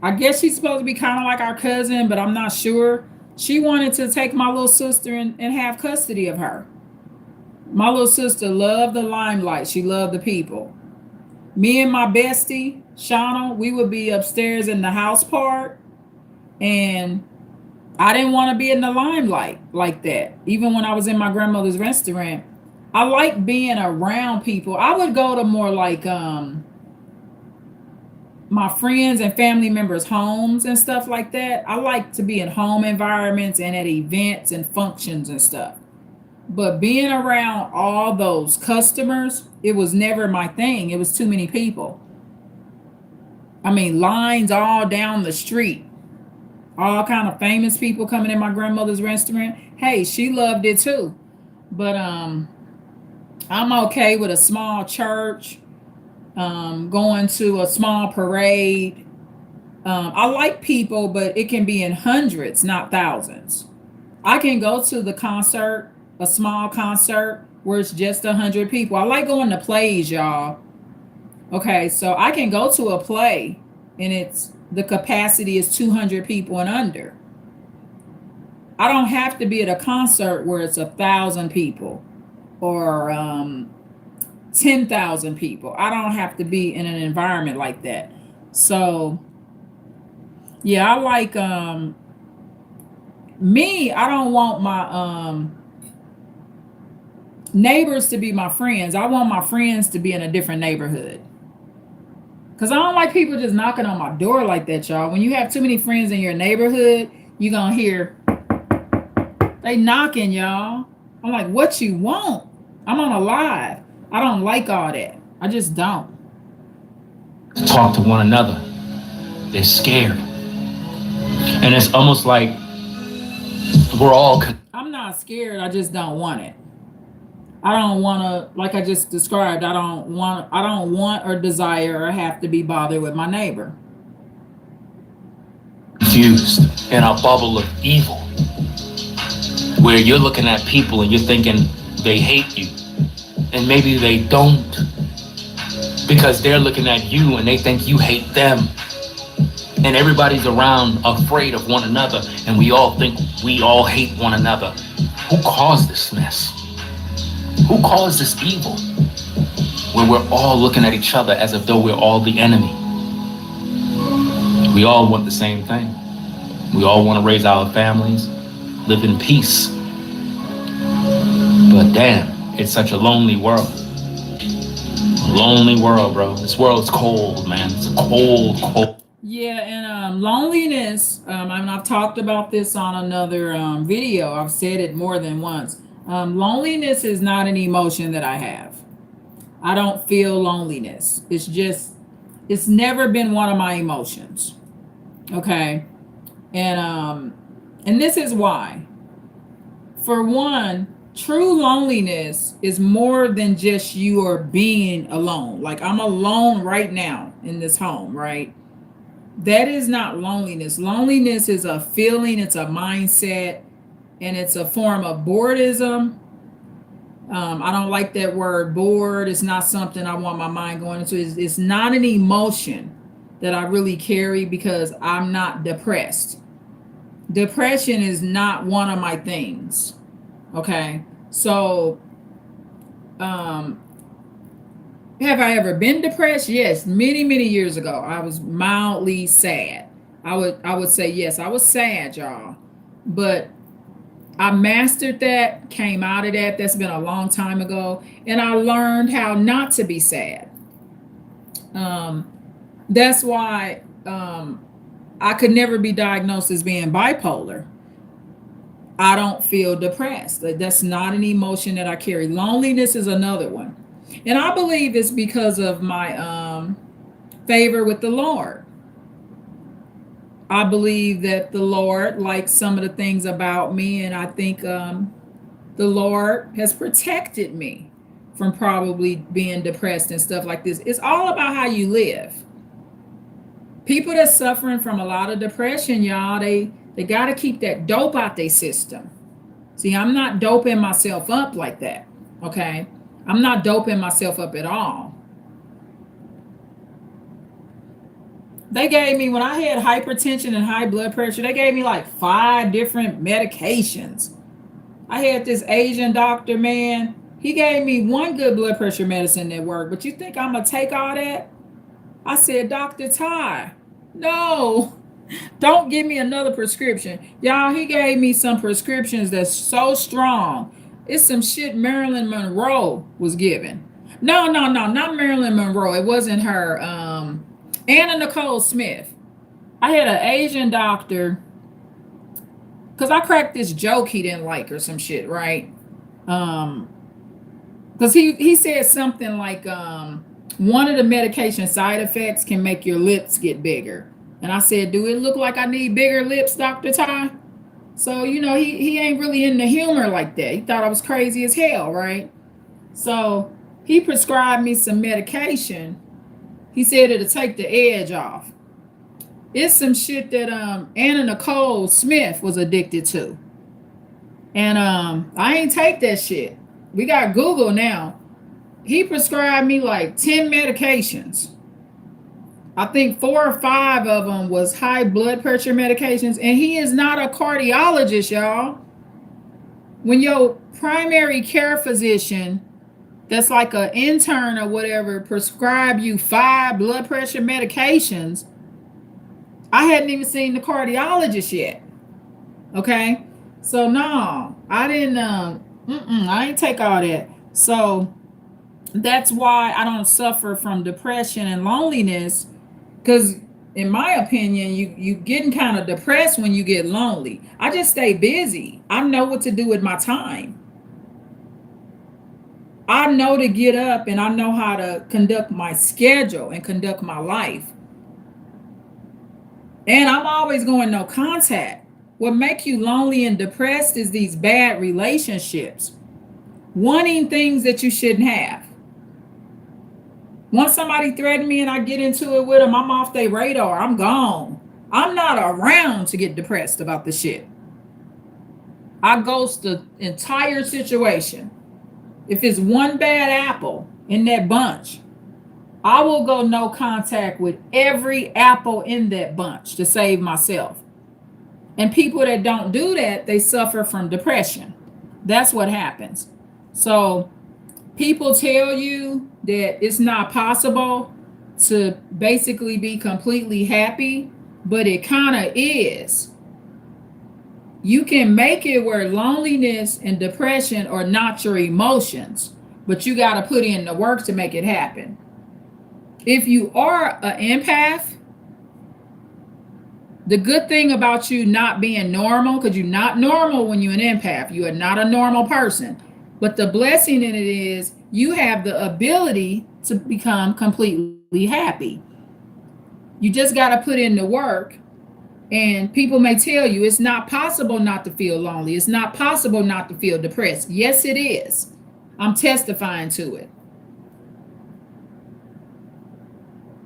I guess she's supposed to be kind of like our cousin, but I'm not sure. She wanted to take my little sister and have custody of her. My little sister loved the limelight. She loved the people. Me and my bestie, Shauna, we would be upstairs in the house part. And I didn't want to be in the limelight like that. Even when I was in my grandmother's restaurant, I like being around people. I would go to more like my friends and family members' homes and stuff like that. I like to be in home environments and at events and functions and stuff. But being around all those customers, it was never my thing. It was too many people. I mean, lines all down the street. All kind of famous people coming in my grandmother's restaurant. Hey, she loved it too. But I'm okay with a small church, going to a small parade. I like people, but it can be in hundreds, not thousands. I can go to the concert, a small concert where it's just 100 people. I like going to plays, y'all. Okay, so I can go to a play and it's the capacity is 200 people and under. I don't have to be at a concert where it's 1,000 people or 10,000 people. I don't have to be in an environment like that. So yeah, I like me. I don't want my neighbors to be my friends. I want my friends to be in a different neighborhood. Cause I don't like people just knocking on my door like that, y'all. When you have too many friends in your neighborhood, you gonna hear they knocking, y'all. I'm like, what you want? I'm on a live. I don't like all that. I just don't. Talk to one another. They're scared. And it's almost like we're all. I'm not scared. I just don't want it. I don't want to, like I just described, I don't want or desire or have to be bothered with my neighbor. Confused in a bubble of evil where you're looking at people and you're thinking they hate you. And maybe they don't because they're looking at you and they think you hate them. And everybody's around afraid of one another and we all think we all hate one another. Who caused this mess? Who caused this evil? Where we're all looking at each other as if though we're all the enemy. We all want the same thing. We all want to raise our families, live in peace. But damn, it's such a lonely world. Lonely world, bro. This world's cold, man. It's cold. Yeah, and loneliness, I've talked about this on another video. I've said it more than once. Loneliness is not an emotion that I have. I don't feel loneliness. It's never been one of my emotions. Okay. And this is why. For one, true loneliness is more than just you are being alone. Like I'm alone right now in this home, right? That is not loneliness. Loneliness is a feeling, it's a mindset, and it's a form of boredism. I don't like that word bored. It's not something I want my mind going into. It's not an emotion that I really carry because I'm not depressed. Depression is not one of my things. Okay. So, have I ever been depressed? Yes. Many, many years ago, I was mildly sad. I would say, yes, I was sad, y'all, but I mastered that, came out of that. That's been a long time ago. And I learned how not to be sad. That's why I could never be diagnosed as being bipolar. I don't feel depressed. That's not an emotion that I carry. Loneliness is another one. And I believe it's because of my favor with the Lord. I believe that the Lord likes some of the things about me, and I think the Lord has protected me from probably being depressed and stuff like this. It's all about how you live. People that's suffering from a lot of depression, y'all, they got to keep that dope out their system. See, I'm not doping myself up like that, okay? I'm not doping myself up at all. They gave me, when I had hypertension and high blood pressure, they gave me like 5 different medications. I had this Asian doctor, man. He gave me one good blood pressure medicine that worked. But you think I'm going to take all that? I said, Dr. Ty, no, don't give me another prescription. Y'all, he gave me some prescriptions that's so strong. It's some shit Marilyn Monroe was given. No, not Marilyn Monroe. It wasn't her. Anna Nicole Smith. I had an Asian doctor because I cracked this joke he didn't like or some shit, right? Because he said something like one of the medication side effects can make your lips get bigger. And I said, do it look like I need bigger lips, Dr. Ty? So, he ain't really in the humor like that. He thought I was crazy as hell, right? So he prescribed me some medication. He said it'll take the edge off. It's some shit that Anna Nicole Smith was addicted to. And I ain't take that shit. We got Google now. He prescribed me like 10 medications. I think 4 or 5 of them was high blood pressure medications. And he is not a cardiologist, y'all. When your primary care physician, that's like an intern or whatever, prescribe you 5 blood pressure medications, I hadn't even seen the cardiologist yet. Okay? So no, I didn't, I ain't take all that. So that's why I don't suffer from depression and loneliness, because in my opinion, you getting kind of depressed when you get lonely. I just stay busy. I know what to do with my time. I know to get up and I know how to conduct my schedule and conduct my life. And I'm always going no contact. What make you lonely and depressed is these bad relationships. Wanting things that you shouldn't have. Once somebody threatens me and I get into it with them, I'm off their radar. I'm gone. I'm not around to get depressed about the shit. I ghost the entire situation. If it's one bad apple in that bunch, I will go no contact with every apple in that bunch to save myself. And people that don't do that, they suffer from depression. That's what happens. So people tell you that it's not possible to basically be completely happy, but it kind of is. You can make it where loneliness and depression are not your emotions, but you got to put in the work to make it happen. If you are an empath, the good thing about you not being normal, because you're not normal when you're an empath, you are not a normal person. But the blessing in it is you have the ability to become completely happy. You just got to put in the work. And people may tell you it's not possible not to feel lonely. It's not possible not to feel depressed. Yes, it is. I'm testifying to it.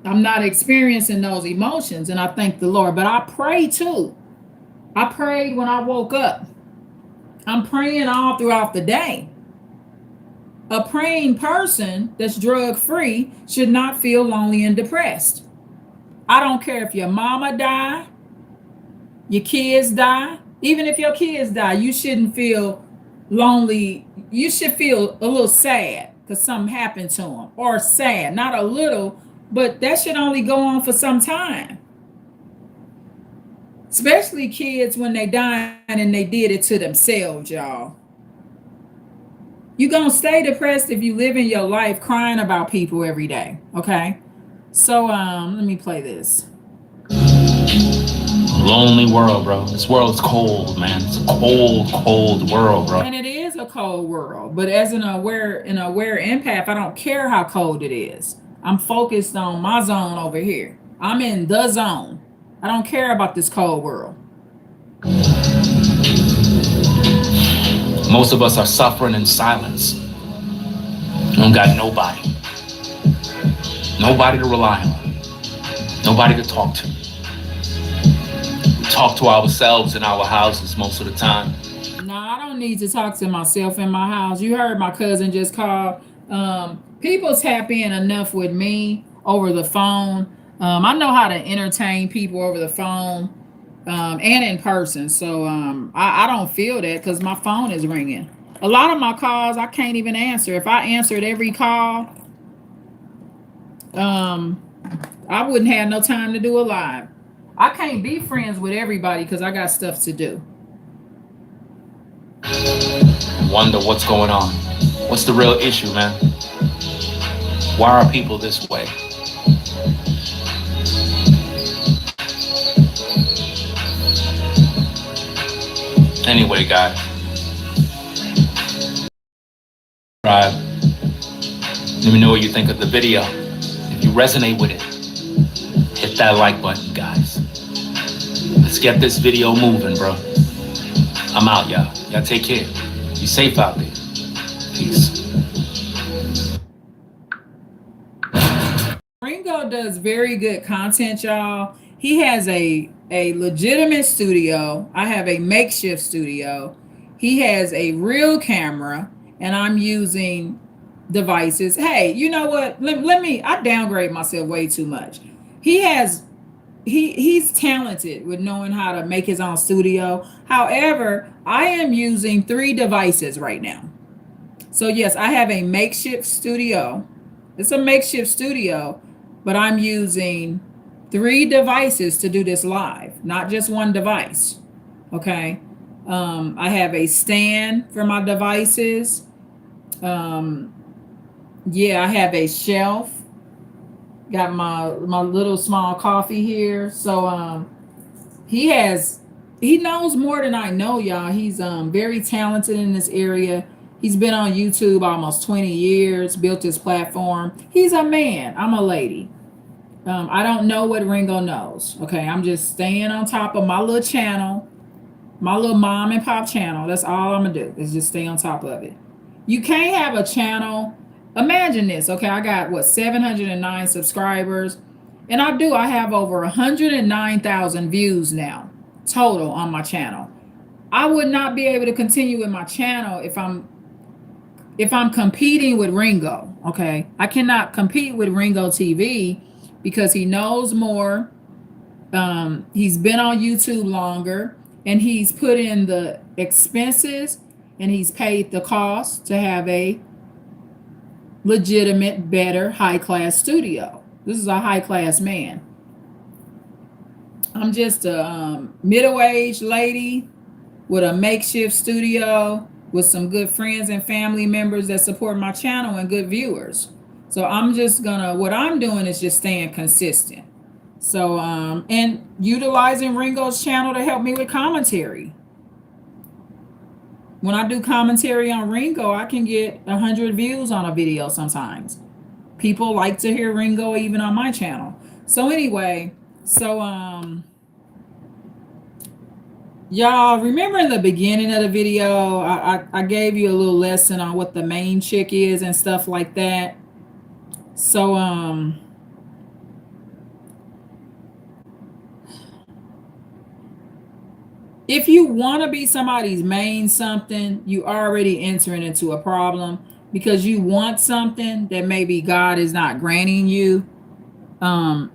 I'm not experiencing those emotions, and I thank the Lord. But I pray too. I prayed when I woke up. I'm praying all throughout the day. A praying person that's drug-free should not feel lonely and depressed. I don't care if your mama died, your kids die. Even if your kids die, you shouldn't feel lonely. You should feel a little sad because something happened to them, or sad, not a little, but that should only go on for some time. Especially kids when they die and they did it to themselves, y'all. You're going to stay depressed if you live in your life crying about people every day, okay? So let me play this. Lonely world, bro. This world's cold, man. It's a cold, cold world, bro. And it is a cold world, but as an aware empath, I don't care how cold it is. I'm focused on my zone over here. I'm in the zone. I don't care about this cold world. Most of us are suffering in silence. We don't got nobody. Nobody to rely on. Nobody to talk to. We talk to ourselves in our houses most of the time. No, I don't need to talk to myself in my house. You heard my cousin just called. People tap in enough with me over the phone. I know how to entertain people over the phone and in person. So I don't feel that because my phone is ringing. A lot of my calls I can't even answer. If I answered every call, I wouldn't have no time to do a live. I can't be friends with everybody because I got stuff to do. Wonder what's going on. What's the real issue, man? Why are people this way? Anyway, guys. Let me know what you think of the video. If you resonate with it, hit that like button, guys. Let's get this video moving, bro. I'm out, y'all. Y'all take care. Be safe out there. Peace. Ringo does very good content, y'all. He has a legitimate studio. I have a makeshift studio. He has a real camera, and I'm using devices. Hey, you know what? Let me. I downgrade myself way too much. He's talented with knowing how to make his own studio. However, I am using 3 devices right now. So yes, I have a makeshift studio. It's a makeshift studio, but I'm using 3 devices to do this live, not just one device. Okay. I have a stand for my devices. Yeah, I have a shelf. Got my little small coffee here. So he knows more than I know, y'all. He's very talented in this area. He's been on YouTube almost 20 years, built his platform. He's a man. I'm a lady. I don't know what Ringo knows. Okay, I'm just staying on top of my little channel, my little mom and pop channel. That's all I'm gonna do is just stay on top of it. You can't have a channel. Imagine this. Okay, I got 709 subscribers, and I have over 109,000 views now total on my channel. I would not be able to continue with my channel if I'm competing with Ringo. Okay, I cannot compete with Ringo TV because he knows more. He's been on YouTube longer, and he's put in the expenses, and he's paid the cost to have a legitimate, better, high-class studio. This is a high-class man. I'm just a middle-aged lady with a makeshift studio with some good friends and family members that support my channel and good viewers. So what I'm doing is just staying consistent. So, and utilizing Ringo's channel to help me with commentary. When I do commentary on Ringo, I can get 100 views on a video sometimes. People like to hear Ringo even on my channel. So anyway, y'all remember in the beginning of the video, I gave you a little lesson on what the main chick is and stuff like that. So, if you want to be somebody's main something, you already entering into a problem because you want something that maybe God is not granting you.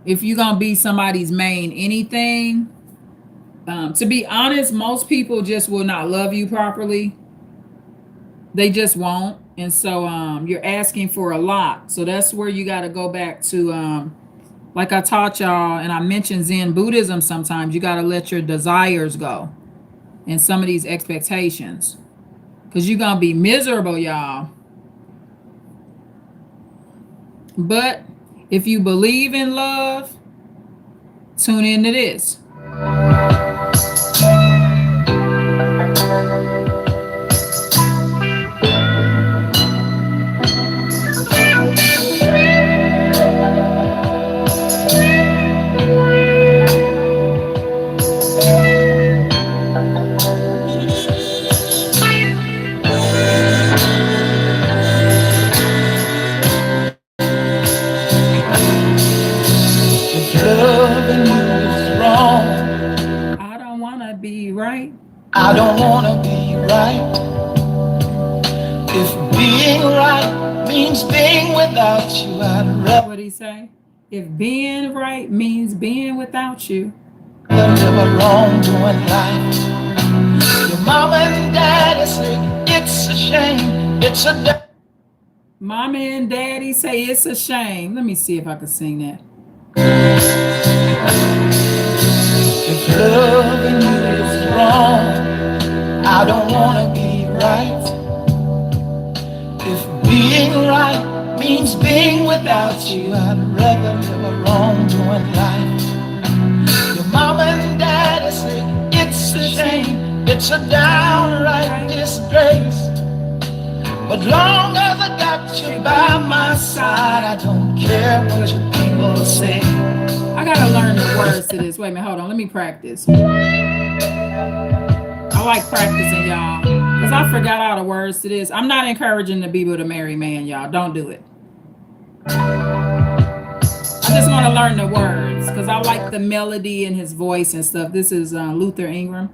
If you're going to be somebody's main anything, to be honest, most people just will not love you properly. They just won't. And so you're asking for a lot. So that's where you got to go back to, like I taught y'all, and I mentioned Zen Buddhism sometimes, you got to let your desires go and some of these expectations, because you're going to be miserable, y'all. But if you believe in love, tune into this. I don't wanna be right. If being right means being without you, I'd rather. What'd he say? If being right means being without you, live a wrong-doing life. Your mama and daddy say it's a shame. It's a Mama and daddy say it's a shame. Let me see if I can sing that. If loving you is wrong, I don't wanna be right. If being right means being without you, I'd rather live a wrong-doing life. Your mama and daddy say it's a shame, it's a downright disgrace. But long as I got you by my side, I don't care what you people say. I gotta learn the words to this. Wait a minute, hold on, let me practice. I like practicing, y'all, because I forgot all the words to this. I'm not encouraging the be with a married man, y'all. Don't do it. I just want to learn the words because I like the melody and his voice and stuff. This is Luther Ingram.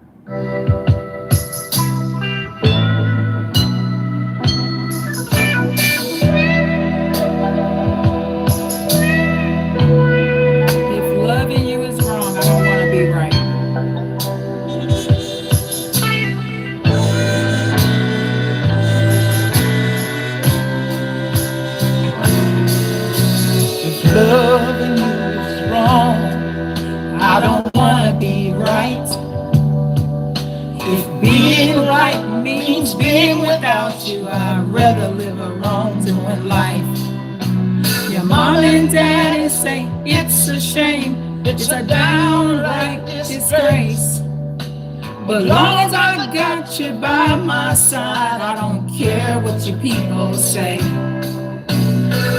If loving you is wrong, I don't want to be right. If loving you is wrong, I don't wanna be right. If being right means being without you, I'd rather live a wrongdoing life. Your mom and daddy say it's a shame, it's a downright disgrace. But long as I got you by my side, I don't care what your people say.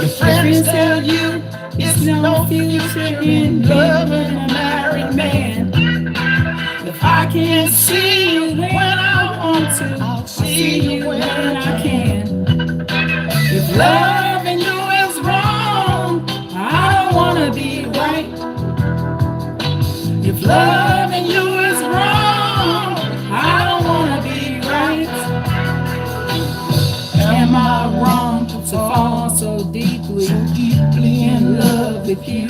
Your friends tell you It's no future in loving a married man. If I can't see you when I want to, I'll see you when I can. If loving you is wrong, I don't wanna be right. If loving you is wrong, I don't wanna be right. Am I wrong to fall so deeply in love with you?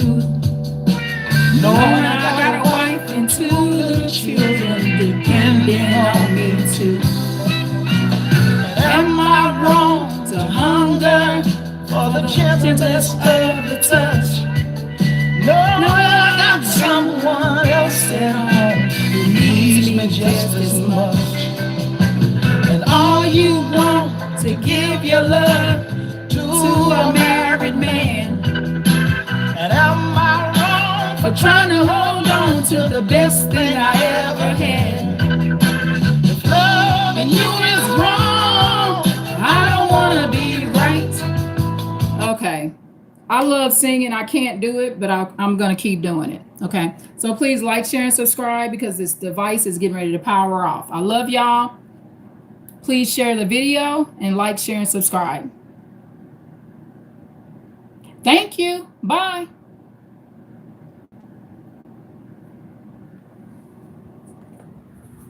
Knowing I got a wife and 2 little children depending on me too. Am I wrong to hunger for the gentleness of the touch? Knowing I got someone else at home who needs me just as much. and all you want to give your love to a married man? And am I wrong For trying to hold on to the best thing I ever had? if loving And you is wrong, I don't wanna be right. Okay, I love singing. I can't do it, but I'm gonna keep doing it. Okay, so please like, share, and subscribe because this device is getting ready to power off. I love y'all. Please share the video and like, share, and subscribe. Thank you. Bye.